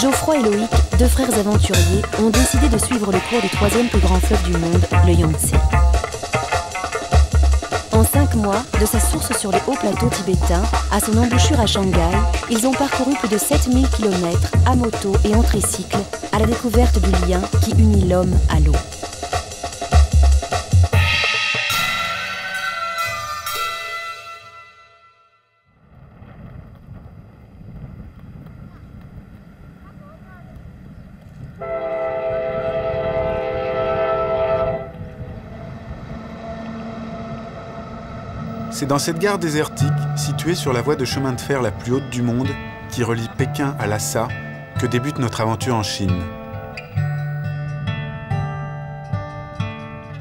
Geoffroy et Loïc, deux frères aventuriers, ont décidé de suivre le cours du troisième plus grand fleuve du monde, le Yangtze. En 5 mois, de sa source sur les hauts plateaux tibétains à son embouchure à Shanghai, ils ont parcouru plus de 7000 km à moto et en tricycle à la découverte du lien qui unit l'homme à l'eau. C'est dans cette gare désertique, située sur la voie de chemin de fer la plus haute du monde, qui relie Pékin à Lhasa, que débute notre aventure en Chine.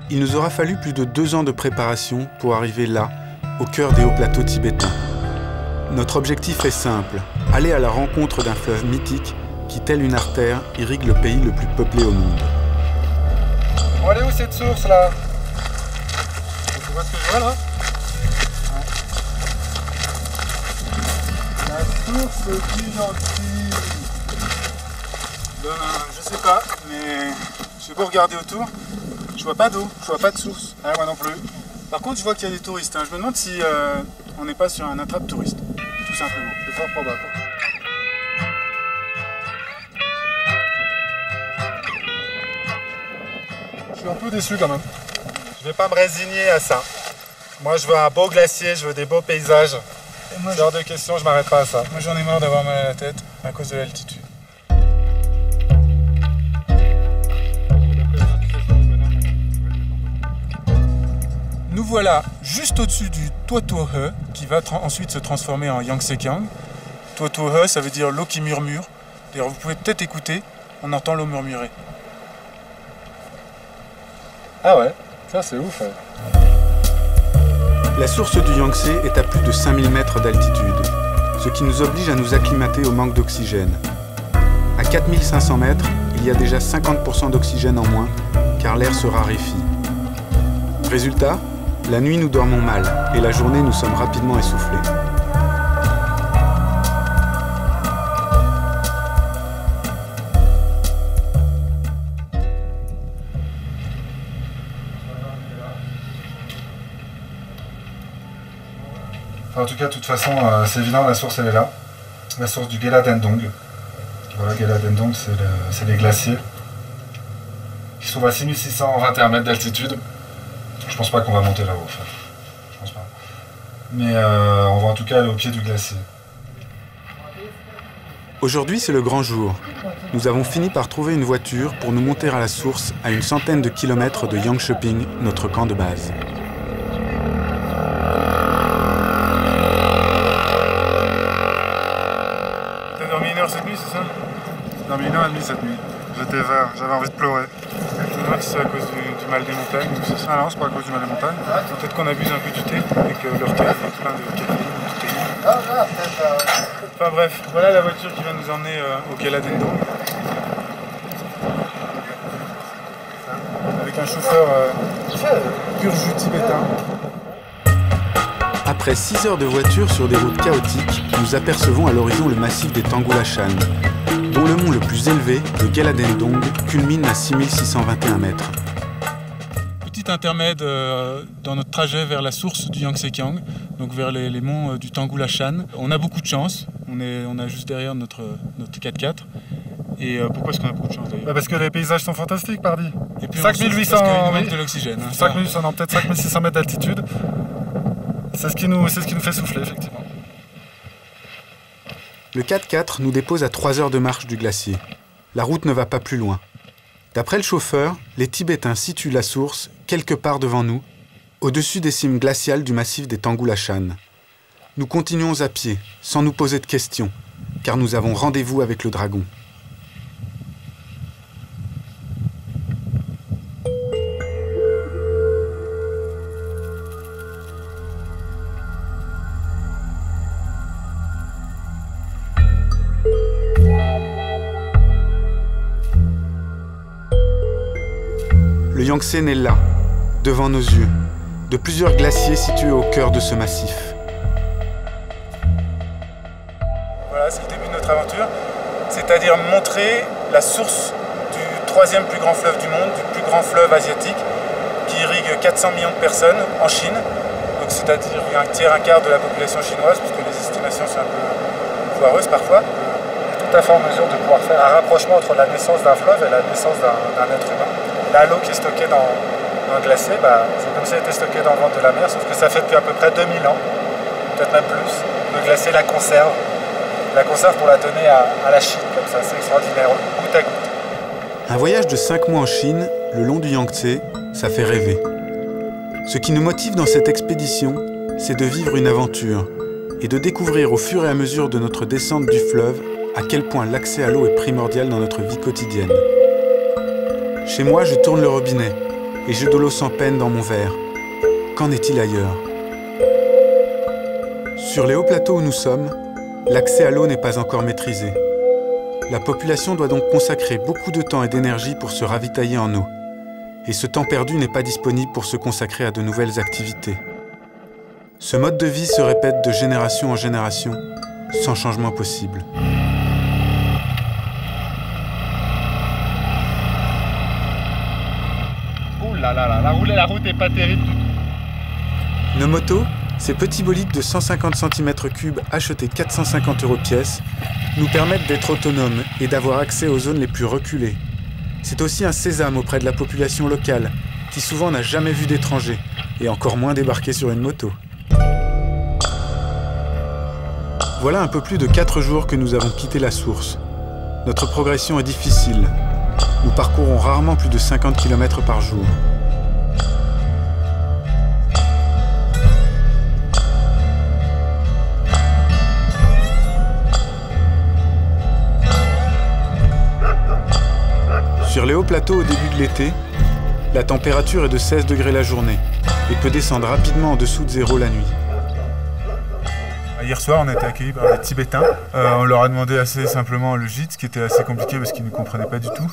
Il nous aura fallu plus de 2 ans de préparation pour arriver là, au cœur des hauts plateaux tibétains. Notre objectif est simple, aller à la rencontre d'un fleuve mythique qui, tel une artère, irrigue le pays le plus peuplé au monde. Bon, elle est où cette source là? Tu vois ce que je vois là? Source du Yangtze. Ben, je sais pas, mais j'ai beau regarder autour, je vois pas d'eau, je vois pas de source. Ah, moi non plus. Par contre, je vois qu'il y a des touristes. Je me demande si on n'est pas sur un attrape-touriste, tout simplement. C'est fort probable. Je suis un peu déçu quand même. Je vais pas me résigner à ça. Moi, je veux un beau glacier, je veux des beaux paysages. C'est hors de question, je m'arrête pas à ça. Moi j'en ai marre d'avoir mal à la tête à cause de l'altitude. Nous voilà juste au-dessus du Tuotuohe qui va ensuite se transformer en Yangtze-kiang. Tuotuohe, ça veut dire l'eau qui murmure. D'ailleurs, vous pouvez peut-être écouter, on entend l'eau murmurer. Ah ouais, ça c'est ouf. Ouais. La source du Yangtze est à plus de 5000 mètres d'altitude, ce qui nous oblige à nous acclimater au manque d'oxygène. À 4500 mètres, il y a déjà 50% d'oxygène en moins, car l'air se raréfie. Résultat, la nuit nous dormons mal, et la journée nous sommes rapidement essoufflés. En tout cas, de toute façon, c'est évident, la source elle est là. La source du Gela Dendong. Voilà, Gela Dendong, c'est les glaciers qui se trouvent à 6621 mètres d'altitude. Je pense pas qu'on va monter là-haut, en fait. Je pense pas. Mais on va en tout cas aller au pied du glacier. Aujourd'hui, c'est le grand jour. Nous avons fini par trouver une voiture pour nous monter à la source à une centaine de kilomètres de Yangsheping, notre camp de base. Cette nuit, c'est ça? J'ai dormi 1h30 cette nuit. J'étais vert, j'avais envie de pleurer. Je me demande si c'est à cause du mal des montagnes ou c'est ça. Ah non, c'est pas à cause du mal des montagnes. Peut-être qu'on abuse un peu du thé et que leur thé est plein de caféine ou de théine. Enfin bref, voilà la voiture qui va nous emmener au Gela Dendong. Avec un chauffeur pur jus tibétain. Après 6 heures de voiture sur des routes chaotiques, nous apercevons à l'horizon le massif des Tangula Shan, dont le mont le plus élevé, le Gela Dendong, culmine à 6621 mètres. Petit intermède dans notre trajet vers la source du Yangtze-kiang, donc vers les monts du Tangula Shan. On a beaucoup de chance, on a juste derrière notre 4x4. Et pourquoi est-ce qu'on a beaucoup de chance d'ailleurs? Parce que les paysages sont fantastiques, pardi. Et puis 5800 mètres de l'oxygène. 5800, non, peut-être 5600 mètres d'altitude. C'est ce qui nous fait souffler, effectivement. Le 4x4 nous dépose à 3 heures de marche du glacier. La route ne va pas plus loin. D'après le chauffeur, les Tibétains situent la source quelque part devant nous, au-dessus des cimes glaciales du massif des Tangula Shan. Nous continuons à pied, sans nous poser de questions, car nous avons rendez-vous avec le dragon. Le Yangtze naît là, devant nos yeux, de plusieurs glaciers situés au cœur de ce massif. Voilà, c'est le début de notre aventure. c'est-à-dire montrer la source du troisième plus grand fleuve du monde, du plus grand fleuve asiatique, qui irrigue 400 millions de personnes en Chine, donc c'est-à-dire un tiers, un quart de la population chinoise, puisque les estimations sont un peu foireuses parfois. Tout à fait en mesure de pouvoir faire un rapprochement entre la naissance d'un fleuve et la naissance d'un être humain. Là, l'eau qui est stockée dans un glacier, c'est comme si elle était stockée dans le ventre de la mer, sauf que ça fait depuis à peu près 2000 ans, peut-être même plus. Le glacier la conserve pour la donner à la Chine, comme ça, c'est extraordinaire, goutte à goutte. Un voyage de 5 mois en Chine, le long du Yangtze, ça fait rêver. Ce qui nous motive dans cette expédition, c'est de vivre une aventure et de découvrir au fur et à mesure de notre descente du fleuve à quel point l'accès à l'eau est primordial dans notre vie quotidienne. Chez moi, je tourne le robinet et j'ai de l'eau sans peine dans mon verre. Qu'en est-il ailleurs? Sur les hauts plateaux où nous sommes, l'accès à l'eau n'est pas encore maîtrisé. La population doit donc consacrer beaucoup de temps et d'énergie pour se ravitailler en eau. Et ce temps perdu n'est pas disponible pour se consacrer à de nouvelles activités. Ce mode de vie se répète de génération en génération, sans changement possible. Ouh là là, la route n'est pas terrible du tout. Nos motos, ces petits bolides de 150 cm3 achetés 450 € pièce, nous permettent d'être autonomes et d'avoir accès aux zones les plus reculées. C'est aussi un sésame auprès de la population locale, qui souvent n'a jamais vu d'étrangers, et encore moins débarqué sur une moto. Voilà un peu plus de 4 jours que nous avons quitté la source. Notre progression est difficile. Nous parcourons rarement plus de 50 km par jour. Sur les hauts plateaux au début de l'été, la température est de 16 degrés la journée et peut descendre rapidement en dessous de 0 la nuit. Hier soir, on a été accueillis par des Tibétains. On leur a demandé assez simplement le gîte, ce qui était assez compliqué parce qu'ils ne comprenaient pas du tout.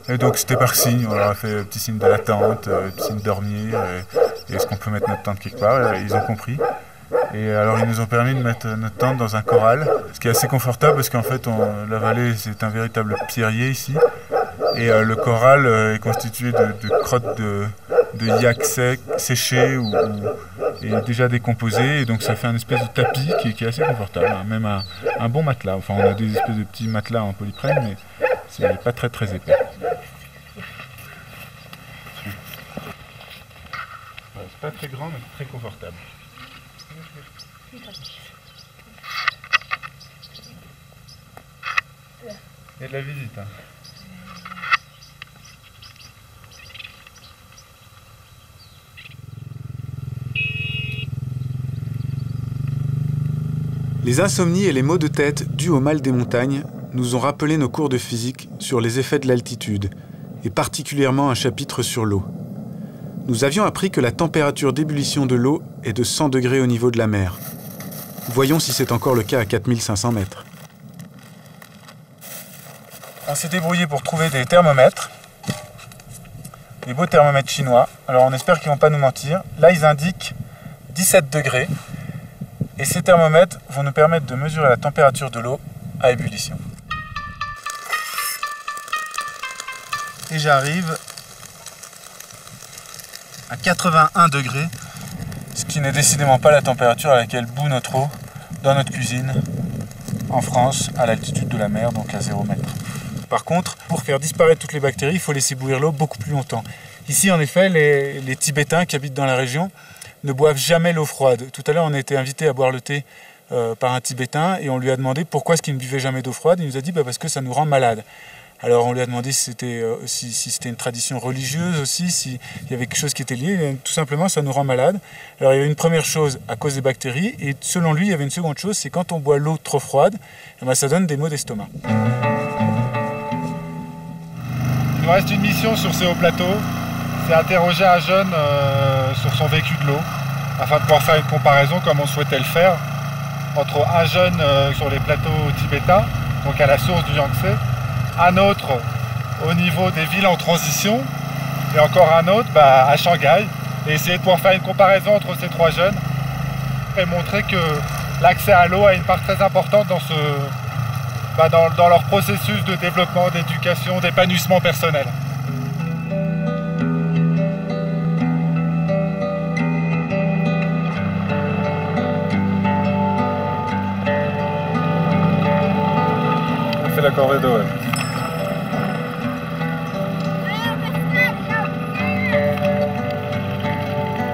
Et donc c'était par signe, on leur a fait un petit signe de la tente, un petit signe de dormir, et est-ce qu'on peut mettre notre tente quelque part, ils ont compris. Et alors ils nous ont permis de mettre notre tente dans un corral, ce qui est assez confortable parce qu'en fait la vallée c'est un véritable pierrier ici. Et le corral est constitué de crottes de yak séchées et déjà décomposées. Et donc ça fait un espèce de tapis qui est assez confortable, hein, même un bon matelas. Enfin on a des espèces de petits matelas en polyprène, mais c'est pas très épais. C'est pas très grand mais très confortable. Il y a de la visite. Hein. Les insomnies et les maux de tête dus au mal des montagnes nous ont rappelé nos cours de physique sur les effets de l'altitude, et particulièrement un chapitre sur l'eau. Nous avions appris que la température d'ébullition de l'eau est de 100 degrés au niveau de la mer. Voyons si c'est encore le cas à 4500 mètres. On s'est débrouillé pour trouver des thermomètres, des beaux thermomètres chinois. Alors on espère qu'ils ne vont pas nous mentir. Là ils indiquent 17 degrés. Et ces thermomètres vont nous permettre de mesurer la température de l'eau à ébullition. Et j'arrive à 81 degrés, ce qui n'est décidément pas la température à laquelle bout notre eau dans notre cuisine en France, à l'altitude de la mer, donc à 0 mètre. Par contre, pour faire disparaître toutes les bactéries, il faut laisser bouillir l'eau beaucoup plus longtemps. Ici, en effet, les Tibétains qui habitent dans la région ne boivent jamais l'eau froide. Tout à l'heure, on a été invité à boire le thé par un Tibétain et on lui a demandé pourquoi est-ce qu'il ne buvait jamais d'eau froide. Il nous a dit parce que ça nous rend malade. Alors on lui a demandé si c'était une tradition religieuse aussi, s'il y avait quelque chose qui était lié. Et tout simplement, ça nous rend malade. Alors il y avait une première chose à cause des bactéries et selon lui, il y avait une seconde chose, c'est quand on boit l'eau trop froide, ça donne des maux d'estomac. Il nous reste une mission sur ces hauts plateaux, c'est interroger un jeune sur son vécu de l'eau, afin de pouvoir faire une comparaison comme on souhaitait le faire, entre un jeune sur les plateaux tibétains, donc à la source du Yangtze, un autre au niveau des villes en transition, et encore un autre à Shanghai, et essayer de pouvoir faire une comparaison entre ces trois jeunes, et montrer que l'accès à l'eau a une part très importante dans leur processus de développement, d'éducation, d'épanouissement personnel. On fait la corvée d'eau. Ouais.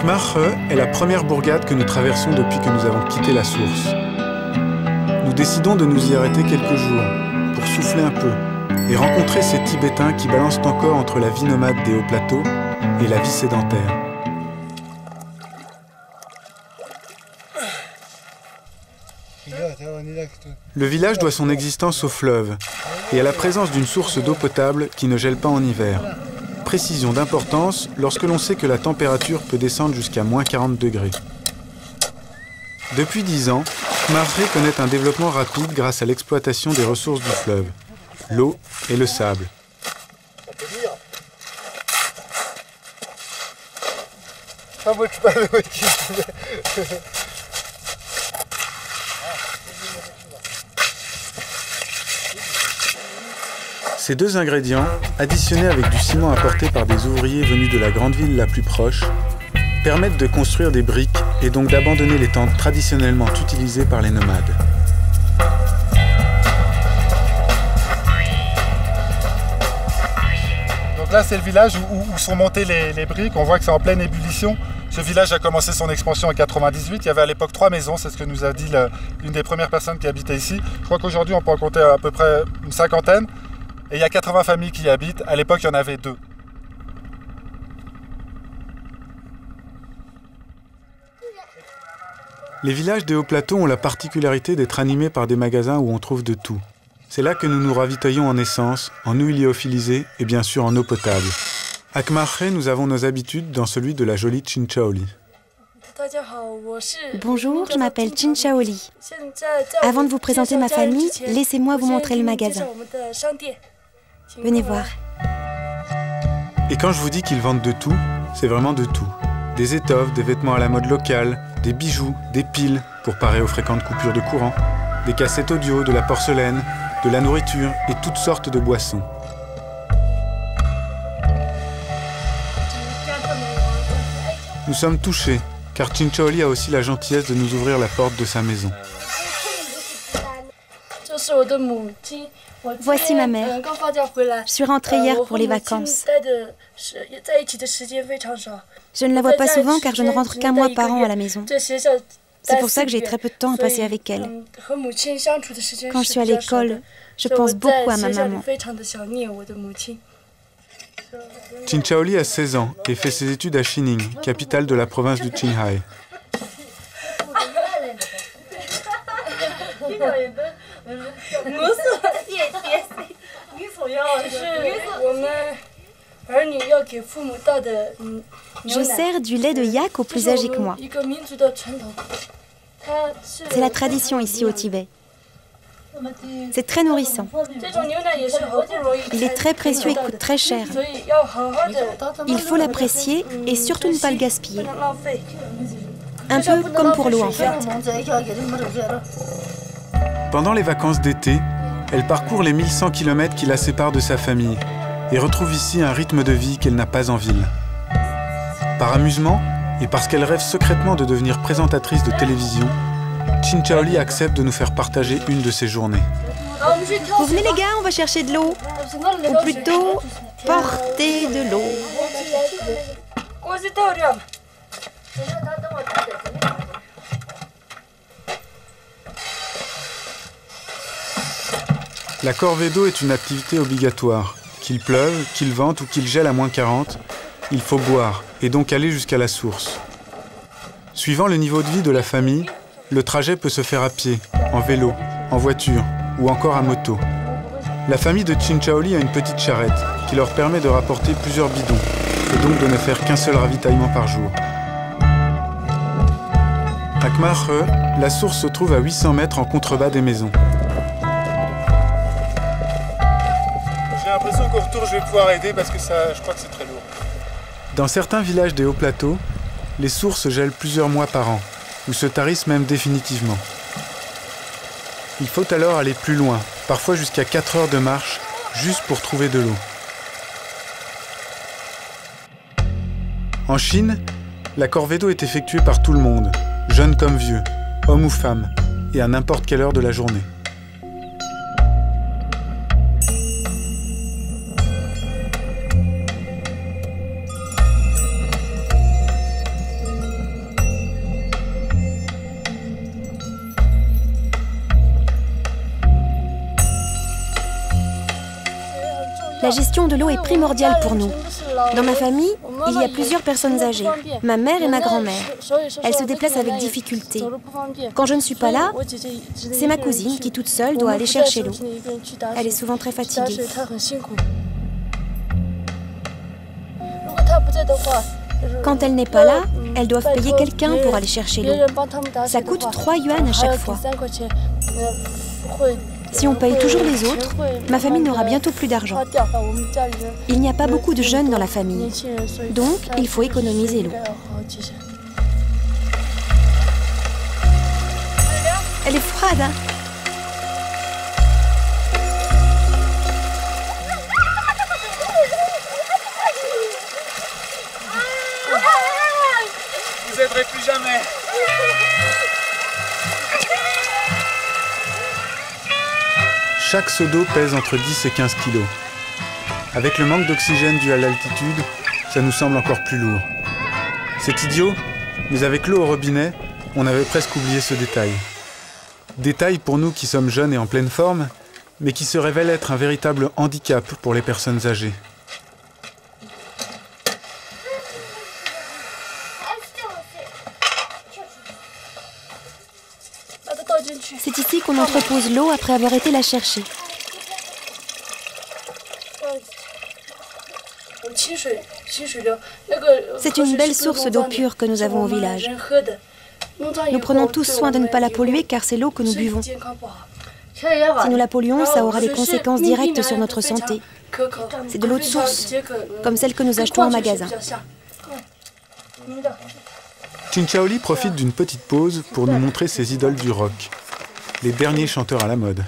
Kmarre est la première bourgade que nous traversons depuis que nous avons quitté la source. Nous décidons de nous y arrêter quelques jours, pour souffler un peu, et rencontrer ces Tibétains qui balancent encore entre la vie nomade des hauts plateaux et la vie sédentaire. Le village doit son existence au fleuve et à la présence d'une source d'eau potable qui ne gèle pas en hiver. Précision d'importance lorsque l'on sait que la température peut descendre jusqu'à moins 40 degrés. Depuis 10 ans, Kmarre connaît un développement rapide grâce à l'exploitation des ressources du fleuve, l'eau et le sable. Ces deux ingrédients, additionnés avec du ciment apporté par des ouvriers venus de la grande ville la plus proche, permettent de construire des briques et donc d'abandonner les tentes traditionnellement utilisées par les nomades. Donc là, c'est le village où sont montées les briques. On voit que c'est en pleine ébullition. Ce village a commencé son expansion en 98. Il y avait à l'époque 3 maisons, c'est ce que nous a dit l'une des premières personnes qui habitaient ici. Je crois qu'aujourd'hui, on peut en compter à peu près une cinquantaine. Et il y a 80 familles qui y habitent. À l'époque, il y en avait 2. Les villages des hauts plateaux ont la particularité d'être animés par des magasins où on trouve de tout. C'est là que nous nous ravitaillons en essence, en huile lyophilisée et bien sûr en eau potable. À Kmarre, nous avons nos habitudes dans celui de la jolie Chinchaoli. Bonjour, je m'appelle Chinchaoli. Avant de vous présenter ma famille, laissez-moi vous montrer le magasin. Venez voir. Et quand je vous dis qu'ils vendent de tout, c'est vraiment de tout. Des étoffes, des vêtements à la mode locale, des bijoux, des piles pour parer aux fréquentes coupures de courant, des cassettes audio, de la porcelaine, de la nourriture et toutes sortes de boissons. Nous sommes touchés, car Chinchaoli a aussi la gentillesse de nous ouvrir la porte de sa maison. Voici ma mère. Je suis rentrée hier pour les vacances. Je ne la vois pas souvent car je ne rentre qu'un mois par an à la maison. C'est pour ça que j'ai très peu de temps à passer avec elle. Quand je suis à l'école, je pense beaucoup à ma maman. Chinchaoli a 16 ans et fait ses études à Xining, capitale de la province du Qinghai. Je sers du lait de yak aux plus âgés que moi. C'est la tradition ici au Tibet. C'est très nourrissant. Il est très précieux et coûte très cher. Il faut l'apprécier et surtout ne pas le gaspiller. Un peu comme pour l'eau en fait. Pendant les vacances d'été, elle parcourt les 1100 km qui la séparent de sa famille et retrouve ici un rythme de vie qu'elle n'a pas en ville. Par amusement et parce qu'elle rêve secrètement de devenir présentatrice de télévision, Chinchaoli accepte de nous faire partager une de ses journées. Vous venez les gars, on va chercher de l'eau. Ou plutôt, porter de l'eau. La corvée d'eau est une activité obligatoire. Qu'il pleuve, qu'il vente ou qu'il gèle à moins 40, il faut boire et donc aller jusqu'à la source. Suivant le niveau de vie de la famille, le trajet peut se faire à pied, en vélo, en voiture ou encore à moto. La famille de Chinchaoli a une petite charrette qui leur permet de rapporter plusieurs bidons et donc de ne faire qu'un seul ravitaillement par jour. À Kmarre, la source se trouve à 800 mètres en contrebas des maisons. J'ai l'impression qu'au retour, je vais pouvoir aider parce que je crois que c'est très lourd. Dans certains villages des hauts plateaux, les sources gèlent plusieurs mois par an, ou se tarissent même définitivement. Il faut alors aller plus loin, parfois jusqu'à 4 heures de marche, juste pour trouver de l'eau. En Chine, la corvée d'eau est effectuée par tout le monde, jeunes comme vieux, hommes ou femmes, et à n'importe quelle heure de la journée. La gestion de l'eau est primordiale pour nous. Dans ma famille, il y a plusieurs personnes âgées, ma mère et ma grand-mère. Elles se déplacent avec difficulté. Quand je ne suis pas là, c'est ma cousine qui toute seule doit aller chercher l'eau. Elle est souvent très fatiguée. Quand elle n'est pas là, elles doivent payer quelqu'un pour aller chercher l'eau. Ça coûte 3 yuan à chaque fois. Si on paye toujours les autres, ma famille n'aura bientôt plus d'argent. Il n'y a pas beaucoup de jeunes dans la famille, donc il faut économiser l'eau. Elle est froide, hein? Vous aiderez plus jamais. Chaque seau d'eau pèse entre 10 et 15 kilos. Avec le manque d'oxygène dû à l'altitude, ça nous semble encore plus lourd. C'est idiot, mais avec l'eau au robinet, on avait presque oublié ce détail. Détail pour nous qui sommes jeunes et en pleine forme, mais qui se révèle être un véritable handicap pour les personnes âgées. C'est ici qu'on entrepose l'eau après avoir été la chercher. C'est une belle source d'eau pure que nous avons au village. Nous prenons tous soin de ne pas la polluer car c'est l'eau que nous buvons. Si nous la polluons, ça aura des conséquences directes sur notre santé. C'est de l'eau de source, comme celle que nous achetons en magasin. Chinchaoli profite d'une petite pause pour nous montrer ses idoles du rock, les derniers chanteurs à la mode.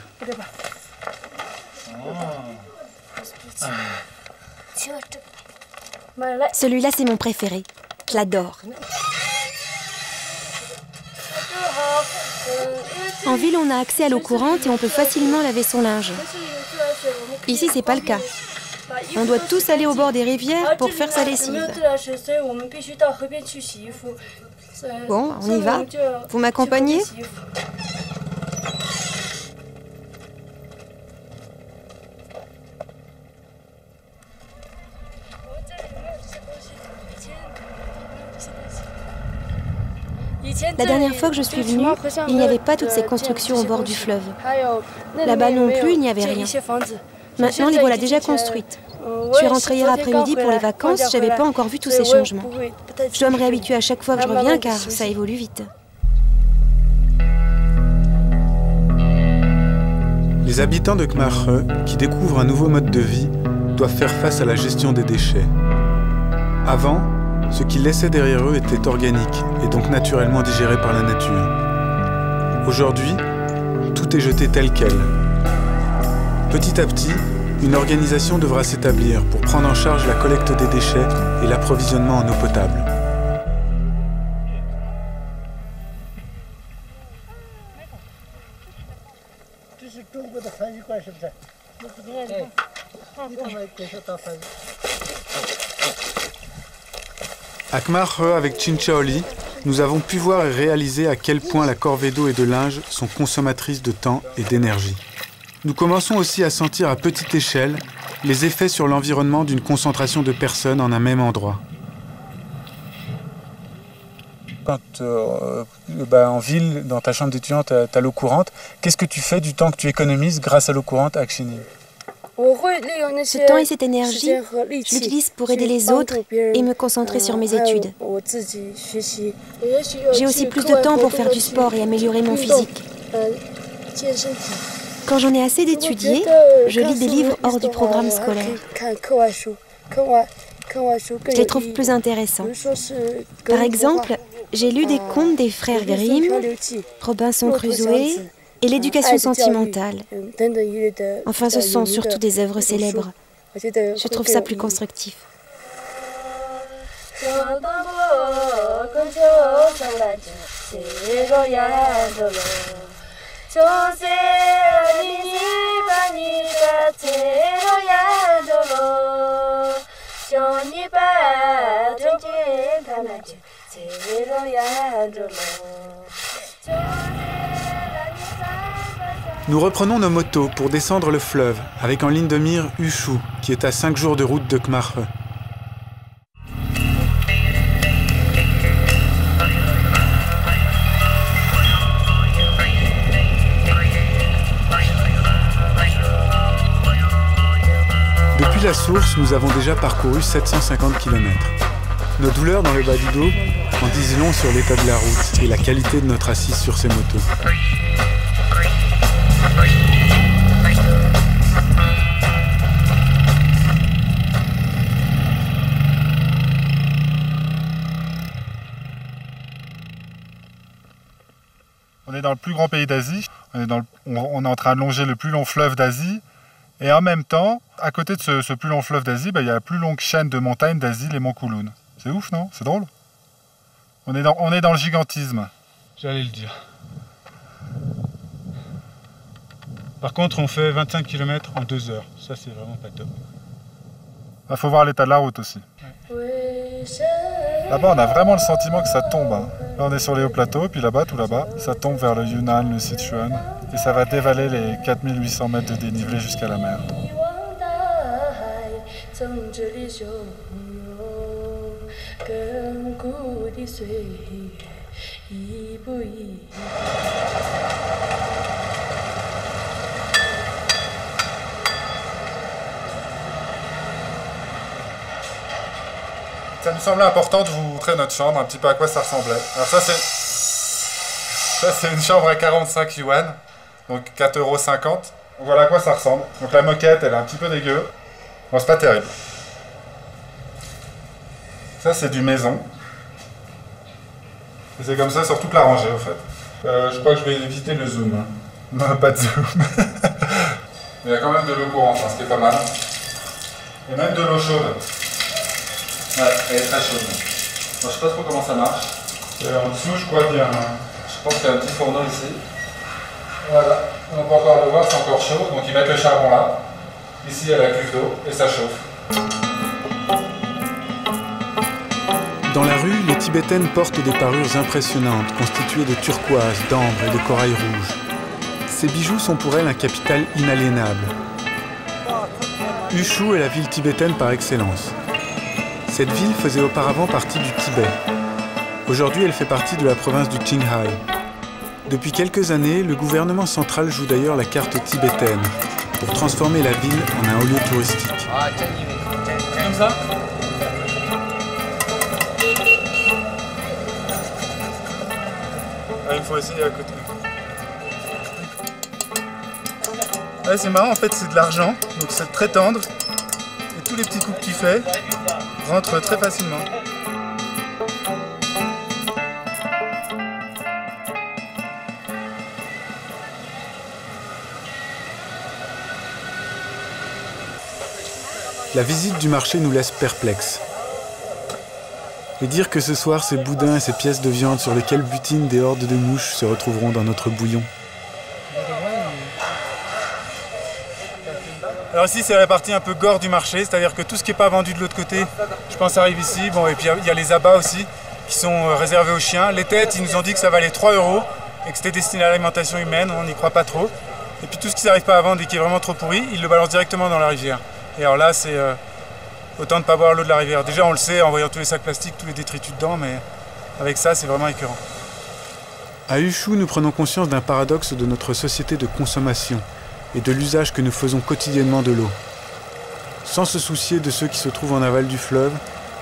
Celui-là, c'est mon préféré. Je l'adore. En ville, on a accès à l'eau courante et on peut facilement laver son linge. Ici, c'est pas le cas. On doit tous aller au bord des rivières pour faire sa lessive. Bon, on y va. Vous m'accompagnez ? La dernière fois que je suis venue, il n'y avait pas toutes ces constructions au bord du fleuve. Là-bas non plus, il n'y avait rien. Maintenant, les voilà déjà construites. Je suis rentrée hier après-midi pour les vacances, je n'avais pas encore vu tous ces changements. Je dois me réhabituer à chaque fois que je reviens car ça évolue vite. Les habitants de Khmer, qui découvrent un nouveau mode de vie, doivent faire face à la gestion des déchets. Avant, ce qu'ils laissaient derrière eux était organique et donc naturellement digéré par la nature. Aujourd'hui, tout est jeté tel quel. Petit à petit, une organisation devra s'établir pour prendre en charge la collecte des déchets et l'approvisionnement en eau potable. À Khmer, avec Chinchaoli, nous avons pu voir et réaliser à quel point la corvée d'eau et de linge sont consommatrices de temps et d'énergie. Nous commençons aussi à sentir à petite échelle les effets sur l'environnement d'une concentration de personnes en un même endroit. Quand en ville, dans ta chambre d'étudiant, tu as l'eau courante, qu'est-ce que tu fais du temps que tu économises grâce à l'eau courante à Xining ? Ce temps et cette énergie, je l'utilise pour aider les autres et me concentrer sur mes études. J'ai aussi plus de temps pour faire du sport et améliorer mon physique. Quand j'en ai assez d'étudier, je lis des livres hors du programme scolaire. Je les trouve plus intéressants. Par exemple, j'ai lu des contes des frères Grimm, Robinson Crusoe, et l'éducation sentimentale. Enfin, ce sont surtout des œuvres célèbres. Je trouve ça plus constructif. Nous reprenons nos motos pour descendre le fleuve, avec en ligne de mire Ushu, qui est à 5 jours de route de Kmarre. Depuis la source, nous avons déjà parcouru 750 km. Nos douleurs dans le bas du dos en disent long sur l'état de la route et la qualité de notre assise sur ces motos. On est dans le plus grand pays d'Asie, on est en train de longer le plus long fleuve d'Asie, et en même temps, à côté de ce plus long fleuve d'Asie, il y a la plus longue chaîne de montagnes d'Asie, les monts Kowloon. C'est ouf, non? C'est drôle. On est dans le gigantisme. J'allais le dire. Par contre, on fait 25 km en 2 heures. Ça, c'est vraiment pas top. Il faut voir l'état de la route aussi. Ouais. Là-bas, on a vraiment le sentiment que ça tombe. Hein. Là, on est sur les hauts plateaux, puis là-bas, tout là-bas, ça tombe vers le Yunnan, le Sichuan, et ça va dévaler les 4800 mètres de dénivelé jusqu'à la mer. Ça nous semblait important de vous montrer notre chambre, un petit peu à quoi ça ressemblait. Alors ça c'est une chambre à 45 yuan, donc 4,50 €. Voilà à quoi ça ressemble. Donc la moquette, elle est un petit peu dégueu. Bon, c'est pas terrible. Ça c'est du maison. Et c'est comme ça sur toute la rangée, au fait. Je crois que je vais éviter le zoom. Hein. Non, pas de zoom. Mais il y a quand même de l'eau courante, hein, ce qui est pas mal. Et même de l'eau chaude. Ouais, elle est très chaude. Bon, je sais pas trop comment ça marche. En dessous, je crois qu'il y a Je pense qu'il y a un petit fourneau ici. Voilà, on peut encore le voir, c'est encore chaud. Donc ils mettent le charbon là. Ici, il y a la cuve d'eau et ça chauffe. Dans la rue, les Tibétaines portent des parures impressionnantes, constituées de turquoise, d'ambre et de corail rouge. Ces bijoux sont pour elles un capital inaliénable. Ushu est la ville tibétaine par excellence. Cette ville faisait auparavant partie du Tibet. Aujourd'hui, elle fait partie de la province du Qinghai. Depuis quelques années, le gouvernement central joue d'ailleurs la carte tibétaine pour transformer la ville en un haut lieu touristique. Comme ça ? Il faut essayer à côté. Ouais, c'est marrant, en fait c'est de l'argent, donc c'est très tendre. Et tous les petits coups que tu fais rentrent très facilement. La visite du marché nous laisse perplexes. Et dire que ce soir, ces boudins et ces pièces de viande sur lesquelles butinent des hordes de mouches se retrouveront dans notre bouillon. Alors ici, c'est la partie un peu gore du marché, c'est-à-dire que tout ce qui n'est pas vendu de l'autre côté, je pense, arrive ici. Bon, et puis il y a les abats aussi, qui sont réservés aux chiens. Les têtes, ils nous ont dit que ça valait 3 € et que c'était destiné à l'alimentation humaine, on n'y croit pas trop. Et puis tout ce qui n'arrive pas à vendre et qui est vraiment trop pourri, ils le balancent directement dans la rivière. Et alors là, c'est autant de ne pas boire l'eau de la rivière. Déjà, on le sait en voyant tous les sacs plastiques, tous les détritus dedans, mais avec ça, c'est vraiment écœurant. À Ushu, nous prenons conscience d'un paradoxe de notre société de consommation et de l'usage que nous faisons quotidiennement de l'eau. Sans se soucier de ceux qui se trouvent en aval du fleuve,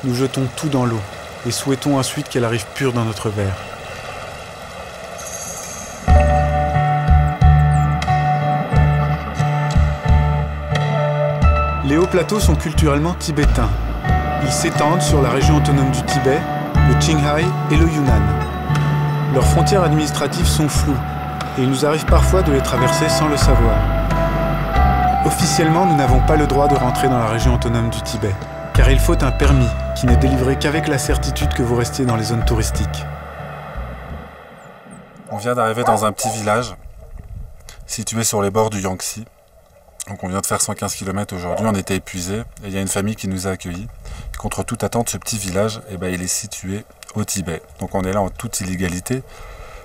nous jetons tout dans l'eau et souhaitons ensuite qu'elle arrive pure dans notre verre. Les hauts plateaux sont culturellement tibétains. Ils s'étendent sur la région autonome du Tibet, le Qinghai et le Yunnan. Leurs frontières administratives sont floues et il nous arrive parfois de les traverser sans le savoir. Officiellement, nous n'avons pas le droit de rentrer dans la région autonome du Tibet, car il faut un permis qui n'est délivré qu'avec la certitude que vous restiez dans les zones touristiques. On vient d'arriver dans un petit village situé sur les bords du Yangtze. Donc on vient de faire 115 km aujourd'hui, on était épuisés et il y a une famille qui nous a accueillis. Contre toute attente, ce petit village, il est situé au Tibet. Donc on est là en toute illégalité,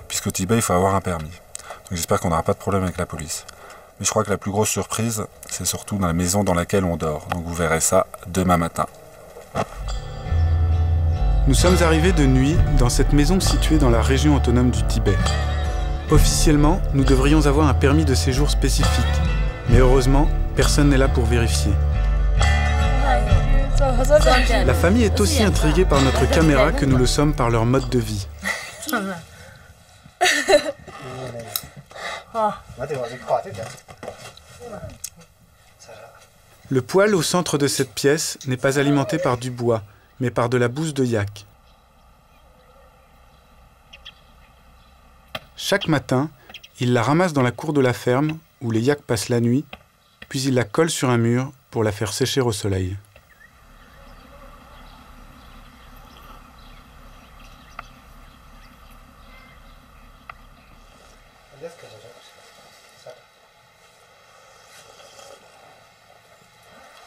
puisqu'au Tibet, il faut avoir un permis. Donc j'espère qu'on n'aura pas de problème avec la police. Mais je crois que la plus grosse surprise, c'est surtout dans la maison dans laquelle on dort. Donc vous verrez ça demain matin. Nous sommes arrivés de nuit dans cette maison située dans la région autonome du Tibet. Officiellement, nous devrions avoir un permis de séjour spécifique. Mais heureusement, personne n'est là pour vérifier. La famille est aussi intriguée par notre caméra que nous le sommes par leur mode de vie. Le poêle au centre de cette pièce n'est pas alimenté par du bois, mais par de la bouse de yak. Chaque matin, il la ramasse dans la cour de la ferme, où les yaks passent la nuit, puis il la colle sur un mur pour la faire sécher au soleil.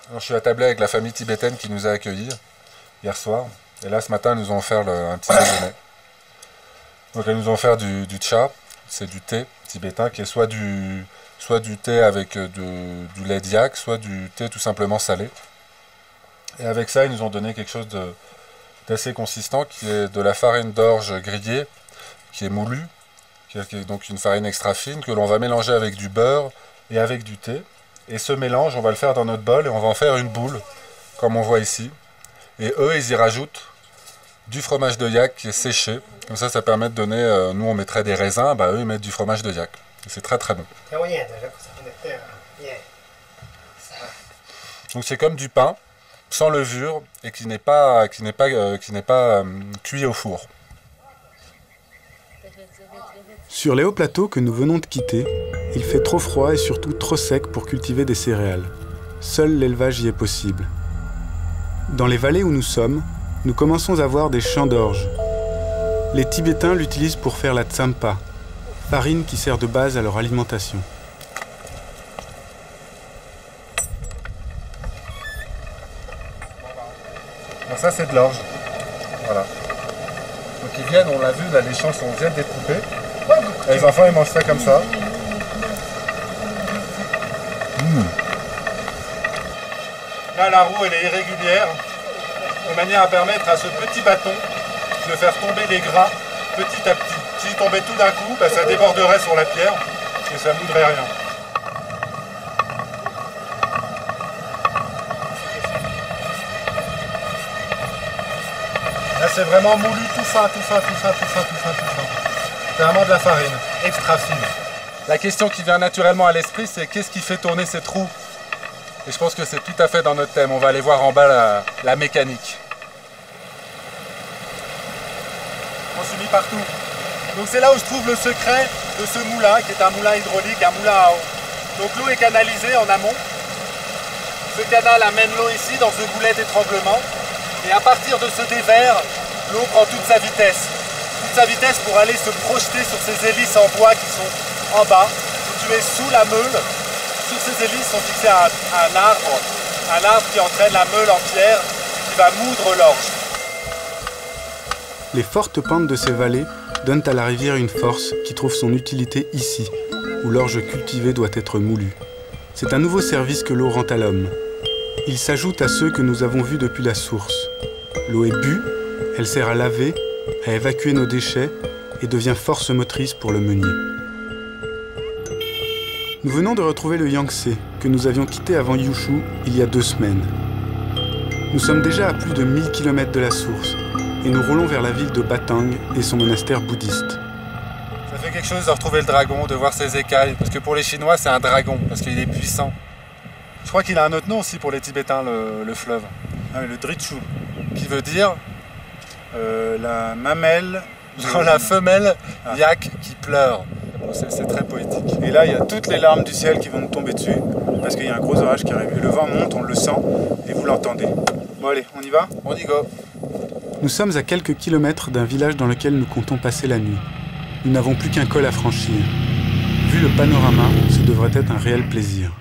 Alors, je suis attablé avec la famille tibétaine qui nous a accueillis hier soir. Et là, ce matin, ils nous ont offert un petit déjeuner. Donc, ils nous ont offert du cha, c'est du thé tibétain qui est soit du thé avec du lait de yak, soit du thé tout simplement salé. Et avec ça, ils nous ont donné quelque chose d'assez consistant, qui est de la farine d'orge grillée, qui est moulue, qui est donc une farine extra fine, que l'on va mélanger avec du beurre et avec du thé. Et ce mélange, on va le faire dans notre bol et on va en faire une boule, comme on voit ici. Et eux, ils y rajoutent du fromage de yak qui est séché. Comme ça permet de donner, nous on mettrait des raisins, eux ils mettent du fromage de yak. C'est très très bon. Donc c'est comme du pain, sans levure, et qui n'est pas cuit au four. Sur les hauts plateaux que nous venons de quitter, il fait trop froid et surtout trop sec pour cultiver des céréales. Seul l'élevage y est possible. Dans les vallées où nous sommes, nous commençons à voir des champs d'orge. Les Tibétains l'utilisent pour faire la tsampa, farine qui sert de base à leur alimentation. Alors ça c'est de l'orge. Voilà. Donc ils viennent, on l'a vu, là les champs viennent d'être coupés. Et les enfants ils mangent ça comme ça. Là la roue elle est irrégulière, de manière à permettre à ce petit bâton de faire tomber les gras petit à petit. S'il tombait tout d'un coup, ça déborderait sur la pierre et ça ne moudrait rien. Là c'est vraiment moulu tout fin. C'est vraiment de la farine, extra fine. La question qui vient naturellement à l'esprit, c'est qu'est-ce qui fait tourner cette roue? Et je pense que c'est tout à fait dans notre thème. On va aller voir en bas la mécanique. On s'est mis partout. Donc c'est là où se trouve le secret de ce moulin, qui est un moulin hydraulique, un moulin à eau. Donc l'eau est canalisée en amont. Ce canal amène l'eau ici, dans ce goulet d'étranglement. Et à partir de ce dévers, l'eau prend toute sa vitesse. Toute sa vitesse pour aller se projeter sur ces hélices en bois qui sont en bas, situées sous la meule. Sur ces hélices sont fixés un arbre qui entraîne la meule en pierre et qui va moudre l'orge. Les fortes pentes de ces vallées donnent à la rivière une force qui trouve son utilité ici, où l'orge cultivée doit être moulue. C'est un nouveau service que l'eau rend à l'homme. Il s'ajoute à ceux que nous avons vus depuis la source. L'eau est bue, elle sert à laver, à évacuer nos déchets et devient force motrice pour le meunier. Nous venons de retrouver le Yangtze, que nous avions quitté avant Yushu il y a 2 semaines. Nous sommes déjà à plus de 1000 km de la source et nous roulons vers la ville de Batang et son monastère bouddhiste. Ça fait quelque chose de retrouver le dragon, de voir ses écailles, parce que pour les Chinois c'est un dragon, parce qu'il est puissant. Je crois qu'il a un autre nom aussi pour les Tibétains, le fleuve. Le Drichu. Qui veut dire la mamelle... la femelle yak qui pleure. C'est très poétique. Et là, il y a toutes les larmes du ciel qui vont nous tomber dessus, parce qu'il y a un gros orage qui arrive. Et le vent monte, on le sent, et vous l'entendez. Bon allez, on y va? On y go. Nous sommes à quelques kilomètres d'un village dans lequel nous comptons passer la nuit. Nous n'avons plus qu'un col à franchir. Vu le panorama, ce devrait être un réel plaisir.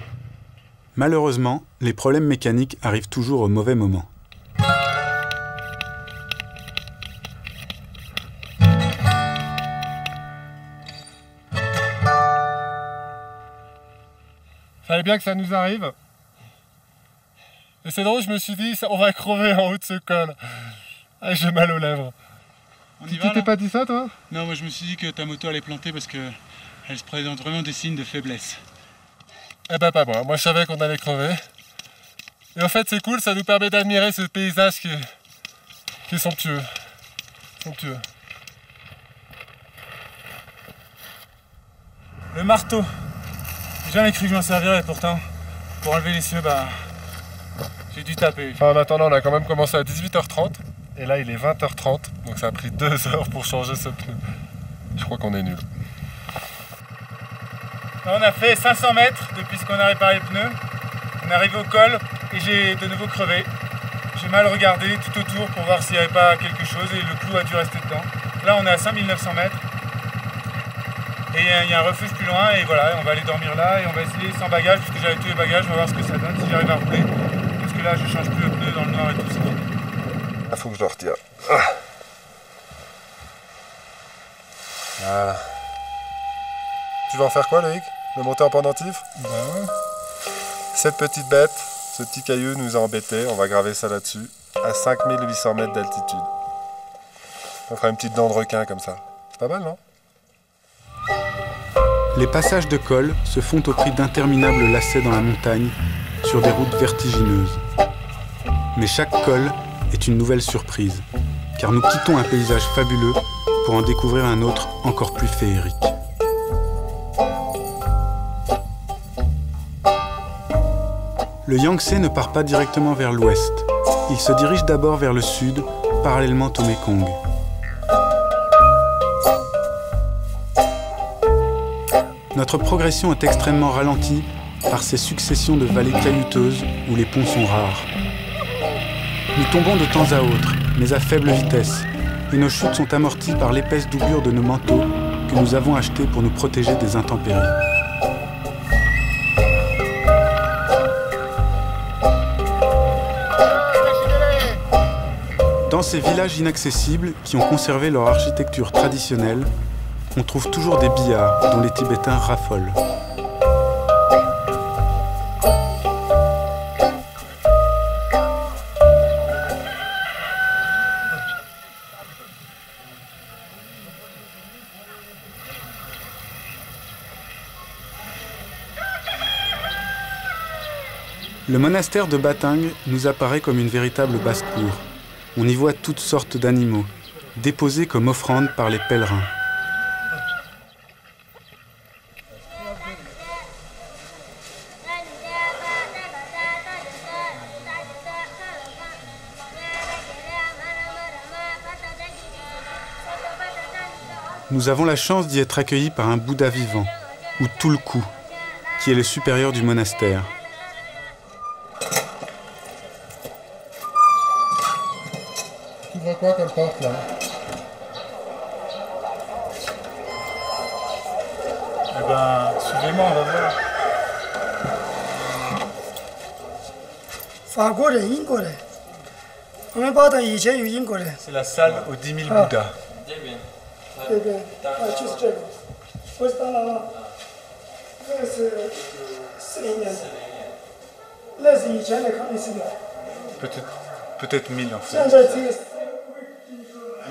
Malheureusement, les problèmes mécaniques arrivent toujours au mauvais moment. Fallait bien que ça nous arrive. Et c'est drôle, je me suis dit, on va crever en haut de ce col. Ah, j'ai mal aux lèvres. Tu t'es pas dit ça, toi? Non, moi je me suis dit que ta moto allait planter parce qu'elle se présente vraiment des signes de faiblesse. Eh ben pas moi, moi je savais qu'on allait crever. Et en fait c'est cool, ça nous permet d'admirer ce paysage qui est somptueux. Somptueux. Le marteau. J'ai jamais cru que je m'en servirais, pourtant, pour enlever les cieux, j'ai dû taper. Enfin, en attendant, on a quand même commencé à 18h30, et là il est 20h30, donc ça a pris 2 heures pour changer ce pneu. Je crois qu'on est nul. On a fait 500 mètres depuis ce qu'on a réparé les pneus. On est arrivé au col et j'ai de nouveau crevé. J'ai mal regardé tout autour pour voir s'il n'y avait pas quelque chose et le clou a dû rester dedans. Là on est à 5900 mètres. Et il y a un refuge plus loin et voilà, on va aller dormir là et on va essayer sans bagages, parce que j'avais tous les bagages, on va voir ce que ça donne, si j'arrive à rouler. Parce que là je change plus le pneu dans le noir et tout ça. Il faut que je le retire. Voilà. Tu vas en faire quoi, Loïc? Le monter en pendentif? Bah ouais. Cette petite bête, ce petit caillou nous a embêtés, on va graver ça là-dessus, à 5800 mètres d'altitude. On fera une petite dent de requin comme ça. C'est pas mal, non? Les passages de col se font au prix d'interminables lacets dans la montagne, sur des routes vertigineuses. Mais chaque col est une nouvelle surprise, car nous quittons un paysage fabuleux pour en découvrir un autre encore plus féerique. Le Yangtze ne part pas directement vers l'ouest. Il se dirige d'abord vers le sud, parallèlement au Mékong. Notre progression est extrêmement ralentie par ces successions de vallées caillouteuses où les ponts sont rares. Nous tombons de temps à autre, mais à faible vitesse, et nos chutes sont amorties par l'épaisse doublure de nos manteaux que nous avons achetés pour nous protéger des intempéries. Dans ces villages inaccessibles qui ont conservé leur architecture traditionnelle, on trouve toujours des billards dont les Tibétains raffolent. Le monastère de Batang nous apparaît comme une véritable basse-cour. On y voit toutes sortes d'animaux, déposés comme offrandes par les pèlerins. Nous avons la chance d'y être accueillis par un Bouddha vivant, ou Tulku, qui est le supérieur du monastère. Tu vois quoi comme porte là? Eh ben, suivez-moi, on va voir. C'est la salle aux 10 000 Bouddhas. Peut-être 1000 en fait.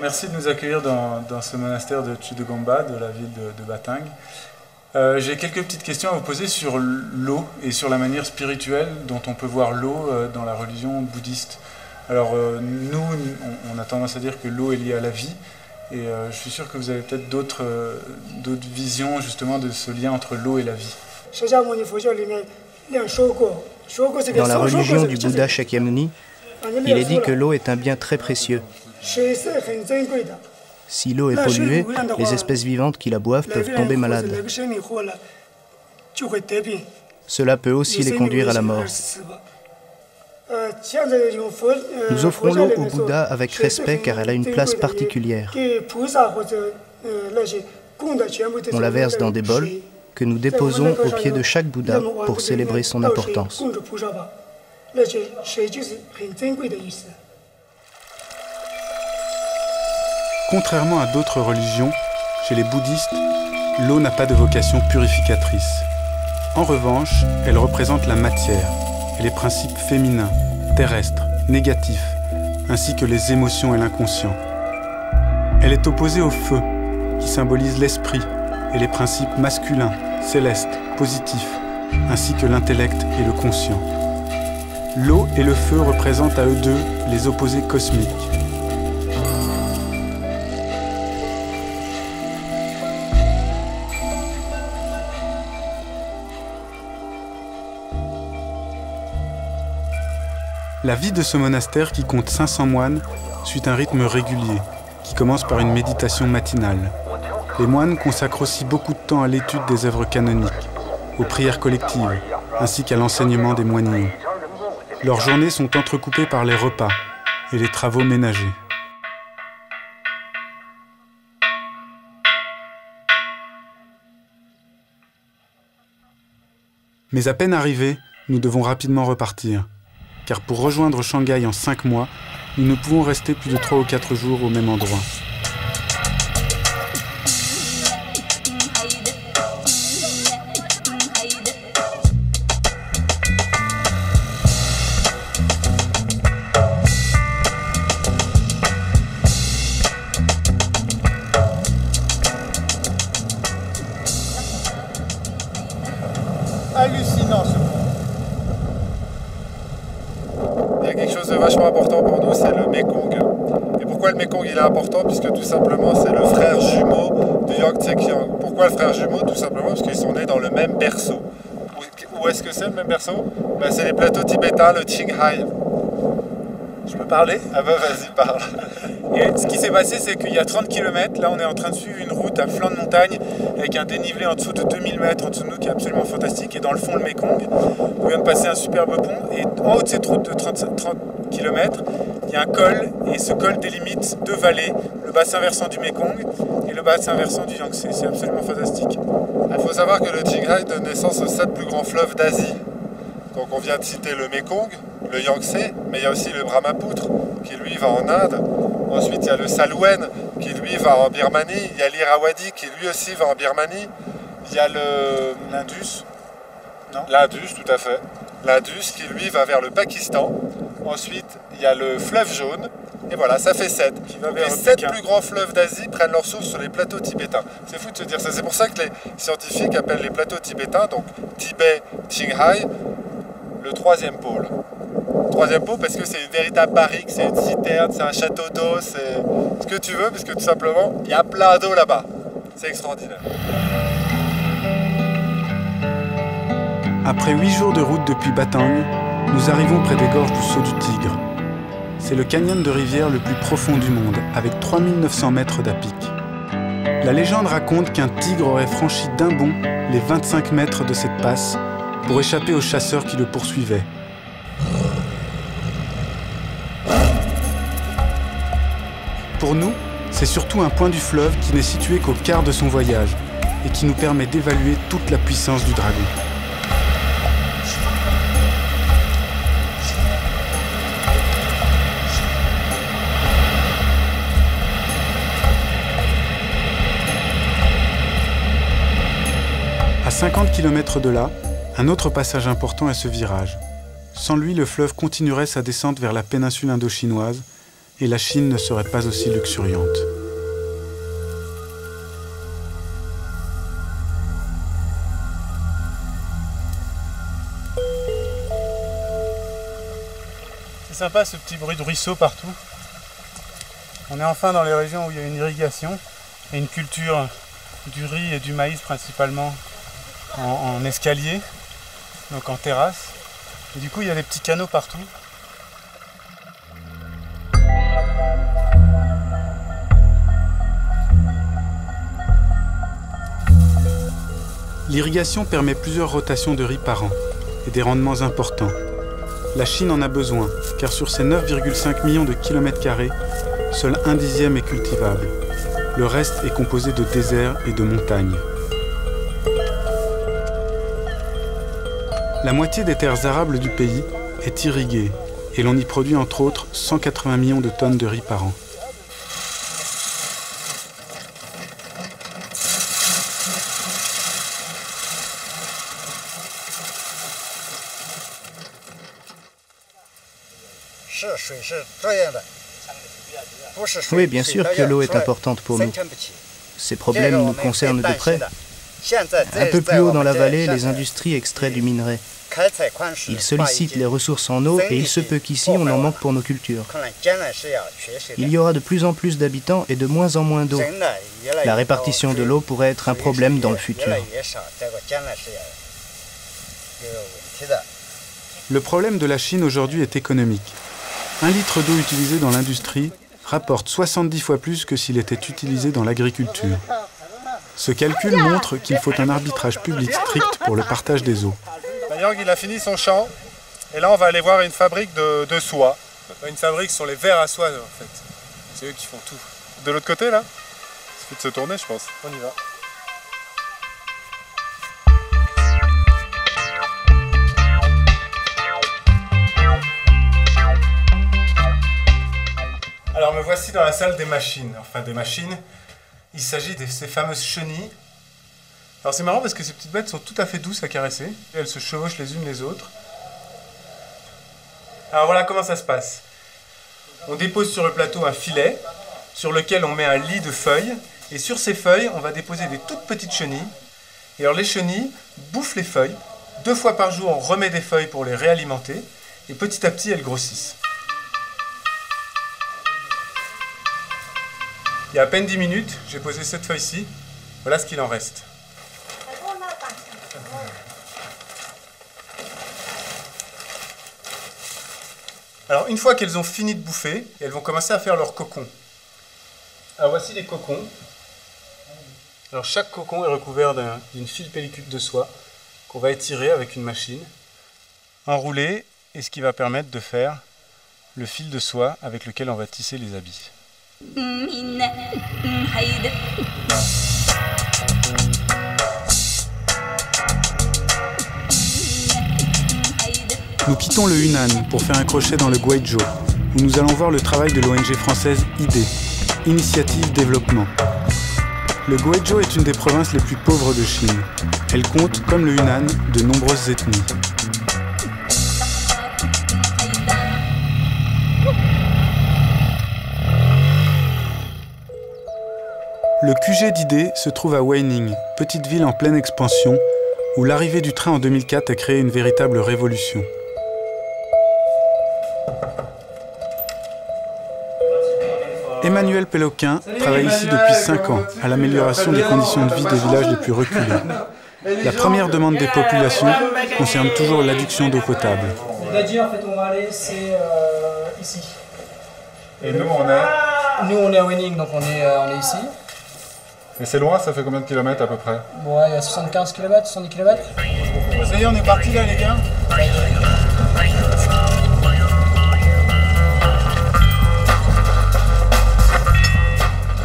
Merci de nous accueillir dans ce monastère de Chudogamba, de la ville de Batang. J'ai quelques petites questions à vous poser sur l'eau et sur la manière spirituelle dont on peut voir l'eau dans la religion bouddhiste. Alors nous, on a tendance à dire que l'eau est liée à la vie, et je suis sûr que vous avez peut-être d'autres visions justement de ce lien entre l'eau et la vie. Dans la religion du Bouddha Shakyamuni, il est dit que l'eau est un bien très précieux. Si l'eau est polluée, les espèces vivantes qui la boivent peuvent tomber malades. Cela peut aussi les conduire à la mort. Nous offrons l'eau au Bouddha avec respect car elle a une place particulière. On la verse dans des bols que nous déposons au pied de chaque Bouddha pour célébrer son importance. Contrairement à d'autres religions, chez les bouddhistes, l'eau n'a pas de vocation purificatrice. En revanche, elle représente la matière et les principes féminins, terrestres, négatifs, ainsi que les émotions et l'inconscient. Elle est opposée au feu, qui symbolise l'esprit et les principes masculins, célestes, positifs, ainsi que l'intellect et le conscient. L'eau et le feu représentent à eux deux les opposés cosmiques. La vie de ce monastère, qui compte 500 moines, suit un rythme régulier, qui commence par une méditation matinale. Les moines consacrent aussi beaucoup de temps à l'étude des œuvres canoniques, aux prières collectives, ainsi qu'à l'enseignement des moignons. Leurs journées sont entrecoupées par les repas et les travaux ménagers. Mais à peine arrivés, nous devons rapidement repartir. Car pour rejoindre Shanghai en 5 mois, nous ne pouvons rester plus de 3 ou 4 jours au même endroit. Hallucinant ce coup. Il y a quelque chose de vachement important pour nous, c'est le Mekong. Et pourquoi le Mekong il est important? Puisque tout simplement c'est le frère jumeau du Yangtze-Kiang. Pourquoi le frère jumeau? Tout simplement parce qu'ils sont nés dans le même berceau. Où est-ce que c'est le même berceau? Ben, c'est les plateaux tibétains, le Qinghai. Je peux parler? Ah bah vas-y, parle. Et ce qui s'est passé, c'est qu'il y a 30 km, là on est en train de suivre une route à flanc de montagne avec un dénivelé en dessous de 2000 mètres en dessous de nous qui est absolument fantastique, et dans le fond le Mekong. On vient de passer un superbe pont, et en haut de cette route de 30 km, il y a un col, et ce col délimite 2 vallées, le bassin versant du Mekong et le bassin versant du Yangtze. C'est absolument fantastique. Il faut savoir que le Qinghai donne naissance aux 7 plus grands fleuves d'Asie. Donc on vient de citer le Mekong, le Yangtze, mais il y a aussi le Brahmapoutre qui lui va en Inde. Ensuite il y a le Salween qui lui va en Birmanie. Il y a l'Irrawaddy qui lui aussi va en Birmanie. Il y a l'Indus. L'Indus, tout à fait. L'Indus qui lui va vers le Pakistan. Ensuite il y a le fleuve jaune. Et voilà, ça fait 7. Les 7 plus grands fleuves d'Asie prennent leur source sur les plateaux tibétains. C'est fou de se dire ça. C'est pour ça que les scientifiques appellent les plateaux tibétains, donc Tibet, Qinghai, le 3e pôle. Le 3e pôle parce que c'est une véritable barrique, c'est une citerne, c'est un château d'eau, c'est ce que tu veux, parce que tout simplement, il y a plein d'eau là-bas. C'est extraordinaire. Après 8 jours de route depuis Batang, nous arrivons près des gorges du Saut du Tigre. C'est le canyon de rivière le plus profond du monde, avec 3900 mètres d'à pic. La légende raconte qu'un tigre aurait franchi d'un bond les 25 mètres de cette passe pour échapper aux chasseurs qui le poursuivaient. Pour nous, c'est surtout un point du fleuve qui n'est situé qu'au quart de son voyage et qui nous permet d'évaluer toute la puissance du dragon. À 50 km de là, un autre passage important est ce virage. Sans lui, le fleuve continuerait sa descente vers la péninsule indo-chinoise et la Chine ne serait pas aussi luxuriante. C'est sympa ce petit bruit de ruisseau partout. On est enfin dans les régions où il y a une irrigation et une culture du riz et du maïs principalement en escalier, donc en terrasse. Et du coup il y a des petits canaux partout. L'irrigation permet plusieurs rotations de riz par an et des rendements importants. La Chine en a besoin, car sur ses 9,5 millions de kilomètres carrés, seul 1/10 est cultivable. Le reste est composé de déserts et de montagnes. La moitié des terres arables du pays est irriguée et l'on y produit entre autres 180 millions de tonnes de riz par an. Oui, bien sûr que l'eau est importante pour nous. Ces problèmes nous concernent de près. Un peu plus haut dans la vallée, les industries extraient du minerai. Ils sollicitent les ressources en eau et il se peut qu'ici on en manque pour nos cultures. Il y aura de plus en plus d'habitants et de moins en moins d'eau. La répartition de l'eau pourrait être un problème dans le futur. Le problème de la Chine aujourd'hui est économique. 1 litre d'eau utilisée dans l'industrie rapporte 70 fois plus que s'il était utilisé dans l'agriculture. Ce calcul montre qu'il faut un arbitrage public strict pour le partage des eaux. Yang, il a fini son champ, et là on va aller voir une fabrique de soie. Une fabrique sur les vers à soie en fait. C'est eux qui font tout. De l'autre côté là? Il suffit de se tourner je pense. On y va. Alors me voici dans la salle des machines. Enfin des machines, il s'agit de ces fameuses chenilles. Alors c'est marrant parce que ces petites bêtes sont tout à fait douces à caresser. Elles se chevauchent les unes les autres. Alors voilà comment ça se passe. On dépose sur le plateau un filet sur lequel on met un lit de feuilles. Et sur ces feuilles, on va déposer des toutes petites chenilles. Et alors les chenilles bouffent les feuilles. 2 fois par jour, on remet des feuilles pour les réalimenter. Et petit à petit, elles grossissent. Il y a à peine 10 minutes, j'ai posé cette feuille-ci. Voilà ce qu'il en reste. Alors une fois qu'elles ont fini de bouffer, elles vont commencer à faire leur cocon. Alors voici les cocons. Alors chaque cocon est recouvert d'une fine pellicule de soie qu'on va étirer avec une machine, enrouler, et ce qui va permettre de faire le fil de soie avec lequel on va tisser les habits. Nous quittons le Hunan pour faire un crochet dans le Guizhou, où nous allons voir le travail de l'ONG française ID, Initiative Développement. Le Guizhou est une des provinces les plus pauvres de Chine. Elle compte, comme le Hunan, de nombreuses ethnies. Le QG d'ID se trouve à Weining, petite ville en pleine expansion, où l'arrivée du train en 2004 a créé une véritable révolution. Emmanuel Péloquin travaille ici depuis 5 ans à l'amélioration des conditions de vie des villages les plus reculés. La première demande des populations concerne toujours l'adduction d'eau potable. Il a dit en fait on va aller, c'est ici. Et nous on est? Nous on est à Weining, donc on est ici. Et c'est loin, ça fait combien de kilomètres à peu près? Bon ouais, il y a 75 km, 70 km. Ça y est, on est parti là les gars.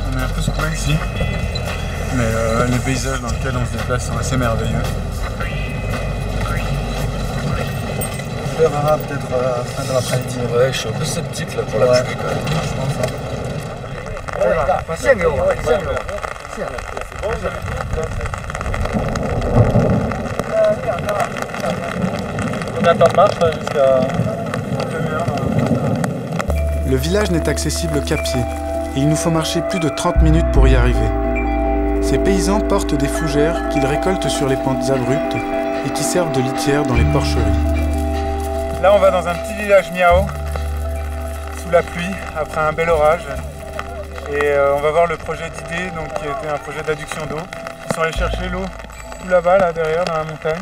On est un peu secoué ici, mais les paysages dans lesquels on se déplace sont assez merveilleux. On verra peut-être à la fin de l'après-midi. Ouais, je suis un peu sceptique là pour la pluie quand même. Je pense. Hein. On attend de marche jusqu'à... Le village n'est accessible qu'à pied, et il nous faut marcher plus de 30 minutes pour y arriver. Ces paysans portent des fougères qu'ils récoltent sur les pentes abruptes et qui servent de litière dans les porcheries. Là, on va dans un petit village miao, sous la pluie, après un bel orage. Et on va voir le projet d'ID, donc qui était un projet d'adduction d'eau. Ils sont allés chercher l'eau tout là-bas, là derrière, dans la montagne.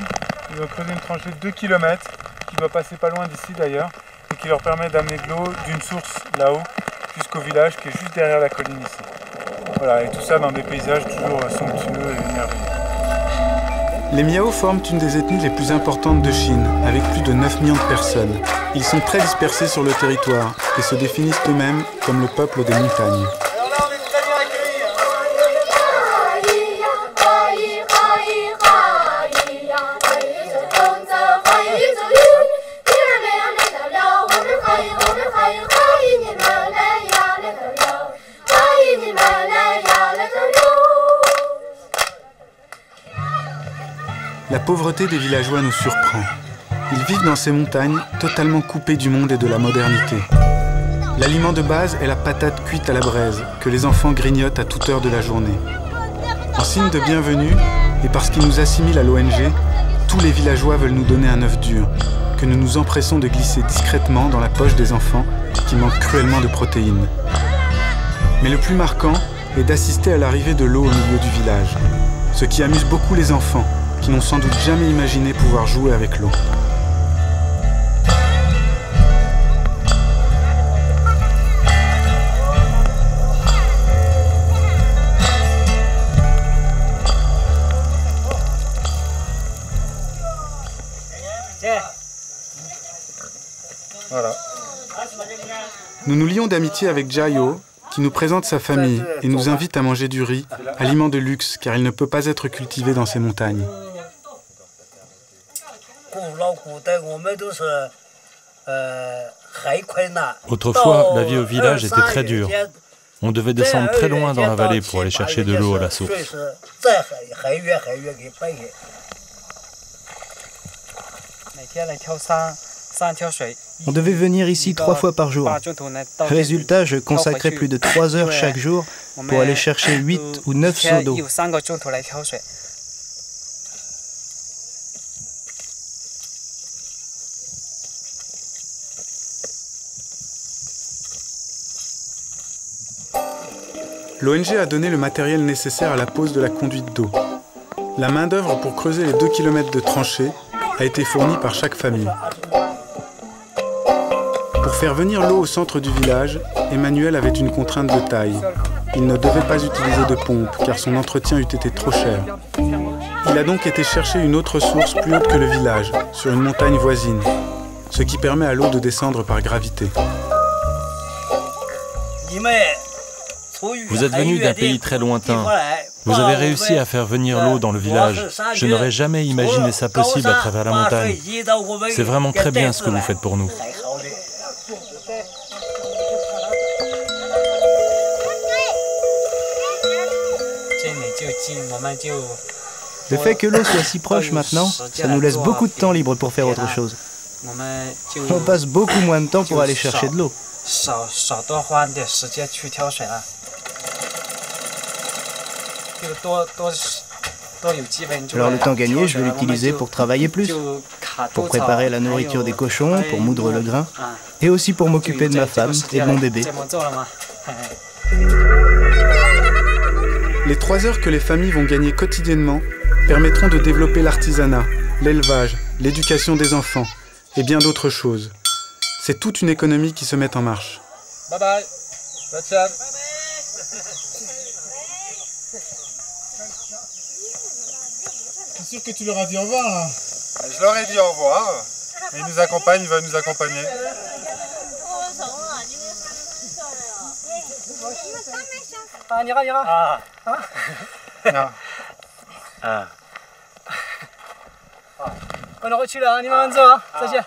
Ils ont creusé une tranchée de 2 km, qui doit passer pas loin d'ici d'ailleurs, et qui leur permet d'amener de l'eau d'une source là-haut jusqu'au village qui est juste derrière la colline ici. Voilà, et tout ça dans des paysages toujours somptueux et merveilleux. Les Miao forment une des ethnies les plus importantes de Chine, avec plus de 9 millions de personnes. Ils sont très dispersés sur le territoire et se définissent eux-mêmes comme le peuple des montagnes. La pauvreté des villageois nous surprend. Ils vivent dans ces montagnes totalement coupés du monde et de la modernité. L'aliment de base est la patate cuite à la braise que les enfants grignotent à toute heure de la journée. En signe de bienvenue et parce qu'ils nous assimilent à l'ONG, tous les villageois veulent nous donner un œuf dur que nous nous empressons de glisser discrètement dans la poche des enfants qui manquent cruellement de protéines. Mais le plus marquant est d'assister à l'arrivée de l'eau au milieu du village, ce qui amuse beaucoup les enfants qui n'ont sans doute jamais imaginé pouvoir jouer avec l'eau. Voilà. Nous nous lions d'amitié avec Jiao, qui nous présente sa famille et nous invite à manger du riz, aliment de luxe car il ne peut pas être cultivé dans ces montagnes. Autrefois, la vie au village était très dure. On devait descendre très loin dans la vallée pour aller chercher de l'eau à la source. On devait venir ici 3 fois par jour. Résultat, je consacrais plus de 3 heures chaque jour pour aller chercher 8 ou 9 seaux d'eau. L'ONG a donné le matériel nécessaire à la pose de la conduite d'eau. La main-d'œuvre pour creuser les 2 km de tranchées a été fournie par chaque famille. Pour faire venir l'eau au centre du village, Emmanuel avait une contrainte de taille. Il ne devait pas utiliser de pompe car son entretien eût été trop cher. Il a donc été chercher une autre source plus haute que le village, sur une montagne voisine, ce qui permet à l'eau de descendre par gravité. Vous êtes venu d'un pays très lointain. Vous avez réussi à faire venir l'eau dans le village. Je n'aurais jamais imaginé ça possible à travers la montagne. C'est vraiment très bien ce que vous faites pour nous. Le fait que l'eau soit si proche maintenant, ça nous laisse beaucoup de temps libre pour faire autre chose. On passe beaucoup moins de temps pour aller chercher de l'eau. Alors le temps gagné, je vais l'utiliser pour travailler plus, pour préparer la nourriture des cochons, pour moudre le grain, et aussi pour m'occuper de ma femme et de mon bébé. Les 3 heures que les familles vont gagner quotidiennement permettront de développer l'artisanat, l'élevage, l'éducation des enfants et bien d'autres choses. C'est toute une économie qui se met en marche. Bye bye. Bonne chance. C'est sûr que tu leur as dit au revoir là. Je leur ai dit au revoir. Ils nous accompagnent, ils veulent nous accompagner. Ah, on ira, on ira. Ah. Non. Ah. On a reçu là, on y va, Anzo, hein. Ça tient.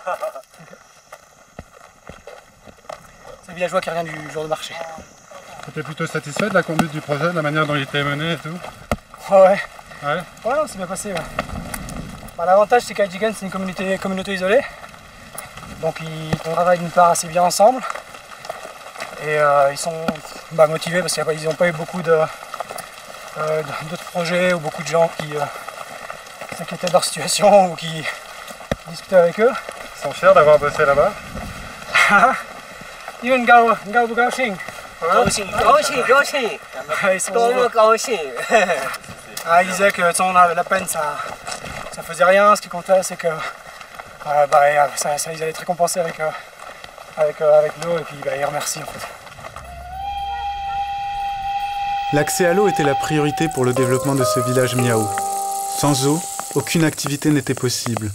C'est le villageois qui revient du jour de marché. Tu étais plutôt satisfait de la conduite du projet, de la manière dont il était mené et tout? Ouais. Ouais. Ouais, non, c'est bien passé. Ouais. Bah, l'avantage, c'est qu'Ajigan, c'est une communauté isolée. Donc, on travaille d'une part assez bien ensemble. Et ils sont motivés parce qu'ils n'ont pas eu beaucoup d'autres projets ou beaucoup de gens qui s'inquiétaient de leur situation ou qui discutaient avec eux. Ils sont fiers d'avoir bossé là-bas. Ils disaient que la peine, ça faisait rien. Ce qui comptait, c'est que ils allaient être récompensés avec l'eau et puis ils remercient en fait. L'accès à l'eau était la priorité pour le développement de ce village Miao. Sans eau, aucune activité n'était possible.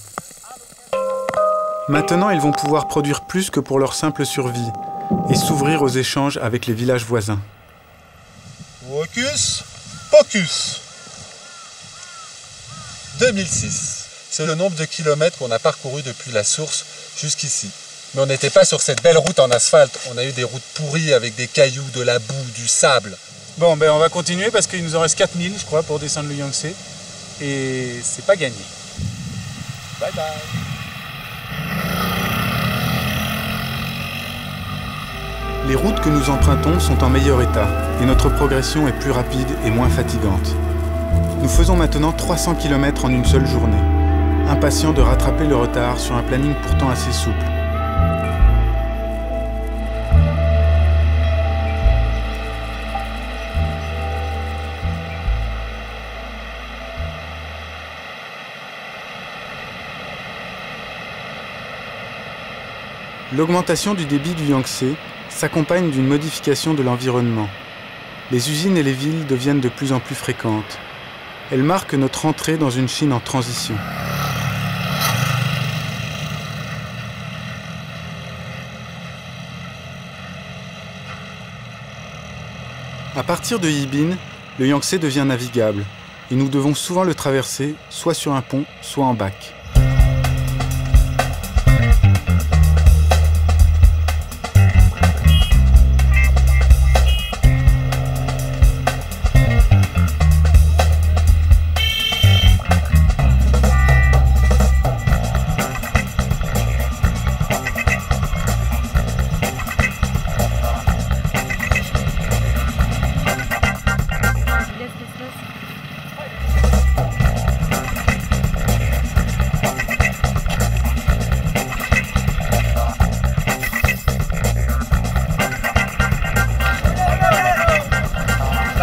Maintenant, ils vont pouvoir produire plus que pour leur simple survie et s'ouvrir aux échanges avec les villages voisins. Hocus pocus. 2006. C'est le nombre de kilomètres qu'on a parcouru depuis la source jusqu'ici. Mais on n'était pas sur cette belle route en asphalte. On a eu des routes pourries avec des cailloux, de la boue, du sable. Bon, ben on va continuer parce qu'il nous en reste 4000, je crois, pour descendre le Yangtze. Et c'est pas gagné. Bye bye. Les routes que nous empruntons sont en meilleur état et notre progression est plus rapide et moins fatigante. Nous faisons maintenant 300 km en une seule journée, impatients de rattraper le retard sur un planning pourtant assez souple. L'augmentation du débit du Yangtze s'accompagne d'une modification de l'environnement. Les usines et les villes deviennent de plus en plus fréquentes. Elles marquent notre entrée dans une Chine en transition. À partir de Yibin, le Yangtze devient navigable et nous devons souvent le traverser soit sur un pont, soit en bac.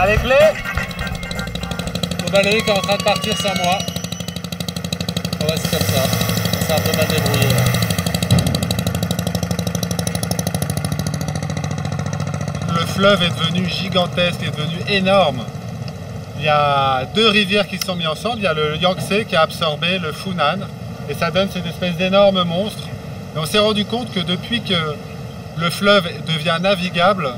Les clés. Le balai qui est en train de partir sans moi. Ouais, c'est comme ça. C'est un peu mal débrouillé. Le fleuve est devenu gigantesque, est devenu énorme. Il y a deux rivières qui se sont mises ensemble. Il y a le Yangtze qui a absorbé le Funan. Et ça donne cette espèce d'énorme monstre. Et on s'est rendu compte que depuis que le fleuve devient navigable,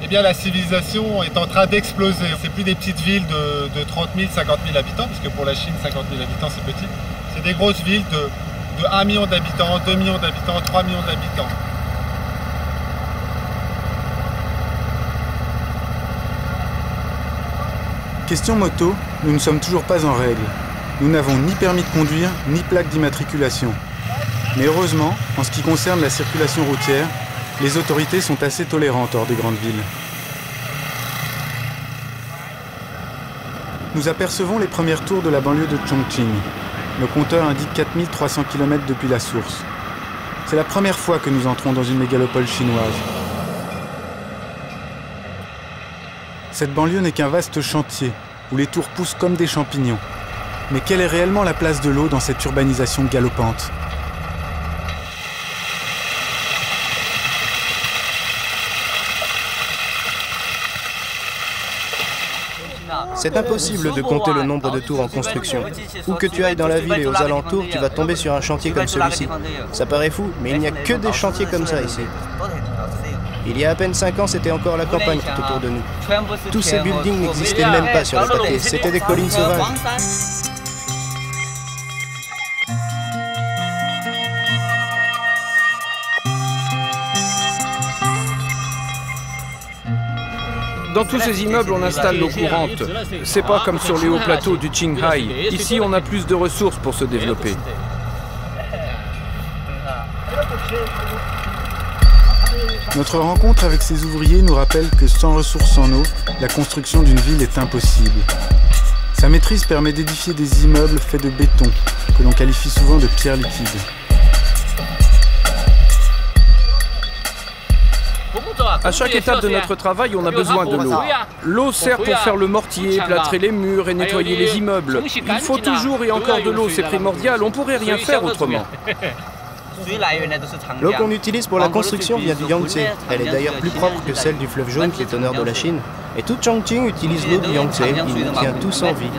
eh bien, la civilisation est en train d'exploser. C'est plus des petites villes de 30 000, 50 000 habitants, parce que pour la Chine, 50 000 habitants, c'est petit. C'est des grosses villes de 1 million d'habitants, 2 millions d'habitants, 3 millions d'habitants. Question moto, nous ne sommes toujours pas en règle. Nous n'avons ni permis de conduire, ni plaque d'immatriculation. Mais heureusement, en ce qui concerne la circulation routière, les autorités sont assez tolérantes hors des grandes villes. Nous apercevons les premières tours de la banlieue de Chongqing. Le compteur indique 4300 km depuis la source. C'est la première fois que nous entrons dans une mégalopole chinoise. Cette banlieue n'est qu'un vaste chantier, où les tours poussent comme des champignons. Mais quelle est réellement la place de l'eau dans cette urbanisation galopante ? C'est impossible de compter le nombre de tours en construction. Où que tu ailles dans la ville et aux alentours, tu vas tomber sur un chantier comme celui-ci. Ça paraît fou, mais il n'y a que des chantiers comme ça ici. Il y a à peine 5 ans, c'était encore la campagne tout autour de nous. Tous ces buildings n'existaient même pas sur le papier, c'était des collines sauvages. Dans tous ces immeubles, on installe l'eau courante. C'est pas comme sur les hauts plateaux du Qinghai. Ici, on a plus de ressources pour se développer. Notre rencontre avec ces ouvriers nous rappelle que sans ressources en eau, la construction d'une ville est impossible. Sa maîtrise permet d'édifier des immeubles faits de béton, que l'on qualifie souvent de pierre liquide. À chaque étape de notre travail, on a besoin de l'eau. L'eau sert pour faire le mortier, plâtrer les murs et nettoyer les immeubles. Il faut toujours et encore de l'eau, c'est primordial, on pourrait rien faire autrement. L'eau qu'on utilise pour la construction vient du Yangtze. Elle est d'ailleurs plus propre que celle du fleuve Jaune qui est au nord de la Chine. Et tout Chongqing utilise l'eau du Yangtze, il nous tient tous en vie.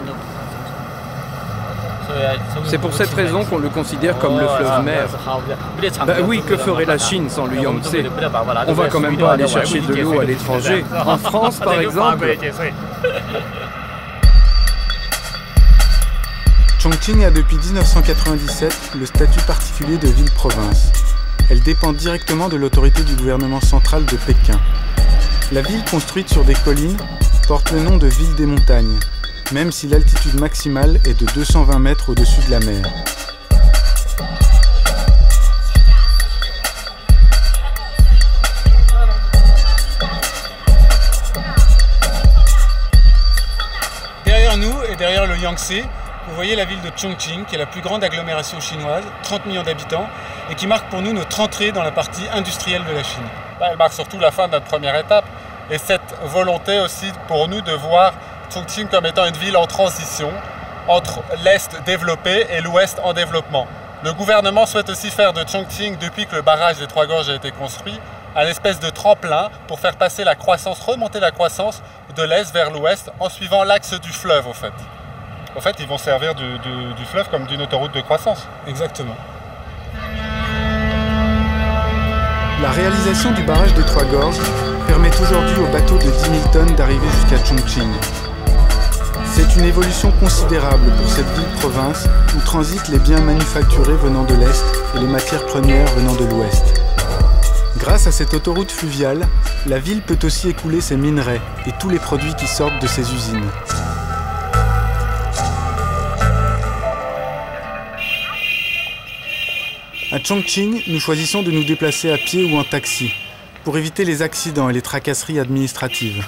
C'est pour cette raison qu'on le considère comme le fleuve mère. Bah oui, que ferait la Chine sans le Yangtze? On va quand même pas aller chercher de l'eau à l'étranger. En France, par exemple. Chongqing a depuis 1997 le statut particulier de ville-province. Elle dépend directement de l'autorité du gouvernement central de Pékin. La ville, construite sur des collines, porte le nom de ville des montagnes, même si l'altitude maximale est de 220 mètres au-dessus de la mer. Derrière nous et derrière le Yangtze, vous voyez la ville de Chongqing, qui est la plus grande agglomération chinoise, 30 millions d'habitants, et qui marque pour nous notre entrée dans la partie industrielle de la Chine. Elle marque surtout la fin de notre première étape, et cette volonté aussi pour nous de voir Chongqing comme étant une ville en transition entre l'Est développé et l'Ouest en développement. Le gouvernement souhaite aussi faire de Chongqing, depuis que le barrage des Trois Gorges a été construit, un espèce de tremplin pour faire passer la croissance, remonter la croissance de l'Est vers l'Ouest en suivant l'axe du fleuve, au fait. En fait, ils vont servir du fleuve comme d'une autoroute de croissance. Exactement. La réalisation du barrage des Trois Gorges permet aujourd'hui aux bateaux de 10 000 tonnes d'arriver jusqu'à Chongqing. C'est une évolution considérable pour cette ville-province où transitent les biens manufacturés venant de l'Est et les matières premières venant de l'Ouest. Grâce à cette autoroute fluviale, la ville peut aussi écouler ses minerais et tous les produits qui sortent de ses usines. À Chongqing, nous choisissons de nous déplacer à pied ou en taxi pour éviter les accidents et les tracasseries administratives.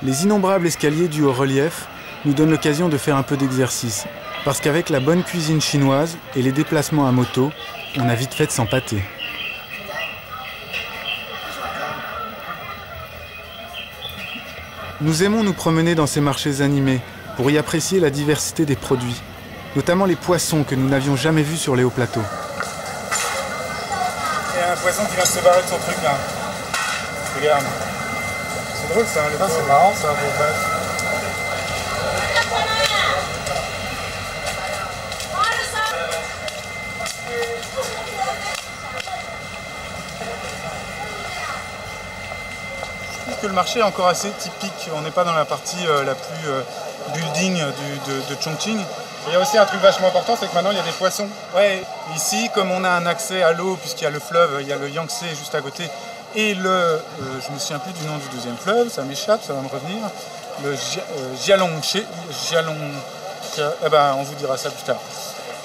Les innombrables escaliers dus au relief nous donnent l'occasion de faire un peu d'exercice, parce qu'avec la bonne cuisine chinoise et les déplacements à moto, on a vite fait de s'empâter. Nous aimons nous promener dans ces marchés animés pour y apprécier la diversité des produits, notamment les poissons que nous n'avions jamais vus sur les hauts plateaux. Il y a un poisson qui vient de se barrer de son truc là. Regarde. C'est drôle ça, les c'est marrant ça, beau bête. Que le marché est encore assez typique. On n'est pas dans la partie la plus building de Chongqing. Il y a aussi un truc vachement important, c'est que maintenant il y a des poissons. Ouais, ici, comme on a un accès à l'eau, puisqu'il y a le fleuve, il y a le Yangtze juste à côté, et je me souviens plus du nom du deuxième fleuve, ça m'échappe, ça va me revenir, le Jialongche, eh ben, on vous dira ça plus tard.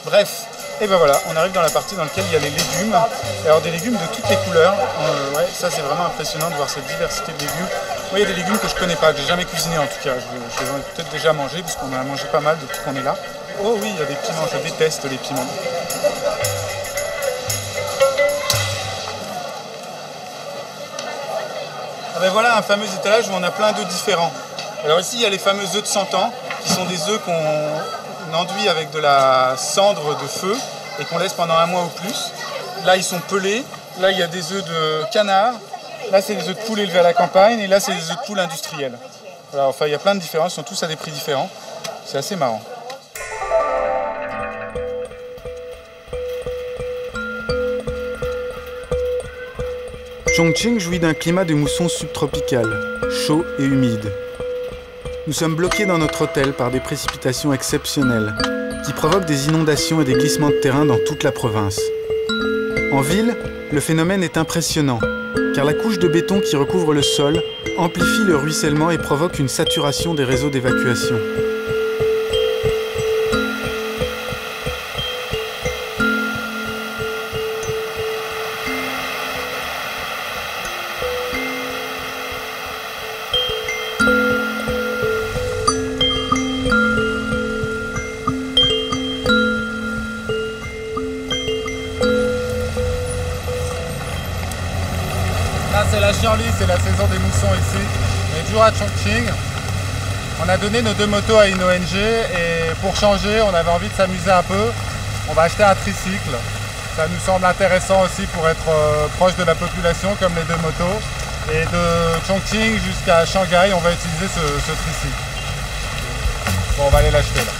Bref, et ben voilà, on arrive dans la partie dans laquelle il y a les légumes. Et alors des légumes de toutes les couleurs. Ouais, ça c'est vraiment impressionnant de voir cette diversité de légumes. Ouais, il y a des légumes que je connais pas, que j'ai jamais cuisiné en tout cas. Je les ai peut-être déjà mangés, parce qu'on en a mangé pas mal depuis qu'on est là. Oh oui, il y a des piments, je déteste les piments. Ah ben voilà un fameux étalage où on a plein d'œufs différents. Alors ici il y a les fameux œufs de 100 ans, qui sont des œufs qu'on enduit avec de la cendre de feu et qu'on laisse pendant 1 mois ou plus. Là ils sont pelés, là il y a des œufs de canard, là c'est des œufs de poule élevés à la campagne et là c'est des œufs de poule industriels. Voilà, enfin il y a plein de différences, ils sont tous à des prix différents, c'est assez marrant. Chongqing jouit d'un climat de mousson subtropical, chaud et humide. Nous sommes bloqués dans notre hôtel par des précipitations exceptionnelles, qui provoquent des inondations et des glissements de terrain dans toute la province. En ville, le phénomène est impressionnant, car la couche de béton qui recouvre le sol amplifie le ruissellement et provoque une saturation des réseaux d'évacuation. C'est la Chianli, c'est la saison des moussons ici. On est toujours à Chongqing. On a donné nos 2 motos à une ONG et pour changer, on avait envie de s'amuser un peu. On va acheter un tricycle. Ça nous semble intéressant aussi pour être proche de la population, comme les deux motos. Et de Chongqing jusqu'à Shanghai, on va utiliser ce tricycle. Bon, on va aller l'acheter là.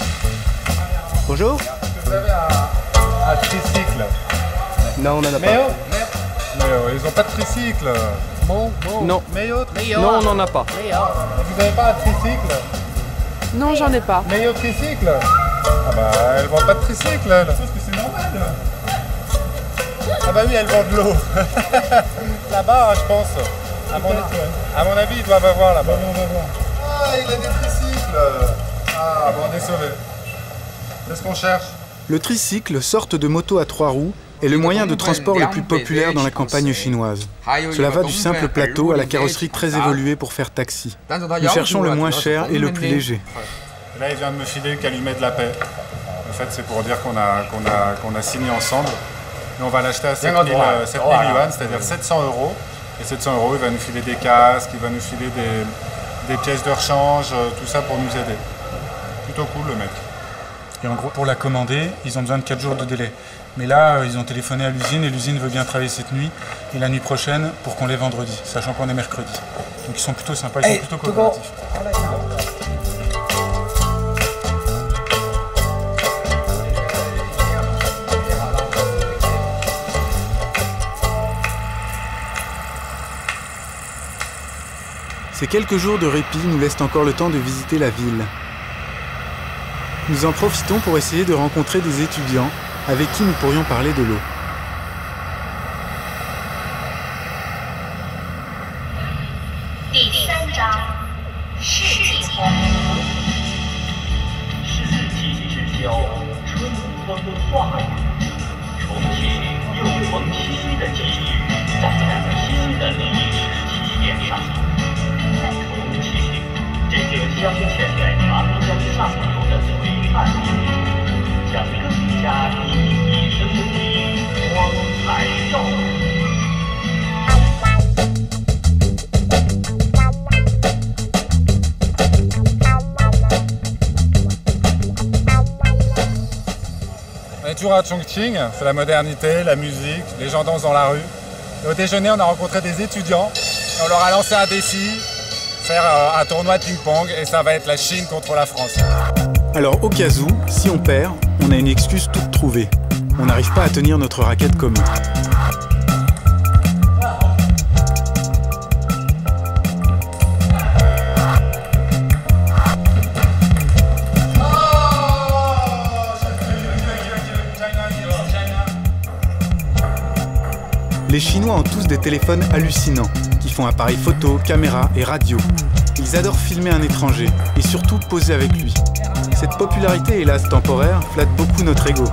Bonjour. Est-ce que vous avez un tricycle? Non, on n'en a pas. Ils n'ont pas de tricycle. Non. Non, on n'en a pas. Vous n'avez pas un tricycle? Non, j'en ai pas. Meilleur tricycle? Ah bah, elles vendent pas de tricycle, elles. Je pense que c'est normal. Ah bah oui, elles vendent de l'eau. Là-bas, je pense. À mon avis, ils doivent avoir là-bas. Ah, il a des tricycles. Ah, bon, on est sauvés. C'est ce qu'on cherche. Le tricycle, sorte de moto à 3 roues, est le moyen de transport le plus populaire dans la campagne chinoise. Cela va du simple plateau à la carrosserie très évoluée pour faire taxi. Nous cherchons le moins cher et le plus léger. Et là, il vient de me filer le calumet de la paix. En fait, c'est pour dire qu'on a signé ensemble. Et on va l'acheter à 7 000 yuan, c'est-à-dire 700 €. Et 700 €, il va nous filer des casques, il va nous filer des pièces de rechange, tout ça pour nous aider. Plutôt cool, le mec. Et en gros, pour la commander, ils ont besoin de 4 jours de délai. Mais là, ils ont téléphoné à l'usine et l'usine veut bien travailler cette nuit et la nuit prochaine pour qu'on l'ait vendredi, sachant qu'on est mercredi. Donc ils sont plutôt sympas, ils sont plutôt coopératifs. Ces quelques jours de répit nous laissent encore le temps de visiter la ville. Nous en profitons pour essayer de rencontrer des étudiants avec qui nous pourrions parler de l'eau. On est toujours à Chongqing, c'est la modernité, la musique, les gens dansent dans la rue. Et au déjeuner, on a rencontré des étudiants et on leur a lancé un défi, faire un tournoi de ping-pong et ça va être la Chine contre la France. Alors au cas où, si on perd, on a une excuse toute trouvée. On n'arrive pas à tenir notre raquette commune. Les Chinois ont tous des téléphones hallucinants, qui font appareil photo, caméra et radio. Ils adorent filmer un étranger, et surtout poser avec lui. Cette popularité, hélas temporaire, flatte beaucoup notre ego.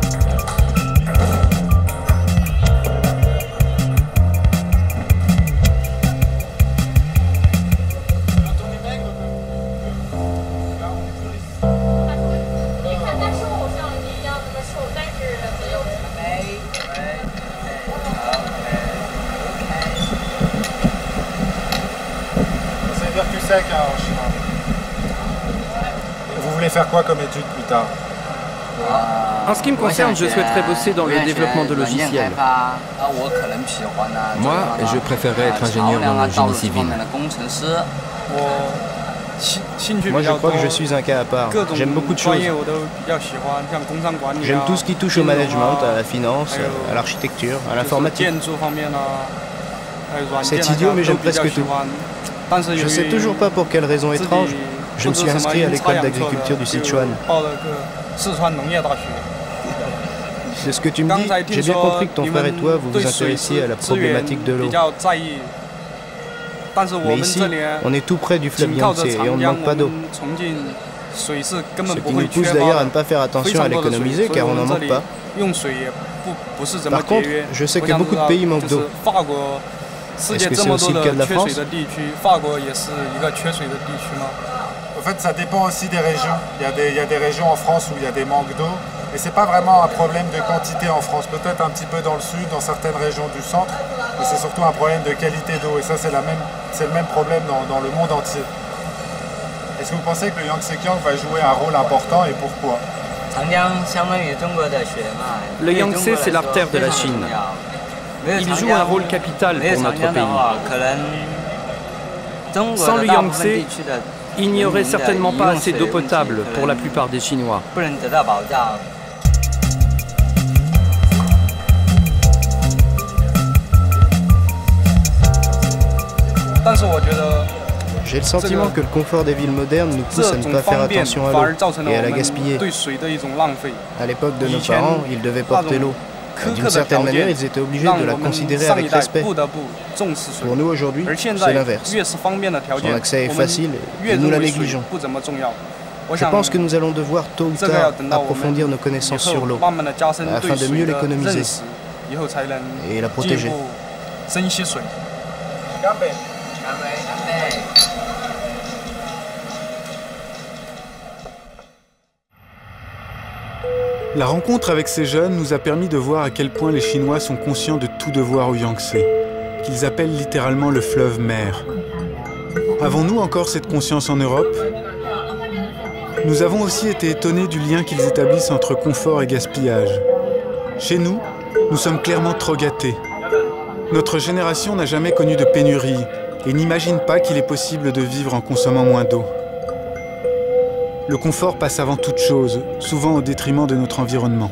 Sec en chinois. Vous voulez faire quoi comme étude plus tard? En ce qui me concerne, je souhaiterais bosser dans le développement de logiciels. Moi, je préférerais être ingénieur dans le génie civil. Moi, je crois que je suis un cas à part. J'aime beaucoup de choses. J'aime tout ce qui touche au management, à la finance, à l'architecture, à l'informatique. C'est idiot, mais j'aime presque tout. Je ne sais toujours pas pour quelle raison étrange, je me suis inscrit à l'école d'agriculture du Sichuan. C'est ce que tu me dis. J'ai bien compris que ton frère et toi, vous vous intéressiez à la problématique de l'eau. Mais ici, on est tout près du fleuve Yangtze et on ne manque pas d'eau. Ce qui nous pousse d'ailleurs à ne pas faire attention à l'économiser car on n'en manque pas. Par contre, je sais que beaucoup de pays manquent d'eau. Est-ce que c'est aussi le cas de la France? En fait, ça dépend aussi des régions. Il y a des régions en France où il y a des manques d'eau. Et c'est pas vraiment un problème de quantité en France. Peut-être un petit peu dans le sud, dans certaines régions du centre. Mais c'est surtout un problème de qualité d'eau. Et ça, c'est le même problème dans le monde entier. Est-ce que vous pensez que le Yangtze Kiang va jouer un rôle important et pourquoi? Le Yangtze, c'est l'artère de la Chine. Il joue un rôle capital pour notre pays. Sans le Yangtze, il n'y aurait certainement pas assez d'eau potable pour la plupart des Chinois. J'ai le sentiment que le confort des villes modernes nous pousse à ne pas faire attention à l'eau et à la gaspiller. À l'époque de nos parents, ils devaient porter l'eau. D'une certaine manière, ils étaient obligés de la considérer avec respect. Pour nous aujourd'hui, c'est l'inverse. Son accès est facile et nous la négligeons. Je pense que nous allons devoir tôt ou tard approfondir nos connaissances sur l'eau afin de mieux l'économiser et la protéger. La rencontre avec ces jeunes nous a permis de voir à quel point les Chinois sont conscients de tout devoir au Yangtze, qu'ils appellent littéralement le fleuve mère. Avons-nous encore cette conscience en Europe? Nous avons aussi été étonnés du lien qu'ils établissent entre confort et gaspillage. Chez nous, nous sommes clairement trop gâtés. Notre génération n'a jamais connu de pénurie et n'imagine pas qu'il est possible de vivre en consommant moins d'eau. Le confort passe avant toute chose, souvent au détriment de notre environnement.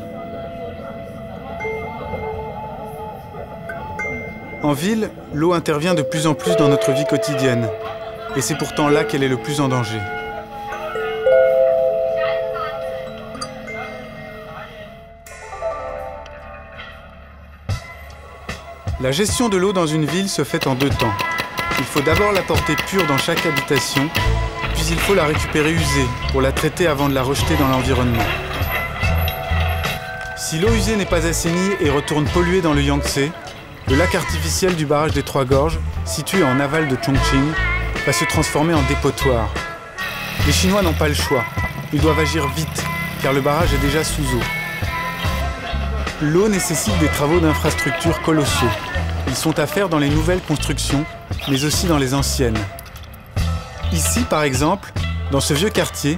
En ville, l'eau intervient de plus en plus dans notre vie quotidienne, et c'est pourtant là qu'elle est le plus en danger. La gestion de l'eau dans une ville se fait en deux temps. Il faut d'abord la porter pure dans chaque habitation, puis il faut la récupérer usée pour la traiter avant de la rejeter dans l'environnement. Si l'eau usée n'est pas assainie et retourne polluée dans le Yangtze, le lac artificiel du barrage des Trois Gorges, situé en aval de Chongqing, va se transformer en dépotoir. Les Chinois n'ont pas le choix. Ils doivent agir vite, car le barrage est déjà sous eau. L'eau nécessite des travaux d'infrastructure colossaux. Ils sont à faire dans les nouvelles constructions, mais aussi dans les anciennes. Ici, par exemple, dans ce vieux quartier,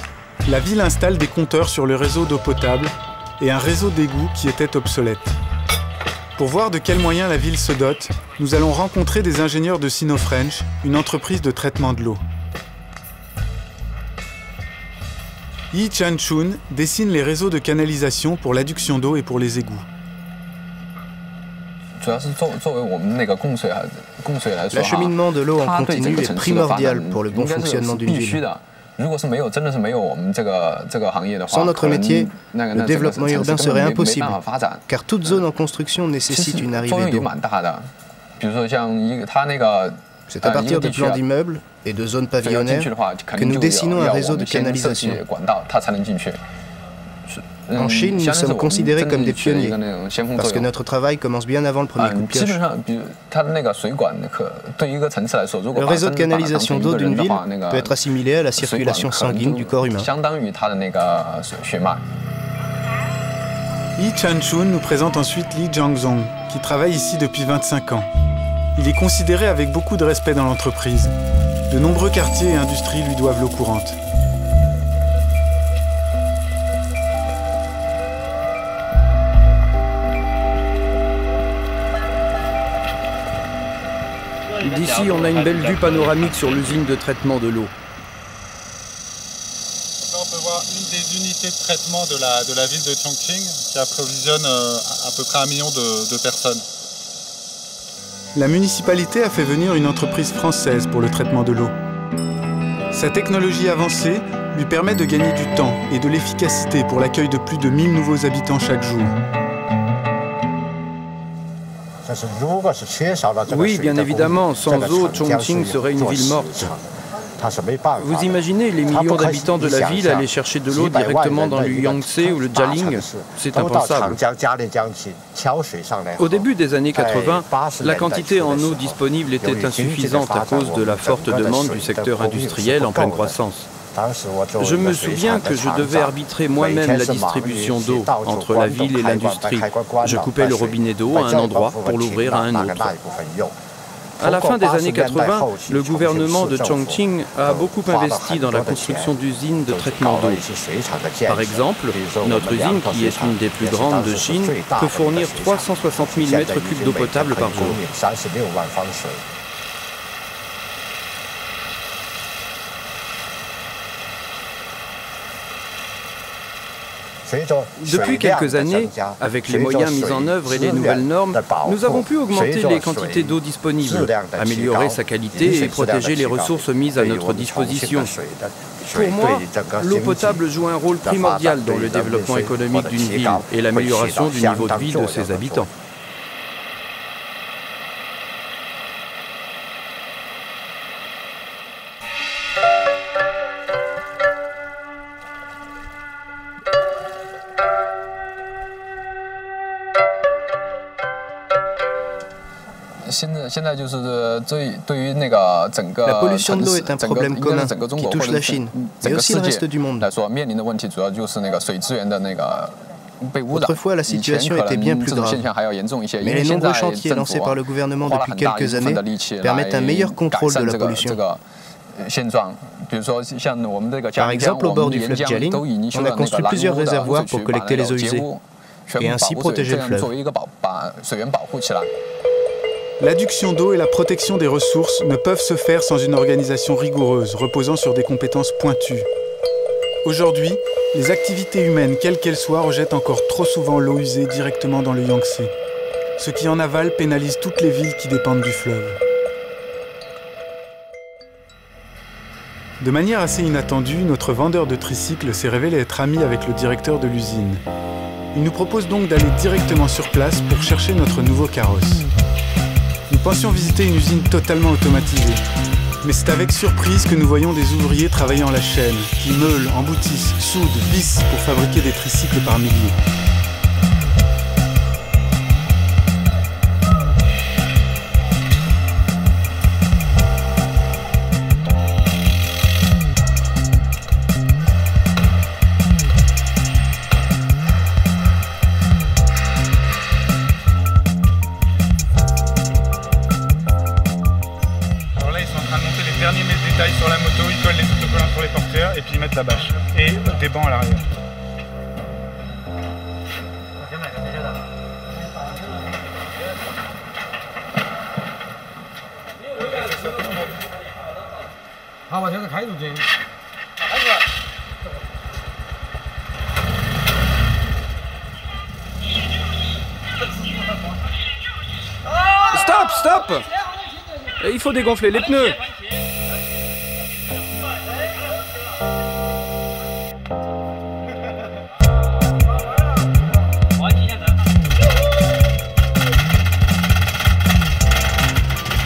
la ville installe des compteurs sur le réseau d'eau potable et un réseau d'égouts qui était obsolète. Pour voir de quels moyens la ville se dote, nous allons rencontrer des ingénieurs de Sinofrench, une entreprise de traitement de l'eau. Yi Chan-chun dessine les réseaux de canalisation pour l'adduction d'eau et pour les égouts. L'acheminement de l'eau en continu est primordial pour le bon fonctionnement d'une ville. Sans notre métier, le développement urbain serait impossible, car toute zone en construction nécessite une arrivée d'eau. C'est à partir de plans d'immeubles et de zones pavillonnaires que nous dessinons un réseau de canalisation. En Chine, nous sommes considérés comme des pionniers, parce que notre travail commence bien avant le premier coup de pioche. Le réseau de canalisation d'eau d'une ville peut être assimilé à la circulation sanguine du corps humain. Yi Chan-chun nous présente ensuite Li Jiangzong, qui travaille ici depuis 25 ans. Il est considéré avec beaucoup de respect dans l'entreprise. De nombreux quartiers et industries lui doivent l'eau courante. D'ici, on a une belle vue panoramique sur l'usine de traitement de l'eau. Là, on peut voir une des unités de traitement de la ville de Chongqing qui approvisionne à peu près 1 million de personnes. La municipalité a fait venir une entreprise française pour le traitement de l'eau. Sa technologie avancée lui permet de gagner du temps et de l'efficacité pour l'accueil de plus de 1000 nouveaux habitants chaque jour. Oui, bien évidemment, sans eau, Chongqing serait une ville morte. Vous imaginez les millions d'habitants de la ville aller chercher de l'eau directement dans le Yangtze ou le Jialing? C'est impensable. Au début des années 80, la quantité en eau disponible était insuffisante à cause de la forte demande du secteur industriel en pleine croissance. Je me souviens que je devais arbitrer moi-même la distribution d'eau entre la ville et l'industrie. Je coupais le robinet d'eau à un endroit pour l'ouvrir à un autre. À la fin des années 80, le gouvernement de Chongqing a beaucoup investi dans la construction d'usines de traitement d'eau. Par exemple, notre usine, qui est une des plus grandes de Chine, peut fournir 360 000 mètres cubes d'eau potable par jour. Depuis quelques années, avec les moyens mis en œuvre et les nouvelles normes, nous avons pu augmenter les quantités d'eau disponibles, améliorer sa qualité et protéger les ressources mises à notre disposition. Pour moi, l'eau potable joue un rôle primordial dans le développement économique d'une ville et l'amélioration du niveau de vie de ses habitants. La pollution de l'eau est un problème commun qui touche la Chine, mais aussi le reste du monde. Autrefois, la situation était bien plus grave, mais les nombreux chantiers lancés par le gouvernement depuis quelques années permettent un meilleur contrôle de la pollution. Par exemple, au bord du fleuve Jialing, on a construit plusieurs réservoirs pour collecter les eaux usées et ainsi protéger le fleuve. L'adduction d'eau et la protection des ressources ne peuvent se faire sans une organisation rigoureuse, reposant sur des compétences pointues. Aujourd'hui, les activités humaines, quelles qu'elles soient, rejettent encore trop souvent l'eau usée directement dans le Yangtze. Ce qui en aval pénalise toutes les villes qui dépendent du fleuve. De manière assez inattendue, notre vendeur de tricycles s'est révélé être ami avec le directeur de l'usine. Il nous propose donc d'aller directement sur place pour chercher notre nouveau carrosse. Nous pensions visiter une usine totalement automatisée. Mais c'est avec surprise que nous voyons des ouvriers travaillant la chaîne, qui meulent, emboutissent, soudent, vissent pour fabriquer des tricycles par milliers. Sur la moto, ils collent les autocollants sur les porteurs et puis ils mettent la bâche et des bancs à l'arrière. Stop, stop! Il faut dégonfler les pneus.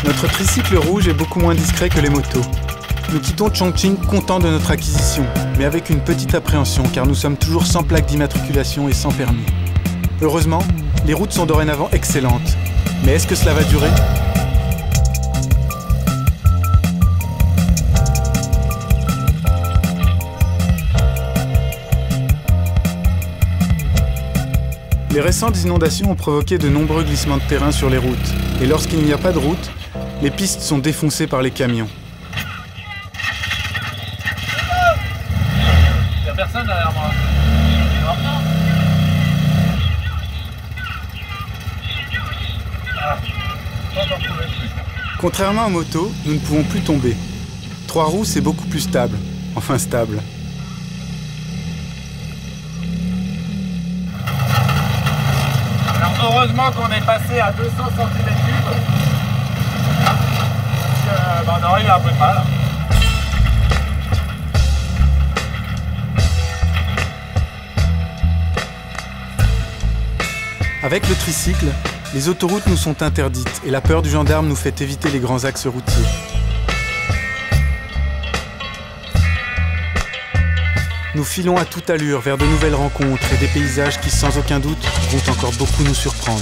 Notre tricycle rouge est beaucoup moins discret que les motos. Nous quittons Chongqing contents de notre acquisition, mais avec une petite appréhension car nous sommes toujours sans plaque d'immatriculation et sans permis. Heureusement, les routes sont dorénavant excellentes. Mais est-ce que cela va durer ? Les récentes inondations ont provoqué de nombreux glissements de terrain sur les routes. Et lorsqu'il n'y a pas de route, les pistes sont défoncées par les camions. Il n'y a personne derrière moi. Contrairement aux motos, nous ne pouvons plus tomber. 3 roues, c'est beaucoup plus stable. Enfin stable. Alors heureusement qu'on est passé à 200 cm3. On aurait eu un peu de mal. Avec le tricycle, les autoroutes nous sont interdites et la peur du gendarme nous fait éviter les grands axes routiers. Nous filons à toute allure vers de nouvelles rencontres et des paysages qui, sans aucun doute, vont encore beaucoup nous surprendre.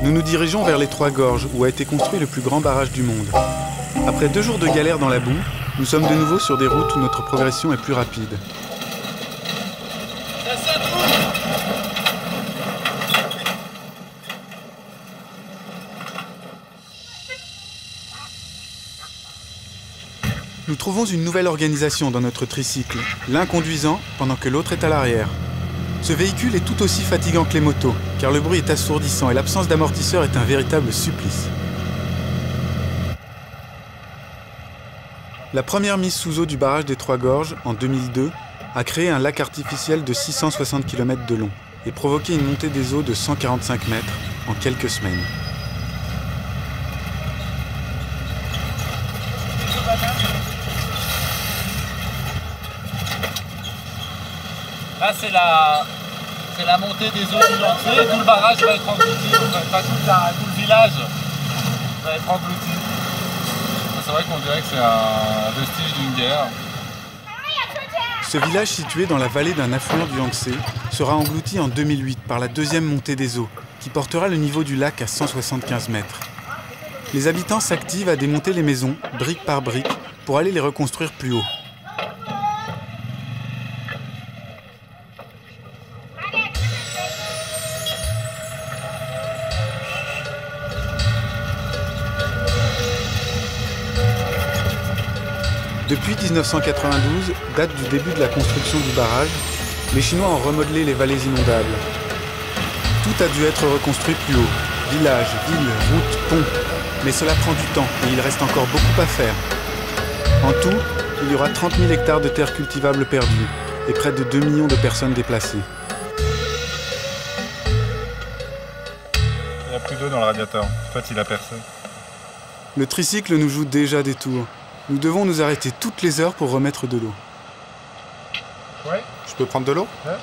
nous nous dirigeons vers les Trois Gorges, où a été construit le plus grand barrage du monde. Après 2 jours de galère dans la boue, nous sommes de nouveau sur des routes où notre progression est plus rapide. Nous trouvons une nouvelle organisation dans notre tricycle, l'un conduisant pendant que l'autre est à l'arrière. Ce véhicule est tout aussi fatigant que les motos, car le bruit est assourdissant et l'absence d'amortisseur est un véritable supplice. La première mise sous eau du barrage des Trois Gorges, en 2002, a créé un lac artificiel de 660 km de long et provoqué une montée des eaux de 145 mètres en quelques semaines. Là, c'est la montée des eaux du Yangtze, tout le barrage va être englouti, enfin tout le village va être englouti. C'est vrai qu'on dirait que c'est un vestige d'une guerre. Ce village situé dans la vallée d'un affluent du Yangtze sera englouti en 2008 par la deuxième montée des eaux, qui portera le niveau du lac à 175 mètres. Les habitants s'activent à démonter les maisons, brique par brique, pour aller les reconstruire plus haut. Depuis 1992, date du début de la construction du barrage, les Chinois ont remodelé les vallées inondables. Tout a dû être reconstruit plus haut. Villages, villes, routes, ponts. Mais cela prend du temps et il reste encore beaucoup à faire. En tout, il y aura 30 000 hectares de terres cultivables perdues et près de 2 millions de personnes déplacées. Il n'y a plus d'eau dans le radiateur. En fait, il a percé. Le tricycle nous joue déjà des tours. Nous devons nous arrêter toutes les heures pour remettre de l'eau. Ouais. Je peux prendre de l'eau? Ouais.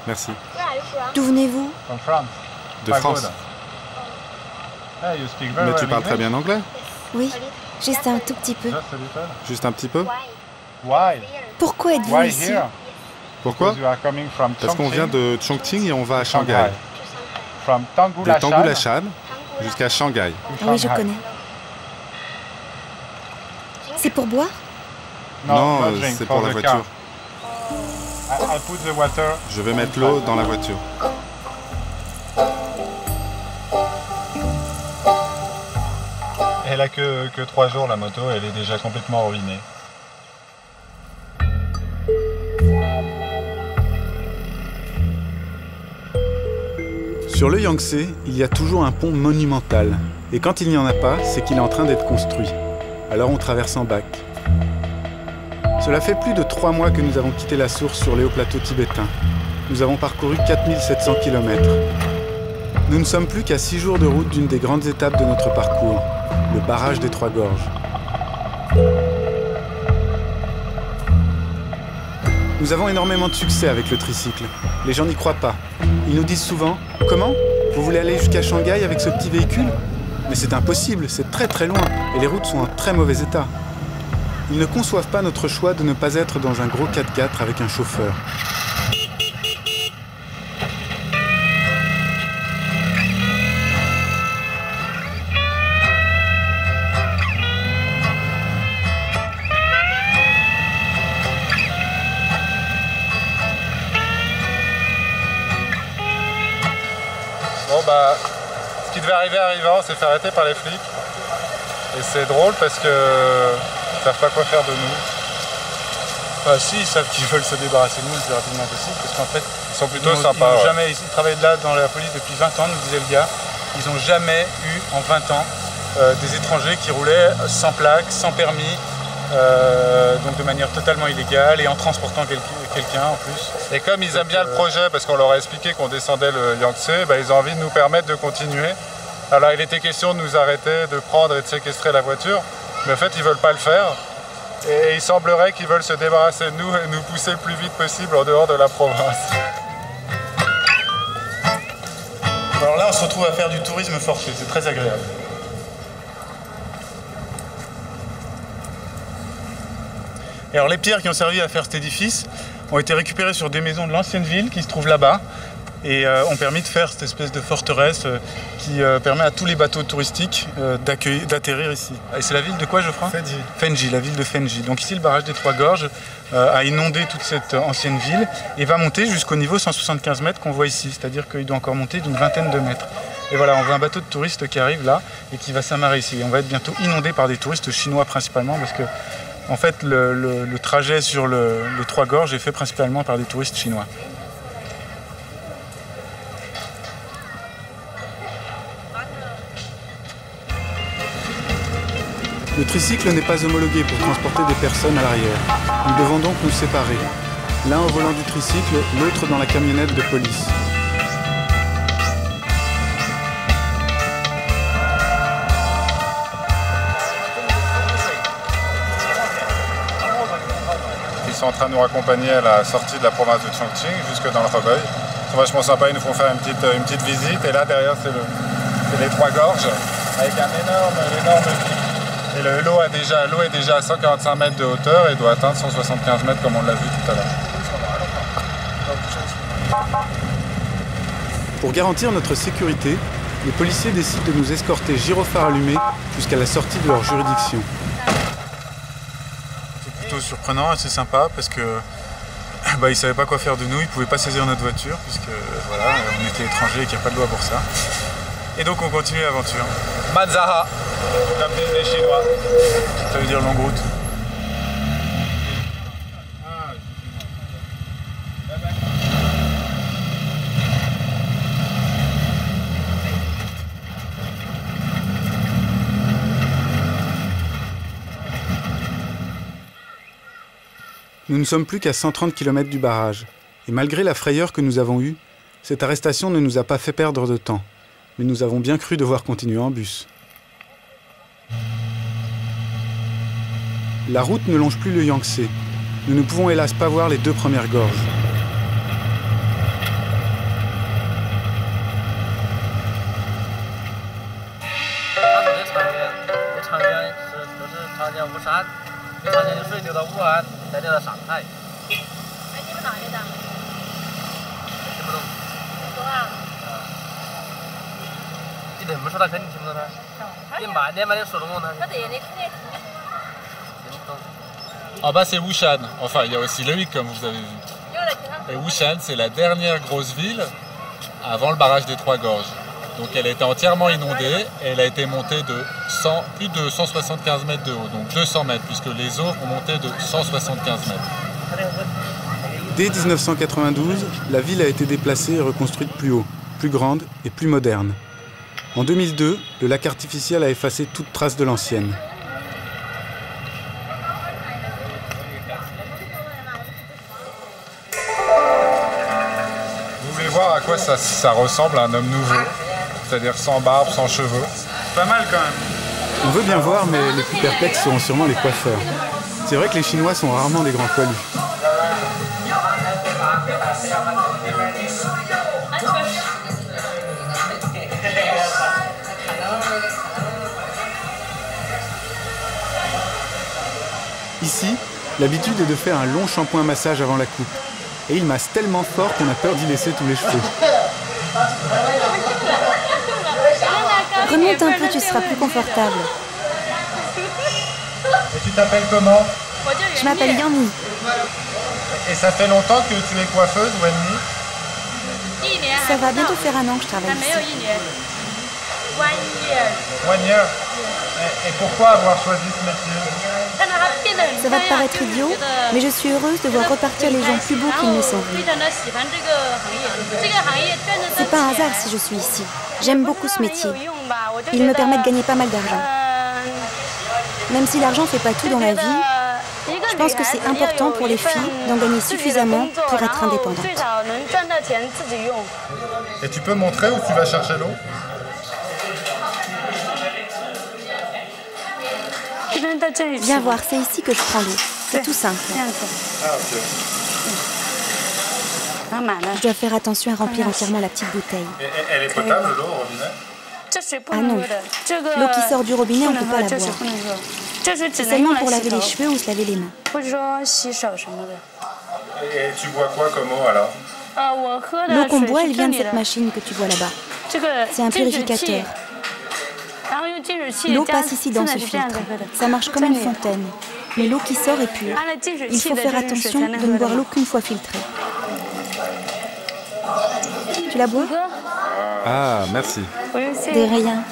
Merci. D'où venez-vous? De France. Mais tu parles très bien anglais? Oui, juste un tout petit peu. Juste un petit peu? Pourquoi êtes-vous ici? Pourquoi? Parce qu'on vient de Chongqing et on va à Shanghai. De Tangulashan jusqu'à Shanghai. Ah oui, je connais. C'est pour boire? Non, c'est pour la voiture. Je vais mettre l'eau dans la voiture. Elle a que 3 jours la moto, elle est déjà complètement ruinée. Sur le Yangtze, il y a toujours un pont monumental. Et quand il n'y en a pas, c'est qu'il est en train d'être construit. Alors on traverse en bac. Cela fait plus de 3 mois que nous avons quitté la source sur les hauts plateaux tibétains. Nous avons parcouru 4700 km. Nous ne sommes plus qu'à 6 jours de route d'une des grandes étapes de notre parcours, le barrage des Trois Gorges. Nous avons énormément de succès avec le tricycle. Les gens n'y croient pas. Ils nous disent souvent « Comment? Vous voulez aller jusqu'à Shanghai avec ce petit véhicule ?» Mais c'est impossible, c'est très très loin, et les routes sont en très mauvais état. Ils ne conçoivent pas notre choix de ne pas être dans un gros 4x4 avec un chauffeur. Bon bah, ce qui devait arriver arrivant, c'est fait arrêter par les flics. Et c'est drôle parce que ils savent pas quoi faire de nous. Enfin si, ils savent qu'ils veulent se débarrasser de nous le plus rapidement possible, parce qu'en fait, ils sont plutôt sympas. Ils travaillent là dans la police depuis 20 ans, nous disait le gars. Ils n'ont jamais eu en 20 ans des étrangers qui roulaient sans plaque, sans permis, donc de manière totalement illégale et en transportant quelqu'un en plus. Et comme ils aiment bien le projet, parce qu'on leur a expliqué qu'on descendait le Yangtze, bah, ils ont envie de nous permettre de continuer. Alors il était question de nous arrêter, de prendre et de séquestrer la voiture, mais en fait ils ne veulent pas le faire. Et il semblerait qu'ils veulent se débarrasser de nous et nous pousser le plus vite possible en dehors de la province. Alors là on se retrouve à faire du tourisme forfait, c'est très agréable. Et alors les pierres qui ont servi à faire cet édifice ont été récupérées sur des maisons de l'ancienne ville qui se trouvent là-bas. et ont permis de faire cette espèce de forteresse qui permet à tous les bateaux touristiques d'atterrir ici. Et c'est la ville de quoi, Geoffroy ? Fenji. Fenji, la ville de Fenji. Donc ici, le barrage des Trois Gorges a inondé toute cette ancienne ville et va monter jusqu'au niveau 175 mètres qu'on voit ici. C'est-à-dire qu'il doit encore monter d'une vingtaine de mètres. Et voilà, on voit un bateau de touristes qui arrive là et qui va s'amarrer ici. Et on va être bientôt inondé par des touristes chinois principalement parce que en fait, le trajet sur les Trois Gorges est fait principalement par des touristes chinois. Le tricycle n'est pas homologué pour transporter des personnes à l'arrière. Nous devons donc nous séparer. L'un au volant du tricycle, l'autre dans la camionnette de police. Ils sont en train de nous raccompagner à la sortie de la province de Chongqing jusque dans le Hebei. Ils sont vachement sympas, ils nous font faire une petite visite. Et là derrière c'est les Trois Gorges avec un énorme pic. Et l'eau est déjà à 145 mètres de hauteur et doit atteindre 175 mètres comme on l'a vu tout à l'heure. Pour garantir notre sécurité, les policiers décident de nous escorter gyrophare allumé jusqu'à la sortie de leur juridiction. C'est plutôt surprenant, assez sympa parce que ils ne savaient pas quoi faire de nous, ils ne pouvaient pas saisir notre voiture puisque voilà, on était étrangers et qu'il n'y a pas de loi pour ça. Et donc on continue l'aventure. Manzaha, comme les Chinois. Ça veut dire longue route. Nous ne sommes plus qu'à 130 km du barrage. Et malgré la frayeur que nous avons eue, cette arrestation ne nous a pas fait perdre de temps. Mais nous avons bien cru devoir continuer en bus. La route ne longe plus le Yangtze. Nous ne pouvons hélas pas voir les deux premières gorges. En bas c'est Wushan, enfin il y a aussi Loïc comme vous avez vu. Et Wushan c'est la dernière grosse ville avant le barrage des Trois Gorges. Donc elle a été entièrement inondée et elle a été montée de plus de 175 mètres de haut, donc 200 mètres puisque les eaux ont monté de 175 mètres. Dès 1992, la ville a été déplacée et reconstruite plus haut, plus grande et plus moderne. En 2002, le lac artificiel a effacé toute trace de l'ancienne. Vous voulez voir à quoi ça ressemble à un homme nouveau, c'est-à-dire sans barbe, sans cheveux. Pas mal quand même. On veut bien voir, mais les plus perplexes seront sûrement les coiffeurs. C'est vrai que les Chinois sont rarement des grands poilus. Ici, l'habitude est de faire un long shampoing-massage avant la coupe. Et il masse tellement fort qu'on a peur d'y laisser tous les cheveux. Remonte un peu, tu seras plus confortable. Et tu t'appelles comment? Je m'appelle Yang. Et ça fait longtemps que tu es coiffeuse, Wenli? Ça va bientôt faire un an que je travaille ici. One year. Et pourquoi avoir choisi ce métier? Ça va te paraître idiot, mais je suis heureuse de voir repartir les gens plus beaux qu'ils ne sont venus. C'est pas un hasard si je suis ici. J'aime beaucoup ce métier. Il me permet de gagner pas mal d'argent. Même si l'argent fait pas tout dans la vie, je pense que c'est important pour les filles d'en gagner suffisamment pour être indépendantes. Et tu peux montrer où tu vas chercher l'eau? Viens voir, c'est ici que je prends l'eau. C'est tout simple. Ah, ok. Je dois faire attention à remplir entièrement la petite bouteille. Et elle est potable, l'eau au robinet? Ah non, l'eau qui sort du robinet, on ne peut pas la boire. C'est seulement pour laver les cheveux ou se laver les mains. Et tu bois quoi comme eau alors? L'eau qu'on boit, elle vient de cette machine que tu vois là-bas. C'est un purificateur. L'eau passe ici dans ce filtre. Ça marche comme une fontaine. Mais l'eau qui sort est pure. Il faut faire attention de ne boire l'eau qu'une fois filtrée. Tu la bois? Ah, merci. De rien.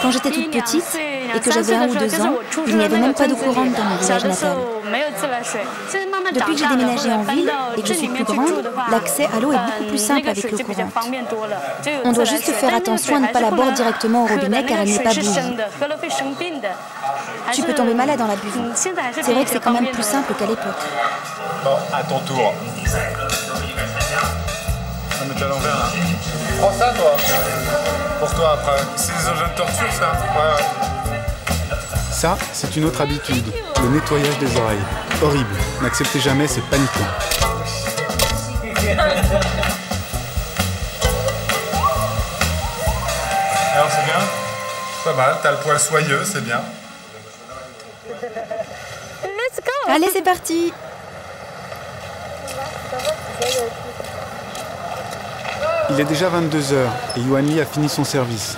Quand j'étais toute petite et que j'avais 1 ou 2 ans, il n'y avait même pas d'eau courante dans mon village natal. Depuis que j'ai déménagé en ville et que je suis plus grande, l'accès à l'eau est beaucoup plus simple avec l'eau courante. On doit juste faire attention à ne pas la boire directement au robinet car elle n'est pas bouillie. Tu peux tomber malade en la buvant. C'est vrai que c'est quand même plus simple qu'à l'époque. Bon, à ton tour. Ça met à l'envers là. Prends ça, toi. Pour toi après. C'est des engins de torture ça? Ouais. Ça, c'est une autre habitude, le nettoyage des oreilles. Horrible, n'acceptez jamais, c'est paniquant. Alors c'est bien? Pas mal, t'as le poil soyeux, c'est bien. Allez, c'est parti! Il est déjà 22h et Yuan Li a fini son service.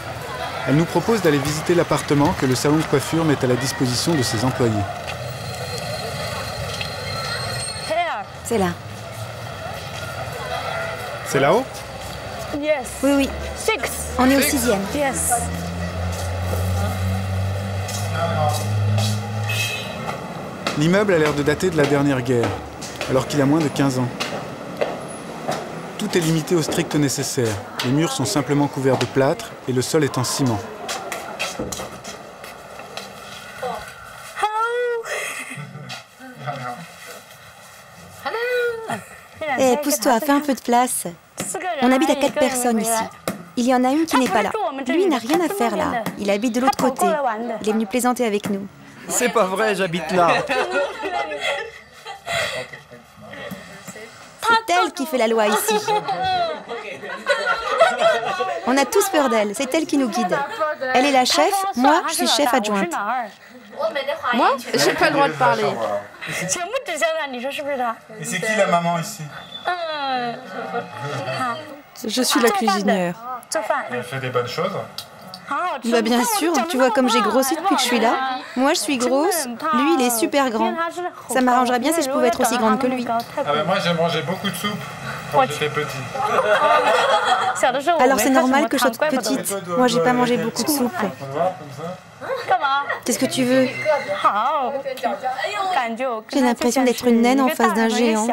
Elle nous propose d'aller visiter l'appartement que le salon de coiffure met à la disposition de ses employés. C'est là. C'est là-haut? Oui, oui. On est au 6e. L'immeuble a l'air de dater de la dernière guerre, alors qu'il a moins de 15 ans. Tout est limité au strict nécessaire. Les murs sont simplement couverts de plâtre et le sol est en ciment. Eh, pousse-toi, fais un peu de place. On habite à 4 personnes ici. Il y en a une qui n'est pas là. Lui n'a rien à faire là. Il habite de l'autre côté. Il est venu plaisanter avec nous. C'est pas vrai, j'habite là. C'est elle qui fait la loi ici. On a tous peur d'elle, c'est elle qui nous guide. Elle est la chef, moi je suis chef adjointe. Moi, j'ai pas le droit de parler. Et c'est qui la maman ici? Je suis la cuisinière. Elle fait des bonnes choses? Bah bien sûr, tu vois comme j'ai grossi depuis que je suis là. Moi je suis grosse, lui il est super grand. Ça m'arrangerait bien si je pouvais être aussi grande que lui. Ah ben moi j'ai mangé beaucoup de soupe quand j'étais petit. Alors c'est normal que je sois toute petite. Moi j'ai pas mangé beaucoup de soupe. Qu'est-ce que tu veux? J'ai l'impression d'être une naine en face d'un géant.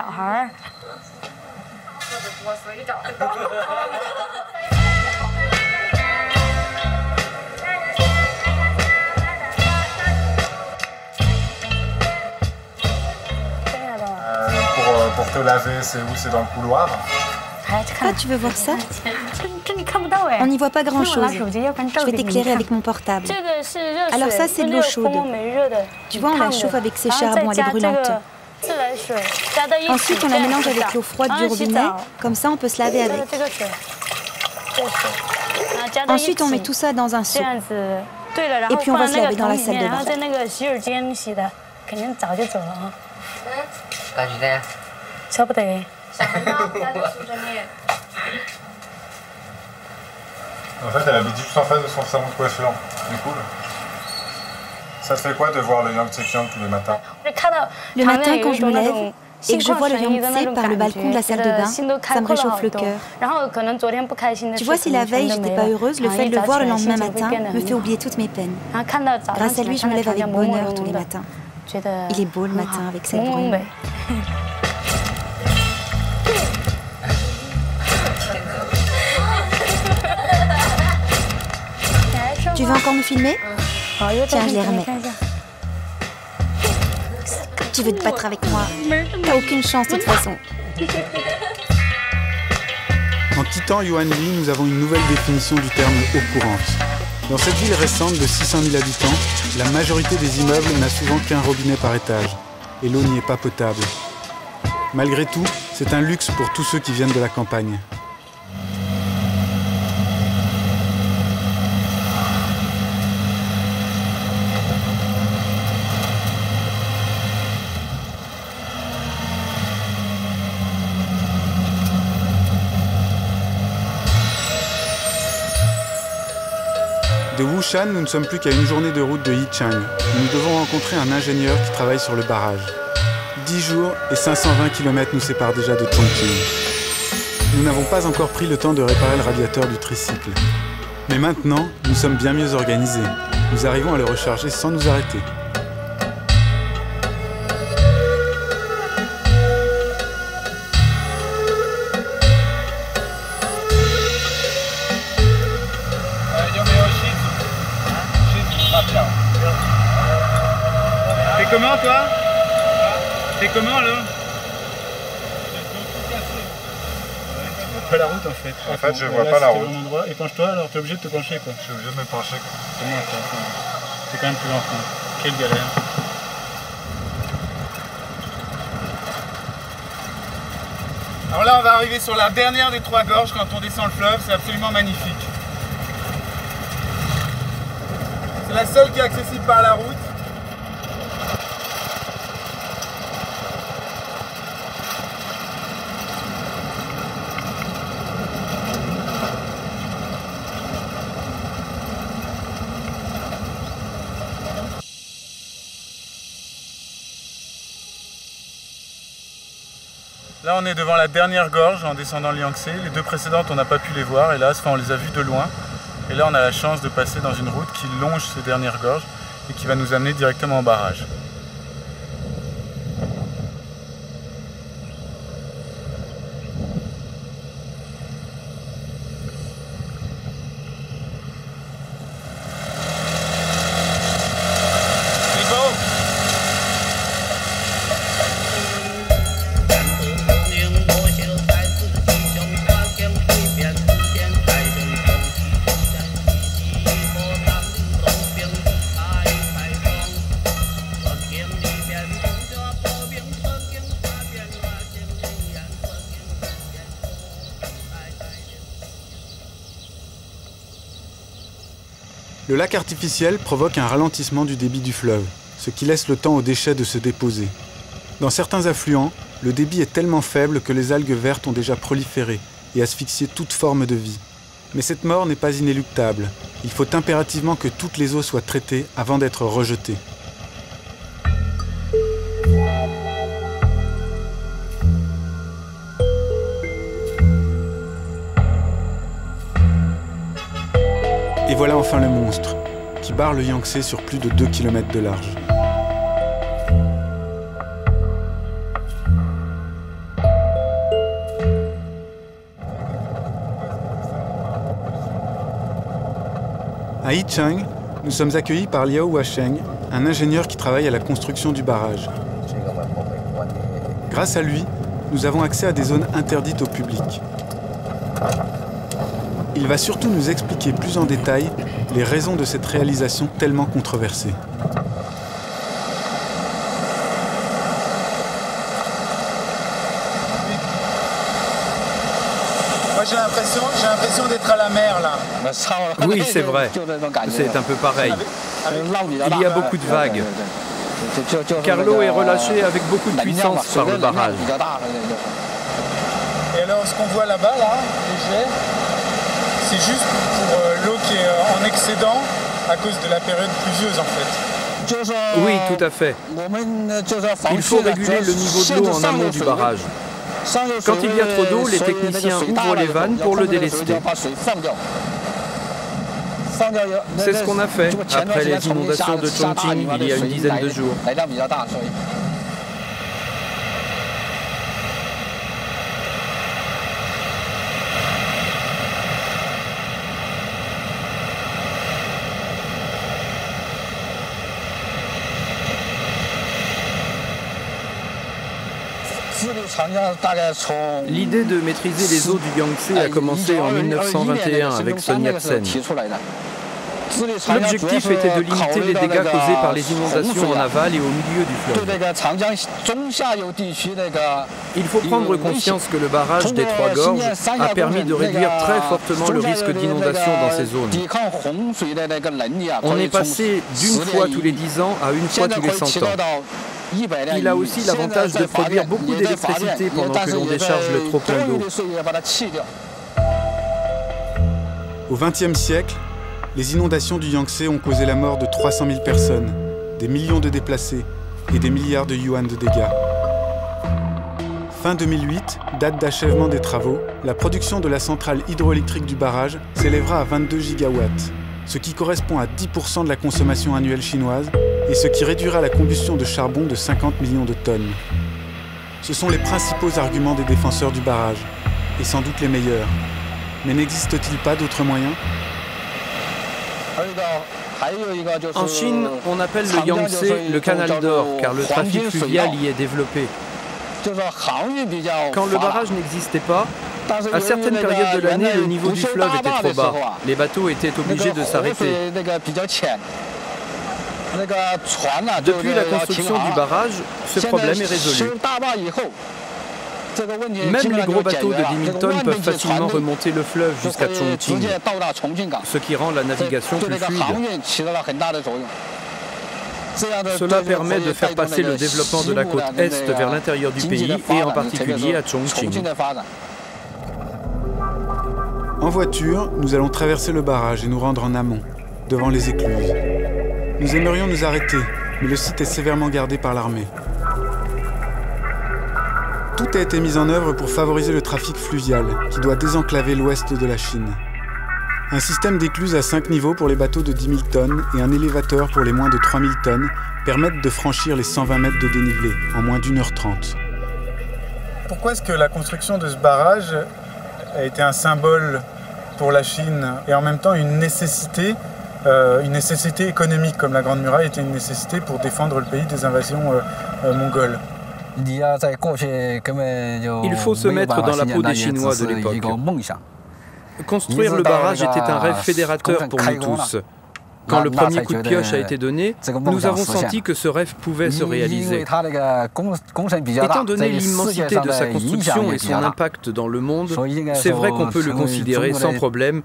Pour te laver, c'est où? C'est dans le couloir? Ah, tu veux voir ça? On n'y voit pas grand-chose. Je vais t'éclairer avec mon portable. Alors ça, c'est de l'eau chaude. Tu vois, on la chauffe avec ses charbons, elle est brûlante. Ensuite, on la mélange avec l'eau froide du robinet. Comme ça, on peut se laver avec. Ensuite, on met tout ça dans un seau. Et puis, on va se laver dans la salle de bain. En fait, elle habite juste en face de son salon de coiffure. C'est cool. Ça te fait quoi de voir le Yangtze Kiang tous les matins? Le matin, quand je me lève et que je vois le Yangtze par le balcon de la salle de bain, ça me réchauffe le cœur. Tu vois, si la veille, j'étais pas heureuse, le fait de le voir le lendemain matin me fait oublier toutes mes peines. Grâce à lui, je me lève avec bonheur tous les matins. Il est beau le matin avec cette brume. Tu veux encore me filmer? Tiens, je les remets. Tu veux te battre avec moi? T'as aucune chance de toute façon. En quittant Yuan Li, nous avons une nouvelle définition du terme eau courante. Dans cette ville récente de 600 000 habitants, la majorité des immeubles n'a souvent qu'un robinet par étage. Et l'eau n'y est pas potable. Malgré tout, c'est un luxe pour tous ceux qui viennent de la campagne. De Wushan, nous ne sommes plus qu'à une journée de route de Yichang, où nous devons rencontrer un ingénieur qui travaille sur le barrage. 10 jours et 520 km nous séparent déjà de Chongqing. Nous n'avons pas encore pris le temps de réparer le radiateur du tricycle. Mais maintenant, nous sommes bien mieux organisés. Nous arrivons à le recharger sans nous arrêter. T'es comment toi? T'es comment là? Pas la route en fait. En fait, je vois pas la route. Épanche-toi, alors t'es obligé de te pencher quoi. Je suis obligé de me pencher. Comment ça? C'est quand même plus lentement. Quelle galère. Alors là, on va arriver sur la dernière des 3 gorges quand on descend le fleuve. C'est absolument magnifique. C'est la seule qui est accessible par la route. Là, on est devant la dernière gorge en descendant le Yangtze. Les 2 précédentes, on n'a pas pu les voir, hélas, on les a vues de loin. Et là, on a la chance de passer dans une route qui longe ces dernières gorges et qui va nous amener directement au barrage. Le lac artificiel provoque un ralentissement du débit du fleuve, ce qui laisse le temps aux déchets de se déposer. Dans certains affluents, le débit est tellement faible que les algues vertes ont déjà proliféré et asphyxié toute forme de vie. Mais cette mort n'est pas inéluctable. Il faut impérativement que toutes les eaux soient traitées avant d'être rejetées. Et voilà enfin le monstre, qui barre le Yangtze sur plus de 2 km de large. À Yichang, nous sommes accueillis par Liao Washeng, un ingénieur qui travaille à la construction du barrage. Grâce à lui, nous avons accès à des zones interdites au public. Il va surtout nous expliquer plus en détail les raisons de cette réalisation tellement controversée. Moi j'ai l'impression d'être à la mer là. Oui, c'est vrai. C'est un peu pareil. Il y a beaucoup de vagues. Car l'eau est relâchée avec beaucoup de puissance par le barrage. Et alors ce qu'on voit là-bas, là, les jets, c'est juste pour l'eau qui est en excédent à cause de la période pluvieuse en fait. Oui, tout à fait. Il faut réguler le niveau de l'eau en amont du barrage. Quand il y a trop d'eau, les techniciens ouvrent les vannes pour le délester. C'est ce qu'on a fait après les inondations de Chongqing il y a une dizaine de jours. L'idée de maîtriser les eaux du Yangtze a commencé en 1921 avec Sun Yat-sen. L'objectif était de limiter les dégâts causés par les inondations en aval et au milieu du fleuve. Il faut prendre conscience que le barrage des Trois Gorges a permis de réduire très fortement le risque d'inondation dans ces zones. On est passé d'une fois tous les 10 ans à une fois tous les 100 ans. Il a aussi l'avantage de produire beaucoup d'électricité pendant que l'on décharge le trop-plein d'eau. Au XXe siècle, les inondations du Yangtze ont causé la mort de 300 000 personnes, des millions de déplacés et des milliards de yuan de dégâts. Fin 2008, date d'achèvement des travaux, la production de la centrale hydroélectrique du barrage s'élèvera à 22 gigawatts, ce qui correspond à 10% de la consommation annuelle chinoise et ce qui réduira la combustion de charbon de 50 millions de tonnes. Ce sont les principaux arguments des défenseurs du barrage, et sans doute les meilleurs. Mais n'existe-t-il pas d'autres moyens ? En Chine, on appelle le Yangtze le canal d'or, car le trafic fluvial y est développé. Quand le barrage n'existait pas, à certaines périodes de l'année, le niveau du fleuve était trop bas. Les bateaux étaient obligés de s'arrêter. Depuis la construction du barrage, ce problème est résolu. Même les gros bateaux de 10 000 tonnes peuvent facilement remonter le fleuve jusqu'à Chongqing, ce qui rend la navigation plus fluide. Cela permet de faire passer le développement de la côte Est vers l'intérieur du pays et en particulier à Chongqing. En voiture, nous allons traverser le barrage et nous rendre en amont, devant les écluses. Nous aimerions nous arrêter, mais le site est sévèrement gardé par l'armée. Tout a été mis en œuvre pour favoriser le trafic fluvial, qui doit désenclaver l'ouest de la Chine. Un système d'écluses à 5 niveaux pour les bateaux de 10 000 tonnes et un élévateur pour les moins de 3 000 tonnes permettent de franchir les 120 mètres de dénivelé en moins d'1h30. Pourquoi est-ce que la construction de ce barrage a été un symbole pour la Chine et en même temps une nécessité économique, comme la Grande Muraille était une nécessité pour défendre le pays des invasions mongoles? Il faut se mettre dans la peau des Chinois de l'époque. Construire le barrage était un rêve fédérateur pour nous tous. Quand le premier coup de pioche a été donné, nous avons senti que ce rêve pouvait se réaliser. Étant donné l'immensité de sa construction et son impact dans le monde, c'est vrai qu'on peut le considérer sans problème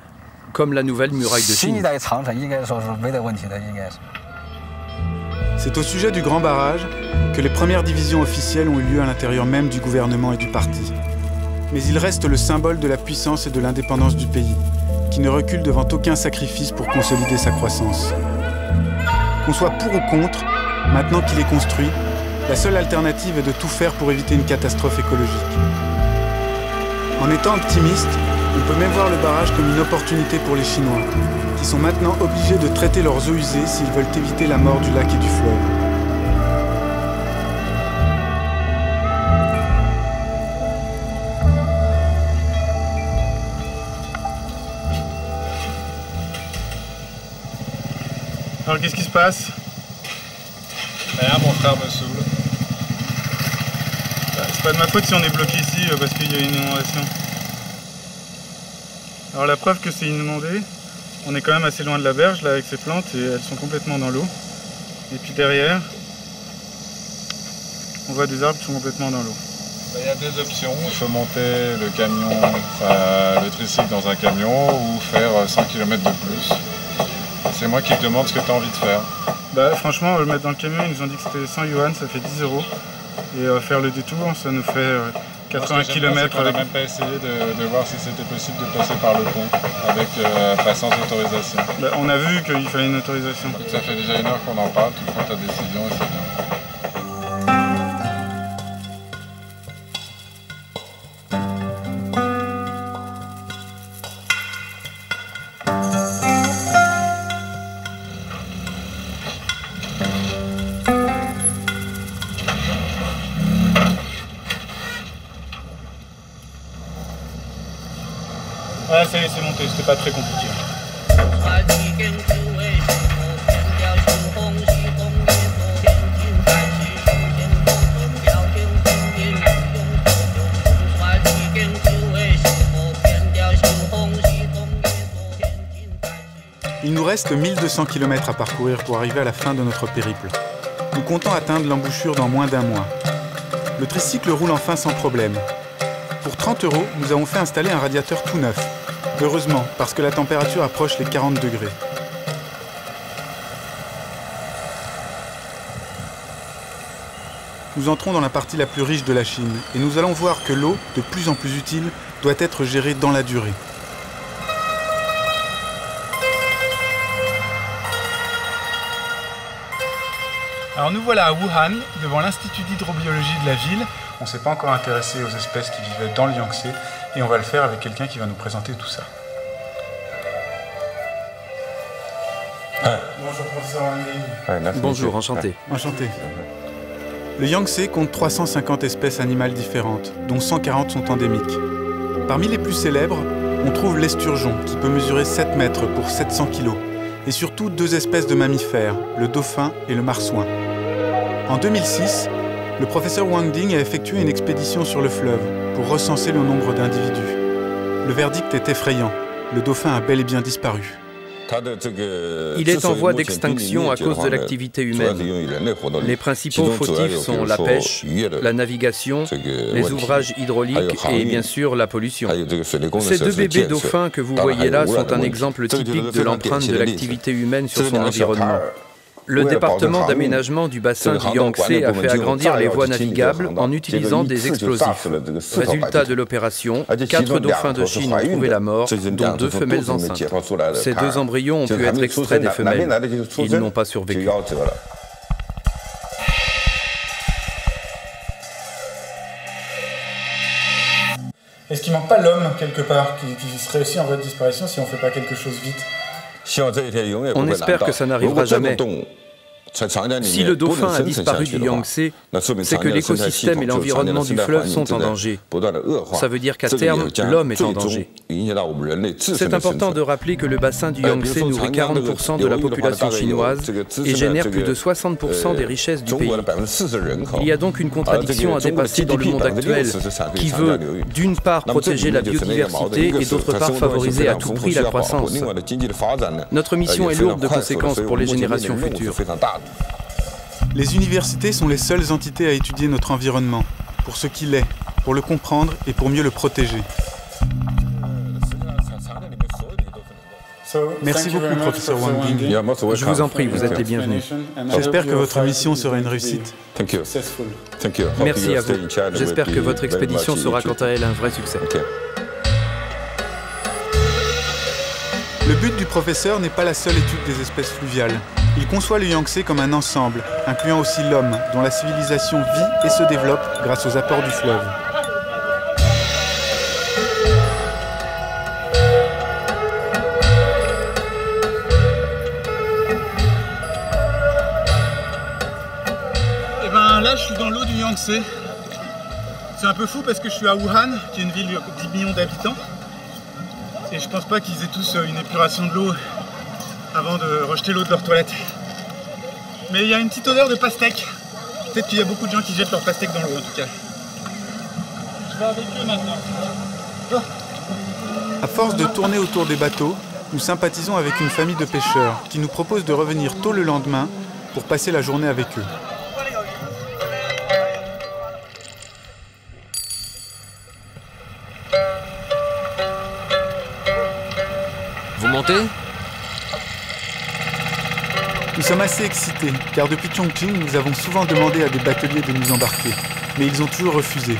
comme la nouvelle muraille de Chine. C'est au sujet du Grand Barrage que les premières divisions officielles ont eu lieu à l'intérieur même du gouvernement et du parti. Mais il reste le symbole de la puissance et de l'indépendance du pays, qui ne recule devant aucun sacrifice pour consolider sa croissance. Qu'on soit pour ou contre, maintenant qu'il est construit, la seule alternative est de tout faire pour éviter une catastrophe écologique. En étant optimiste, on peut même voir le barrage comme une opportunité pour les Chinois, qui sont maintenant obligés de traiter leurs eaux usées s'ils veulent éviter la mort du lac et du fleuve. Alors qu'est-ce qui se passe? Rien, mon frère me saoule. C'est pas de ma faute si on est bloqué ici parce qu'il y a une inondation. Alors la preuve que c'est inondé, on est quand même assez loin de la berge là avec ces plantes et elles sont complètement dans l'eau. Et puis derrière, on voit des arbres qui sont complètement dans l'eau. Il y a deux options, il faut monter le camion, le tricycle dans un camion ou faire 100 km de plus. C'est moi qui te demande ce que tu as envie de faire. Bah franchement, le mettre dans le camion, ils nous ont dit que c'était 100 yuan, ça fait 10 €. Et faire le détour, ça nous fait 80 km. On n'a même pas essayé de voir si c'était possible de passer par le pont avec sans autorisation. Bah, on a vu qu'il fallait une autorisation. Ça fait déjà 1 heure qu'on en parle, tu prends ta décision et c'est bien. Ouais, ça y est, c'est monté, c'était pas très compliqué. Il nous reste 1200 km à parcourir pour arriver à la fin de notre périple. Nous comptons atteindre l'embouchure dans moins d'1 mois. Le tricycle roule enfin sans problème. Pour 30 €, nous avons fait installer un radiateur tout neuf. Heureusement, parce que la température approche les 40 degrés. Nous entrons dans la partie la plus riche de la Chine et nous allons voir que l'eau, de plus en plus utile, doit être gérée dans la durée. Alors nous voilà à Wuhan, devant l'Institut d'hydrobiologie de la ville. On ne s'est pas encore intéressé aux espèces qui vivaient dans le Yangtze et on va le faire avec quelqu'un qui va nous présenter tout ça. Bonjour professeur Wang Ding. Bonjour, enchanté. Enchanté. Le Yangtze compte 350 espèces animales différentes, dont 140 sont endémiques. Parmi les plus célèbres, on trouve l'esturgeon, qui peut mesurer 7 mètres pour 700 kg, et surtout 2 espèces de mammifères, le dauphin et le marsouin. En 2006, le professeur Wang Ding a effectué une expédition sur le fleuve pour recenser le nombre d'individus. Le verdict est effrayant, le dauphin a bel et bien disparu. Il est en voie d'extinction à cause de l'activité humaine. Les principaux fautifs sont la pêche, la navigation, les ouvrages hydrauliques et bien sûr la pollution. Ces 2 bébés dauphins que vous voyez là sont un exemple typique de l'empreinte de l'activité humaine sur son environnement. Le département d'aménagement du bassin du Yangtze a fait agrandir les voies navigables en utilisant des explosifs. Résultat de l'opération, 4 dauphins de Chine ont trouvé la mort, dont 2 femelles enceintes. Ces 2 embryons ont pu être extraits des femelles. Ils n'ont pas survécu. Est-ce qu'il ne manque pas l'homme quelque part qui serait aussi en voie de disparition si on ne fait pas quelque chose vite? On espère que ça n'arrivera jamais. Si le dauphin a disparu du Yangtze, c'est que l'écosystème et l'environnement du fleuve sont en danger. Ça veut dire qu'à terme, l'homme est en danger. C'est important de rappeler que le bassin du Yangtze nourrit 40% de la population chinoise et génère plus de 60% des richesses du pays. Il y a donc une contradiction à dépasser dans le monde actuel qui veut, d'une part, protéger la biodiversité et d'autre part, favoriser à tout prix la croissance. Notre mission est lourde de conséquences pour les générations futures. Les universités sont les seules entités à étudier notre environnement, pour ce qu'il est, pour le comprendre et pour mieux le protéger. Merci beaucoup, professeur Wang Ding. Je vous en prie, vous êtes les bienvenus. J'espère que votre mission sera une réussite. Merci à vous. J'espère que votre expédition sera quant à elle un vrai succès. Le but du professeur n'est pas la seule étude des espèces fluviales. Il conçoit le Yangtze comme un ensemble, incluant aussi l'homme, dont la civilisation vit et se développe grâce aux apports du fleuve. Et ben là, je suis dans l'eau du Yangtze. C'est un peu fou parce que je suis à Wuhan, qui est une ville de 10 millions d'habitants. Et je pense pas qu'ils aient tous une épuration de l'eau avant de rejeter l'eau de leur toilette. Mais il y a une petite odeur de pastèque. Peut-être qu'il y a beaucoup de gens qui jettent leur pastèque dans l'eau en tout cas. Je vais avec eux maintenant. À force de tourner autour des bateaux, nous sympathisons avec une famille de pêcheurs qui nous propose de revenir tôt le lendemain pour passer la journée avec eux. Vous montez ? Nous sommes assez excités, car depuis Chongqing, nous avons souvent demandé à des bateliers de nous embarquer, mais ils ont toujours refusé.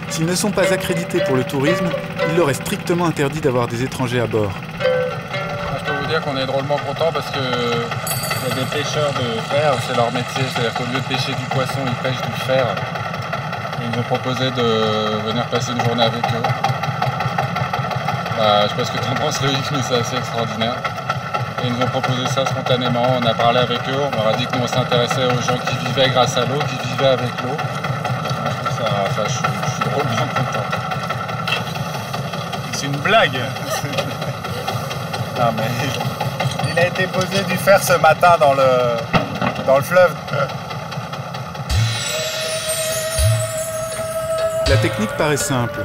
S'ils ne sont pas accrédités pour le tourisme, il leur est strictement interdit d'avoir des étrangers à bord. Je peux vous dire qu'on est drôlement contents parce que il y a des pêcheurs de fer, c'est leur métier, c'est-à-dire qu'au lieu de pêcher du poisson, ils pêchent du fer. Et ils nous ont proposé de venir passer une journée avec eux. Je sais pas ce que tu en penses, Loïc, mais c'est assez extraordinaire. Et ils nous ont proposé ça spontanément, on a parlé avec eux, on leur a dit que nous on s'intéressait aux gens qui vivaient grâce à l'eau, qui vivaient avec l'eau. Je suis drôlement content. C'est une blague. Non mais il a été posé du fer ce matin dans le fleuve. La technique paraît simple,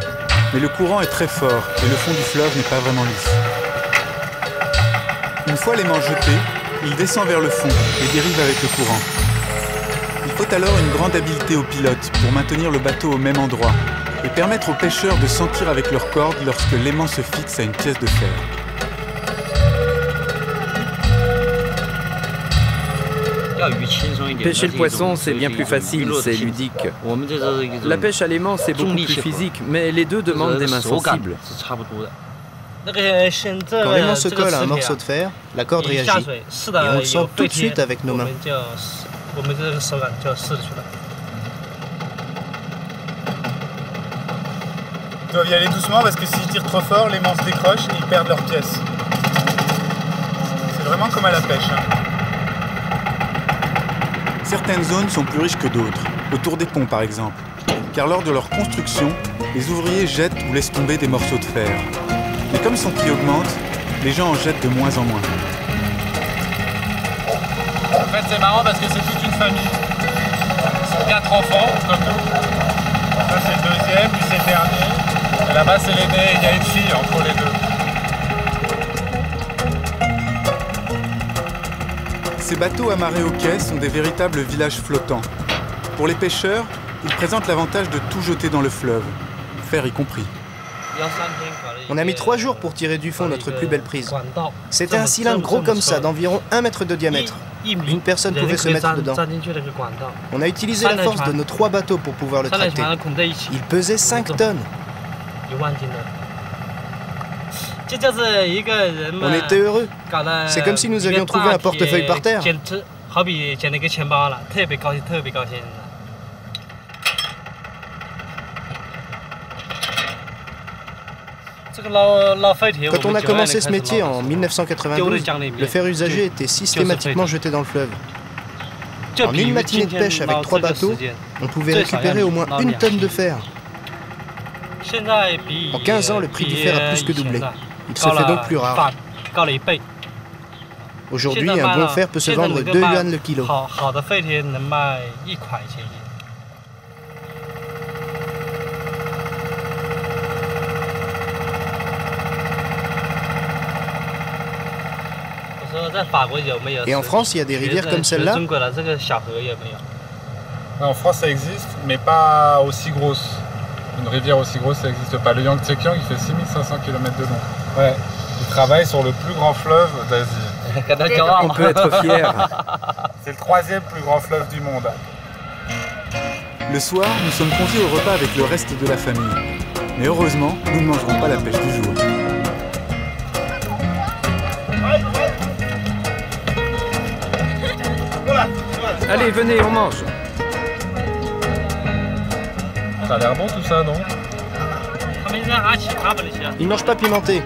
mais le courant est très fort et le fond du fleuve n'est pas vraiment lisse. Une fois l'aimant jeté, il descend vers le fond et dérive avec le courant. Il faut alors une grande habileté au pilote pour maintenir le bateau au même endroit et permettre aux pêcheurs de sentir avec leurs cordes lorsque l'aimant se fixe à une pièce de fer. Pêcher le poisson, c'est bien plus facile, c'est ludique. La pêche à l'aimant, c'est beaucoup plus physique, mais les deux demandent des mains sensibles. Quand l'aimant se colle à un morceau de fer, la corde réagit et on le sent tout de suite avec nos mains. Ils doivent y aller doucement parce que s'ils tirent trop fort, les manches décrochent et ils perdent leurs pièces. C'est vraiment comme à la pêche. Certaines zones sont plus riches que d'autres, autour des ponts par exemple, car lors de leur construction, les ouvriers jettent ou laissent tomber des morceaux de fer. Mais comme son prix augmente, les gens en jettent de moins en moins. En fait, c'est marrant parce que c'est toute une famille. Ils sont 4 enfants, comme nous. Ça, c'est le deuxième, puis c'est le dernier. Et là-bas, c'est l'aîné. Il y a une fille entre les deux. Ces bateaux amarrés au quai sont des véritables villages flottants. Pour les pêcheurs, ils présentent l'avantage de tout jeter dans le fleuve, fer y compris. On a mis 3 jours pour tirer du fond notre plus belle prise. C'était un cylindre gros comme ça, d'environ 1 mètre de diamètre. Une personne pouvait se mettre dedans. On a utilisé la force de nos 3 bateaux pour pouvoir le tracter. Il pesait 5 tonnes. On était heureux. C'est comme si nous avions trouvé un portefeuille par terre. Quand on a commencé ce métier en 1992, le fer usagé était systématiquement jeté dans le fleuve. En une matinée de pêche avec 3 bateaux, on pouvait récupérer au moins 1 tonne de fer. En 15 ans, le prix du fer a plus que doublé. Il se fait donc plus rare. Aujourd'hui, un bon fer peut se vendre 2 yuan le kilo. Et en France, il y a des rivières comme celle-là? En France, ça existe, mais pas aussi grosse. Une rivière aussi grosse, ça n'existe pas. Le Yangtze-Kiang, il fait 6500 km de long. Ouais. Il travaille sur le plus grand fleuve d'Asie. On peut être fier. C'est le 3e plus grand fleuve du monde. Le soir, nous sommes conviés au repas avec le reste de la famille. Mais heureusement, nous ne mangerons pas la pêche du jour. Allez, venez, on mange. Ça a l'air bon tout ça, non? Ils ne mangent pas pimenté.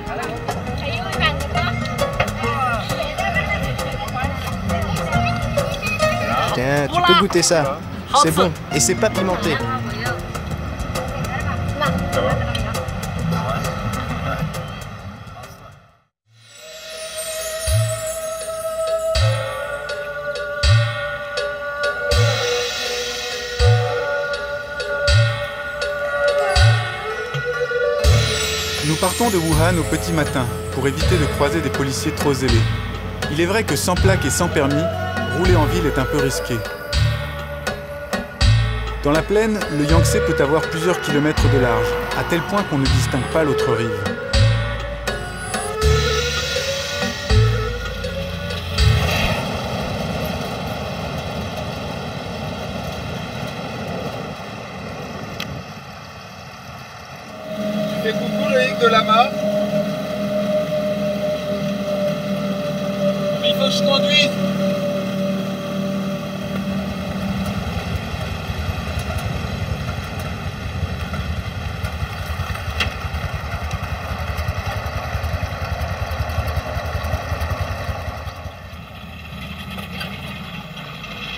Tiens, tu peux goûter ça. C'est bon, et c'est pas pimenté. Ça va? Nous partons de Wuhan au petit matin pour éviter de croiser des policiers trop zélés. Il est vrai que sans plaque et sans permis, rouler en ville est un peu risqué. Dans la plaine, le Yangtze peut avoir plusieurs kilomètres de large, à tel point qu'on ne distingue pas l'autre rive. Tu fais coucou Loïc de Lama. Il faut que je conduise.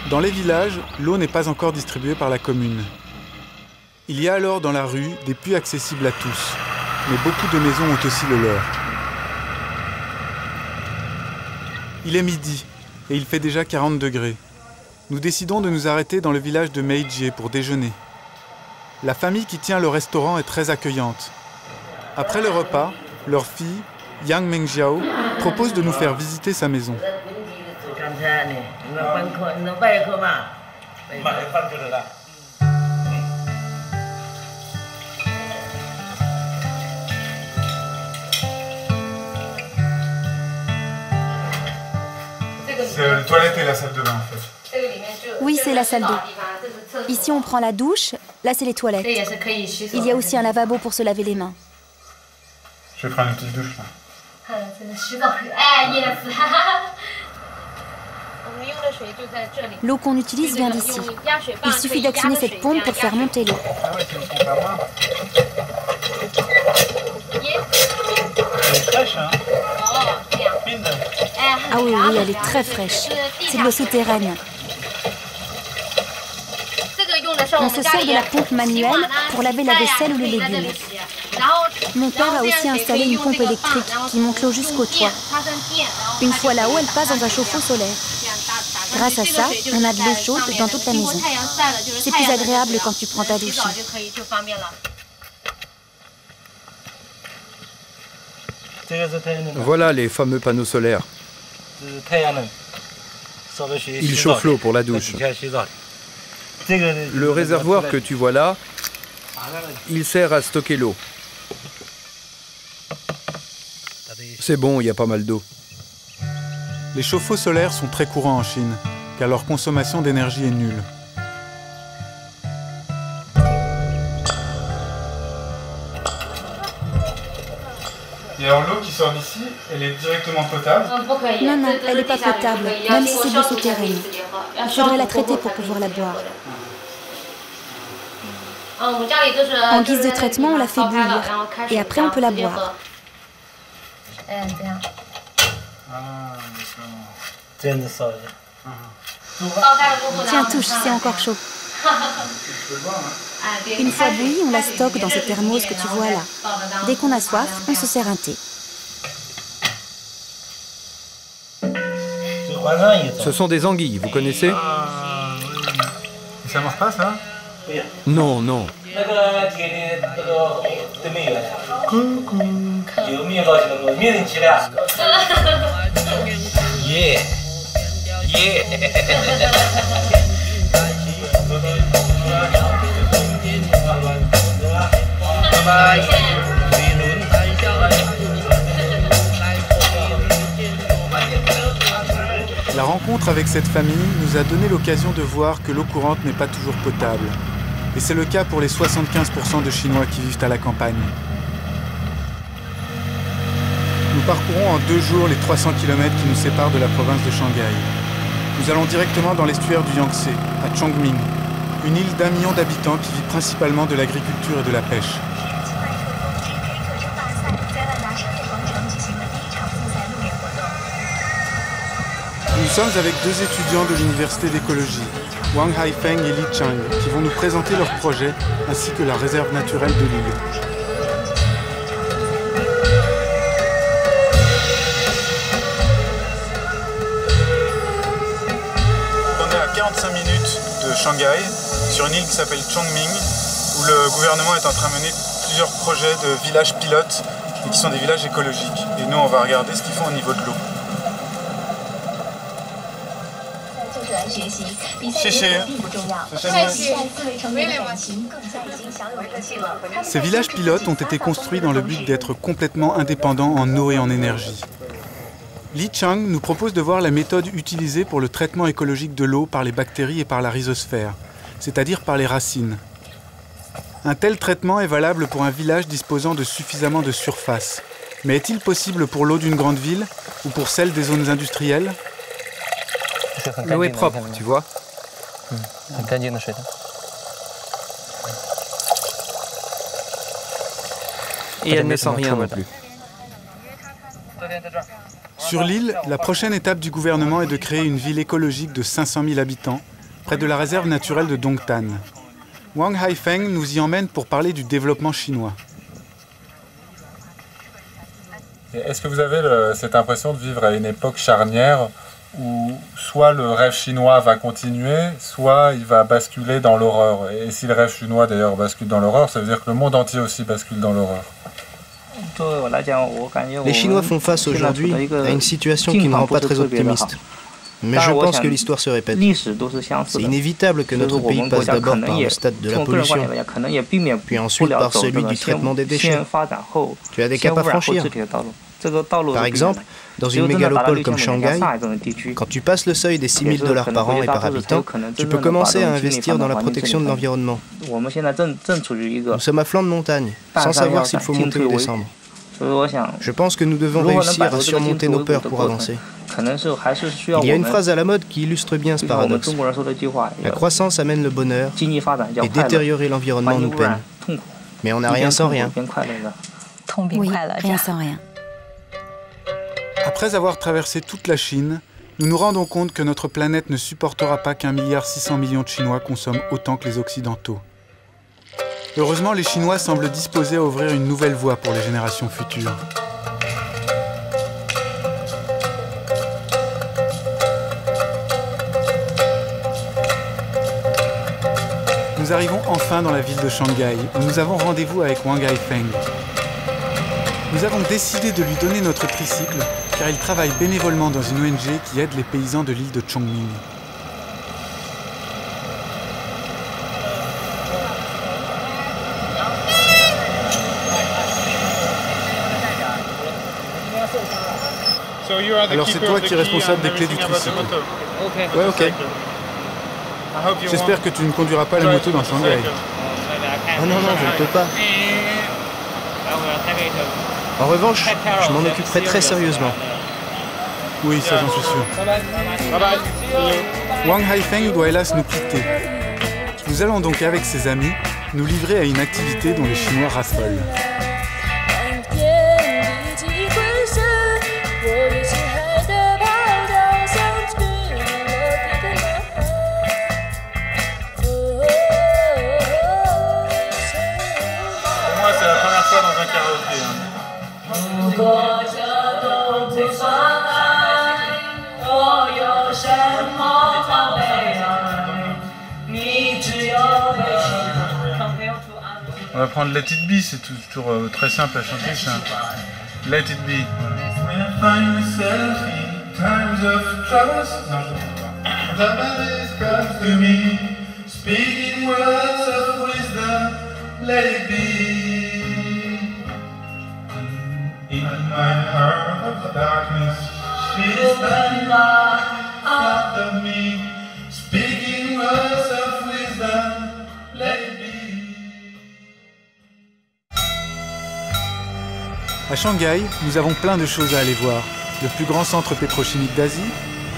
Dans les villages, l'eau n'est pas encore distribuée par la commune. Il y a alors dans la rue des puits accessibles à tous, mais beaucoup de maisons ont aussi le leur. Il est midi et il fait déjà 40 degrés. Nous décidons de nous arrêter dans le village de Meijie pour déjeuner. La famille qui tient le restaurant est très accueillante. Après le repas, leur fille, Yang Mengjiao, propose de nous faire visiter sa maison. C'est la toilette et la salle de bain en fait. Oui, c'est la salle d'eau. Ici, on prend la douche, là, c'est les toilettes. Il y a aussi un lavabo pour se laver les mains. Je vais prendre une petite douche là. L'eau qu'on utilise vient d'ici. Il suffit d'actionner cette pompe pour faire monter l'eau. Elle est fraîche, hein? Ah oui, oui, elle est très fraîche. C'est de l'eau souterraine. On se sert de la pompe manuelle pour laver la vaisselle ou les légumes. Mon père a aussi installé une pompe électrique qui monte l'eau jusqu'au toit. Une fois là-haut, elle passe dans un chauffe-eau solaire. Grâce à ça, on a de l'eau chaude dans toute la maison. C'est plus agréable quand tu prends ta douche. Voilà les fameux panneaux solaires. Ils chauffent l'eau pour la douche. Le réservoir que tu vois là, il sert à stocker l'eau. C'est bon, il y a pas mal d'eau. Les chauffe-eau solaires sont très courants en Chine, car leur consommation d'énergie est nulle. Et alors l'eau qui sort d'ici, elle est directement potable? Non, non, elle n'est pas potable, même si c'est de l'eau souterraine. Il faudrait la traiter pour pouvoir la boire. En guise de traitement, on la fait bouillir, et après on peut la boire. Tiens, touche, c'est encore chaud. Une fois bouillie, on la stocke dans cette thermos que tu vois là. Dès qu'on a soif, on se sert un thé. Ce sont des anguilles, vous connaissez? Ça mord pas, ça? Non, non. La rencontre avec cette famille nous a donné l'occasion de voir que l'eau courante n'est pas toujours potable. Et c'est le cas pour les 75% de Chinois qui vivent à la campagne. Nous parcourons en 2 jours les 300 km qui nous séparent de la province de Shanghai. Nous allons directement dans l'estuaire du Yangtze, à Chongming, une île d'1 million d'habitants qui vit principalement de l'agriculture et de la pêche. Nous sommes avec 2 étudiants de l'université d'écologie, Wang Haifeng et Li Chang, qui vont nous présenter leur projet ainsi que la réserve naturelle de l'île. On est à 45 minutes de Shanghai, sur une île qui s'appelle Chongming, où le gouvernement est en train de mener plusieurs projets de villages pilotes, et qui sont des villages écologiques. Et nous, on va regarder ce qu'ils font au niveau de l'eau. Ces villages pilotes ont été construits dans le but d'être complètement indépendants en eau et en énergie. Li Chang nous propose de voir la méthode utilisée pour le traitement écologique de l'eau par les bactéries et par la rhizosphère, c'est-à-dire par les racines. Un tel traitement est valable pour un village disposant de suffisamment de surface. Mais est-il possible pour l'eau d'une grande ville ou pour celle des zones industrielles ? L'eau est propre, tu vois. Et elle ne sent rien non plus. Sur l'île, la prochaine étape du gouvernement est de créer une ville écologique de 500 000 habitants, près de la réserve naturelle de Dongtan. Wang Haifeng nous y emmène pour parler du développement chinois. Est-ce que vous avez cette impression de vivre à une époque charnière où soit le rêve chinois va continuer, soit il va basculer dans l'horreur? Et si le rêve chinois d'ailleurs bascule dans l'horreur, ça veut dire que le monde entier aussi bascule dans l'horreur. Les Chinois font face aujourd'hui à une situation qui ne rend pas très optimiste. Mais je pense que l'histoire se répète. C'est inévitable que notre pays passe d'abord par le stade de la pollution, puis ensuite par celui du traitement des déchets. Tu as des caps à franchir. Par exemple, dans une mégalopole comme Shanghai, quand tu passes le seuil des $6 000 par an et par habitant, tu peux commencer à investir dans la protection de l'environnement. Nous sommes à flanc de montagne, sans savoir s'il faut monter ou descendre. Je pense que nous devons réussir à surmonter nos peurs pour avancer. Il y a une phrase à la mode qui illustre bien ce paradoxe. La croissance amène le bonheur et détériorer l'environnement nous peine. Mais on n'a rien sans rien. Oui, rien sans rien. Après avoir traversé toute la Chine, nous nous rendons compte que notre planète ne supportera pas qu'1,6 milliard de Chinois consomment autant que les Occidentaux. Heureusement, les Chinois semblent disposés à ouvrir une nouvelle voie pour les générations futures. Nous arrivons enfin dans la ville de Shanghai, où nous avons rendez-vous avec Wang Haifeng. Nous avons décidé de lui donner notre tricycle, car il travaille bénévolement dans une ONG qui aide les paysans de l'île de Chongming. Alors c'est toi qui es responsable des clés du tricycle. Ouais, ok. J'espère que tu ne conduiras pas la moto dans Shanghai. Oh non, je ne peux pas. En revanche, je m'en occuperai très sérieusement. Oui, ça j'en suis sûr. Wang Haifeng doit hélas nous quitter. Nous allons donc avec ses amis nous livrer à une activité dont les Chinois raffolent. On va prendre Let It Be, c'est toujours très simple à chanter ça. Let It Be. À Shanghai, nous avons plein de choses à aller voir. Le plus grand centre pétrochimique d'Asie,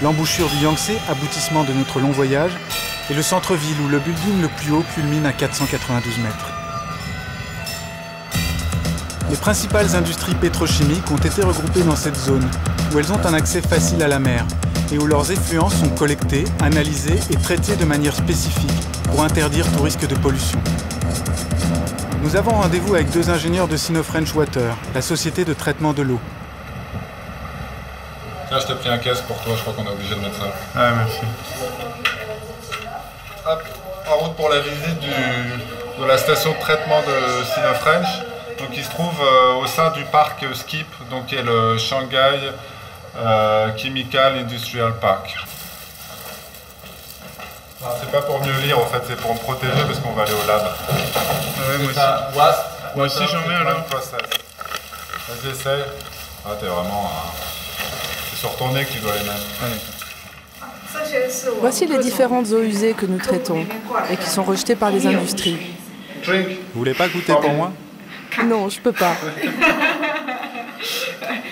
l'embouchure du Yangtze, aboutissement de notre long voyage, et le centre-ville où le building le plus haut culmine à 492 mètres. Les principales industries pétrochimiques ont été regroupées dans cette zone, où elles ont un accès facile à la mer, et où leurs effluents sont collectés, analysés et traités de manière spécifique pour interdire tout risque de pollution. Nous avons rendez-vous avec 2 ingénieurs de Sino-French Water, la société de traitement de l'eau. Tiens, je t'ai pris un casque pour toi, je crois qu'on est obligé de mettre ça. Ah, merci. Hop, en route pour la visite de la station de traitement de Sino-French, donc qui se trouve au sein du parc SKIP, donc qui est le Shanghai Chemical Industrial Park. C'est pas pour mieux lire en fait, c'est pour me protéger parce qu'on va aller au lab. Ouais, moi aussi j'en mets alors. Vas-y, essaye. Ah, t'es vraiment. C'est sur ton nez que tu dois les mettre. Voici les différentes eaux usées que nous traitons et qui sont rejetées par les industries. Vous voulez pas goûter pour moi? Non, je peux pas.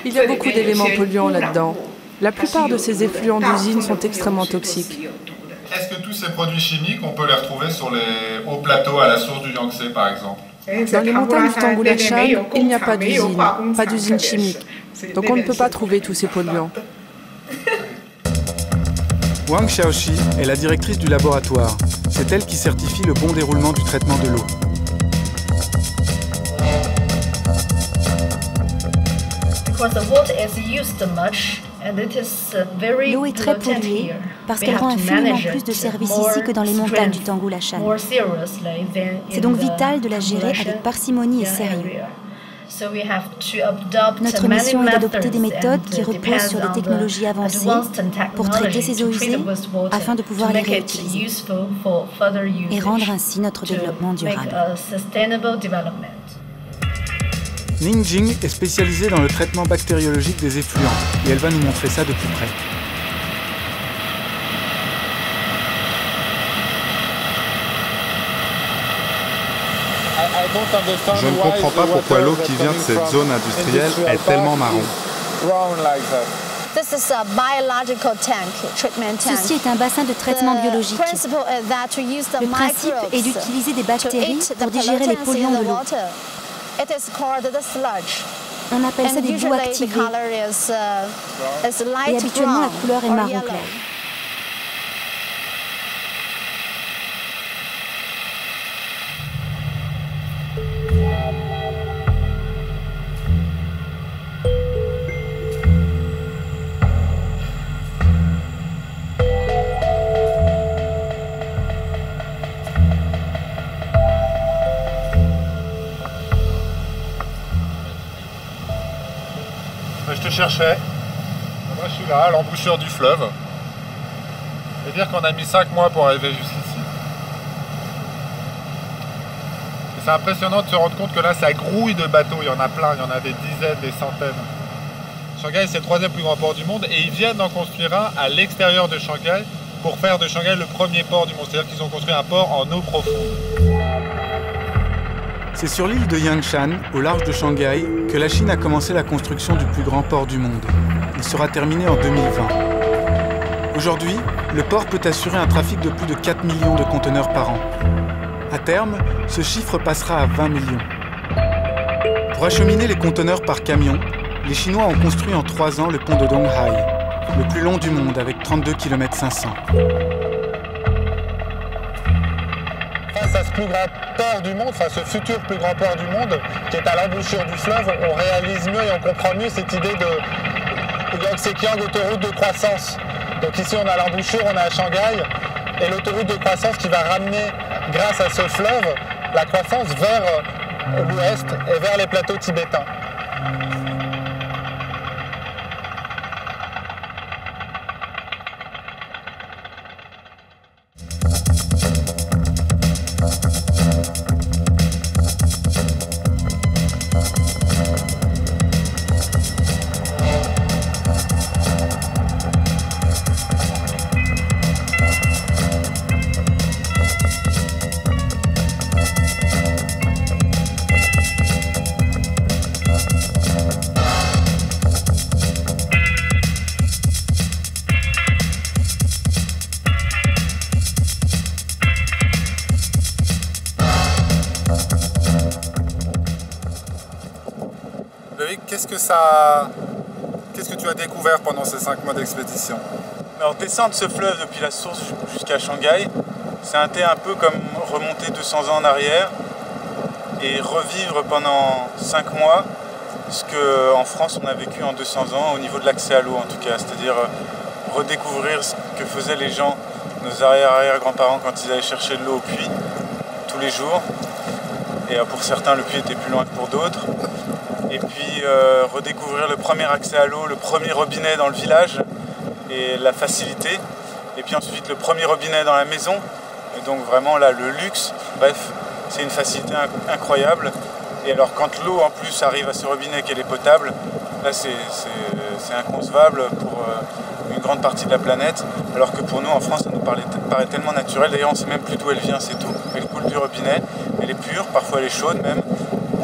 Il y a beaucoup d'éléments polluants là-dedans. La plupart de ces effluents d'usines sont extrêmement toxiques. Est-ce que tous ces produits chimiques, on peut les retrouver sur les hauts plateaux à la source du Yangtze, par exemple? Dans les montagnes du Tanggula-Shan, il n'y a pas d'usine chimique. Donc on ne peut pas trouver tous ces polluants. Wang Xiaoxi est la directrice du laboratoire. C'est elle qui certifie le bon déroulement du traitement de l'eau. L'eau est très polluée parce qu'elle rend infiniment plus de services ici que dans les montagnes du Tanggula-Shan. C'est donc vital de la gérer avec parcimonie et sérieux. Notre mission est d'adopter des méthodes qui reposent sur des technologies avancées pour traiter ces eaux usées afin de pouvoir les réutiliser et rendre ainsi notre développement durable. Ning Jing est spécialisée dans le traitement bactériologique des effluents et elle va nous montrer ça de plus près. Je ne comprends pas pourquoi l'eau qui vient de cette zone industrielle est tellement marron. Ceci est un bassin de traitement biologique. Le principe est d'utiliser des bactéries pour digérer les polluants de l'eau. On appelle ça des boues activées. Et habituellement, la couleur est marron clair. Je te cherchais. Moi je suis là, à l'embouchure du fleuve. Et dire qu'on a mis 5 mois pour arriver jusqu'ici. C'est impressionnant de se rendre compte que là ça grouille de bateaux, il y en a plein, il y en a des dizaines, des centaines. Shanghai c'est le 3e plus grand port du monde et ils viennent d'en construire un à l'extérieur de Shanghai pour faire de Shanghai le premier port du monde. C'est-à-dire qu'ils ont construit un port en eau profonde. C'est sur l'île de Yangshan, au large de Shanghai, que la Chine a commencé la construction du plus grand port du monde. Il sera terminé en 2020. Aujourd'hui, le port peut assurer un trafic de plus de 4 millions de conteneurs par an. À terme, ce chiffre passera à 20 millions. Pour acheminer les conteneurs par camion, les Chinois ont construit en 3 ans le pont de Donghai, le plus long du monde avec 32 km 500. Face à ce plus grand port du monde, enfin ce futur plus grand port du monde, qui est à l'embouchure du fleuve, on réalise mieux et on comprend mieux cette idée de Yangtze-Kiang, autoroute de croissance. Donc ici on a l'embouchure, on est à Shanghai, et l'autoroute de croissance qui va ramener, grâce à ce fleuve, la croissance vers l'ouest et vers les plateaux tibétains. Qu'est-ce que tu as découvert pendant ces 5 mois d'expédition? Alors descendre ce fleuve depuis la source jusqu'à Shanghai, c'est un peu comme remonter 200 ans en arrière et revivre pendant 5 mois ce qu'en France on a vécu en 200 ans au niveau de l'accès à l'eau en tout cas, c'est-à-dire redécouvrir ce que faisaient les gens, nos arrière-grands-parents quand ils allaient chercher de l'eau au puits tous les jours. Et pour certains le puits était plus loin que pour d'autres. Et puis redécouvrir le premier accès à l'eau, le premier robinet dans le village et la facilité. Et puis ensuite le premier robinet dans la maison. Et donc vraiment là le luxe. Bref, c'est une facilité incroyable. Et alors quand l'eau en plus arrive à ce robinet qu'elle est potable, là c'est inconcevable pour une grande partie de la planète. Alors que pour nous en France ça nous paraît tellement naturel. D'ailleurs on ne sait même plus d'où elle vient, c'est tout. Elle coule du robinet, elle est pure, parfois elle est chaude même.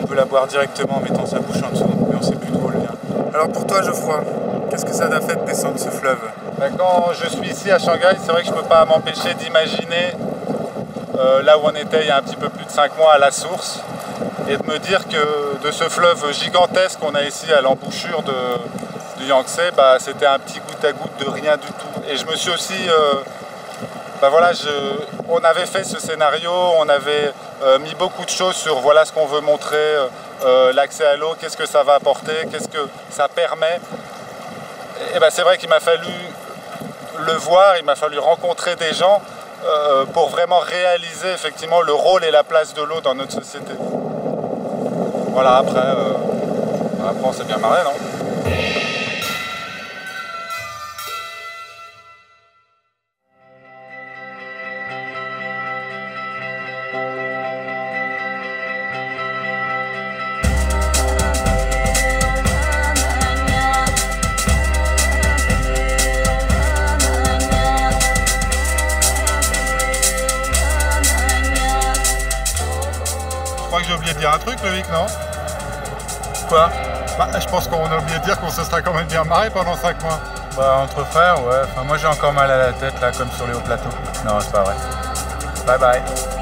On peut la boire directement en mettant sa bouche en dessous, mais on ne sait plus d'où elle vient. Alors pour toi, Geoffroy, qu'est-ce que ça t'a fait de descendre ce fleuve? Quand je suis ici à Shanghai, c'est vrai que je ne peux pas m'empêcher d'imaginer là où on était il y a un petit peu plus de 5 mois à la source, et de me dire que de ce fleuve gigantesque qu'on a ici à l'embouchure du Yangtze, c'était un petit goutte à goutte de rien du tout. Et je me suis aussi... on avait fait ce scénario, on avait mis beaucoup de choses sur voilà ce qu'on veut montrer, l'accès à l'eau, qu'est-ce que ça va apporter, qu'est-ce que ça permet. Et c'est vrai qu'il m'a fallu le voir, il m'a fallu rencontrer des gens pour vraiment réaliser effectivement le rôle et la place de l'eau dans notre société. Voilà, après on s'est bien marré, non ? oublié de dire un truc, Loïc, non? Quoi? Bah, je pense qu'on a oublié de dire qu'on se serait quand même bien marré pendant 5 mois. Bah, entre frères, ouais. Enfin, moi, j'ai encore mal à la tête, là, comme sur les hauts plateaux. Non, c'est pas vrai. Bye bye.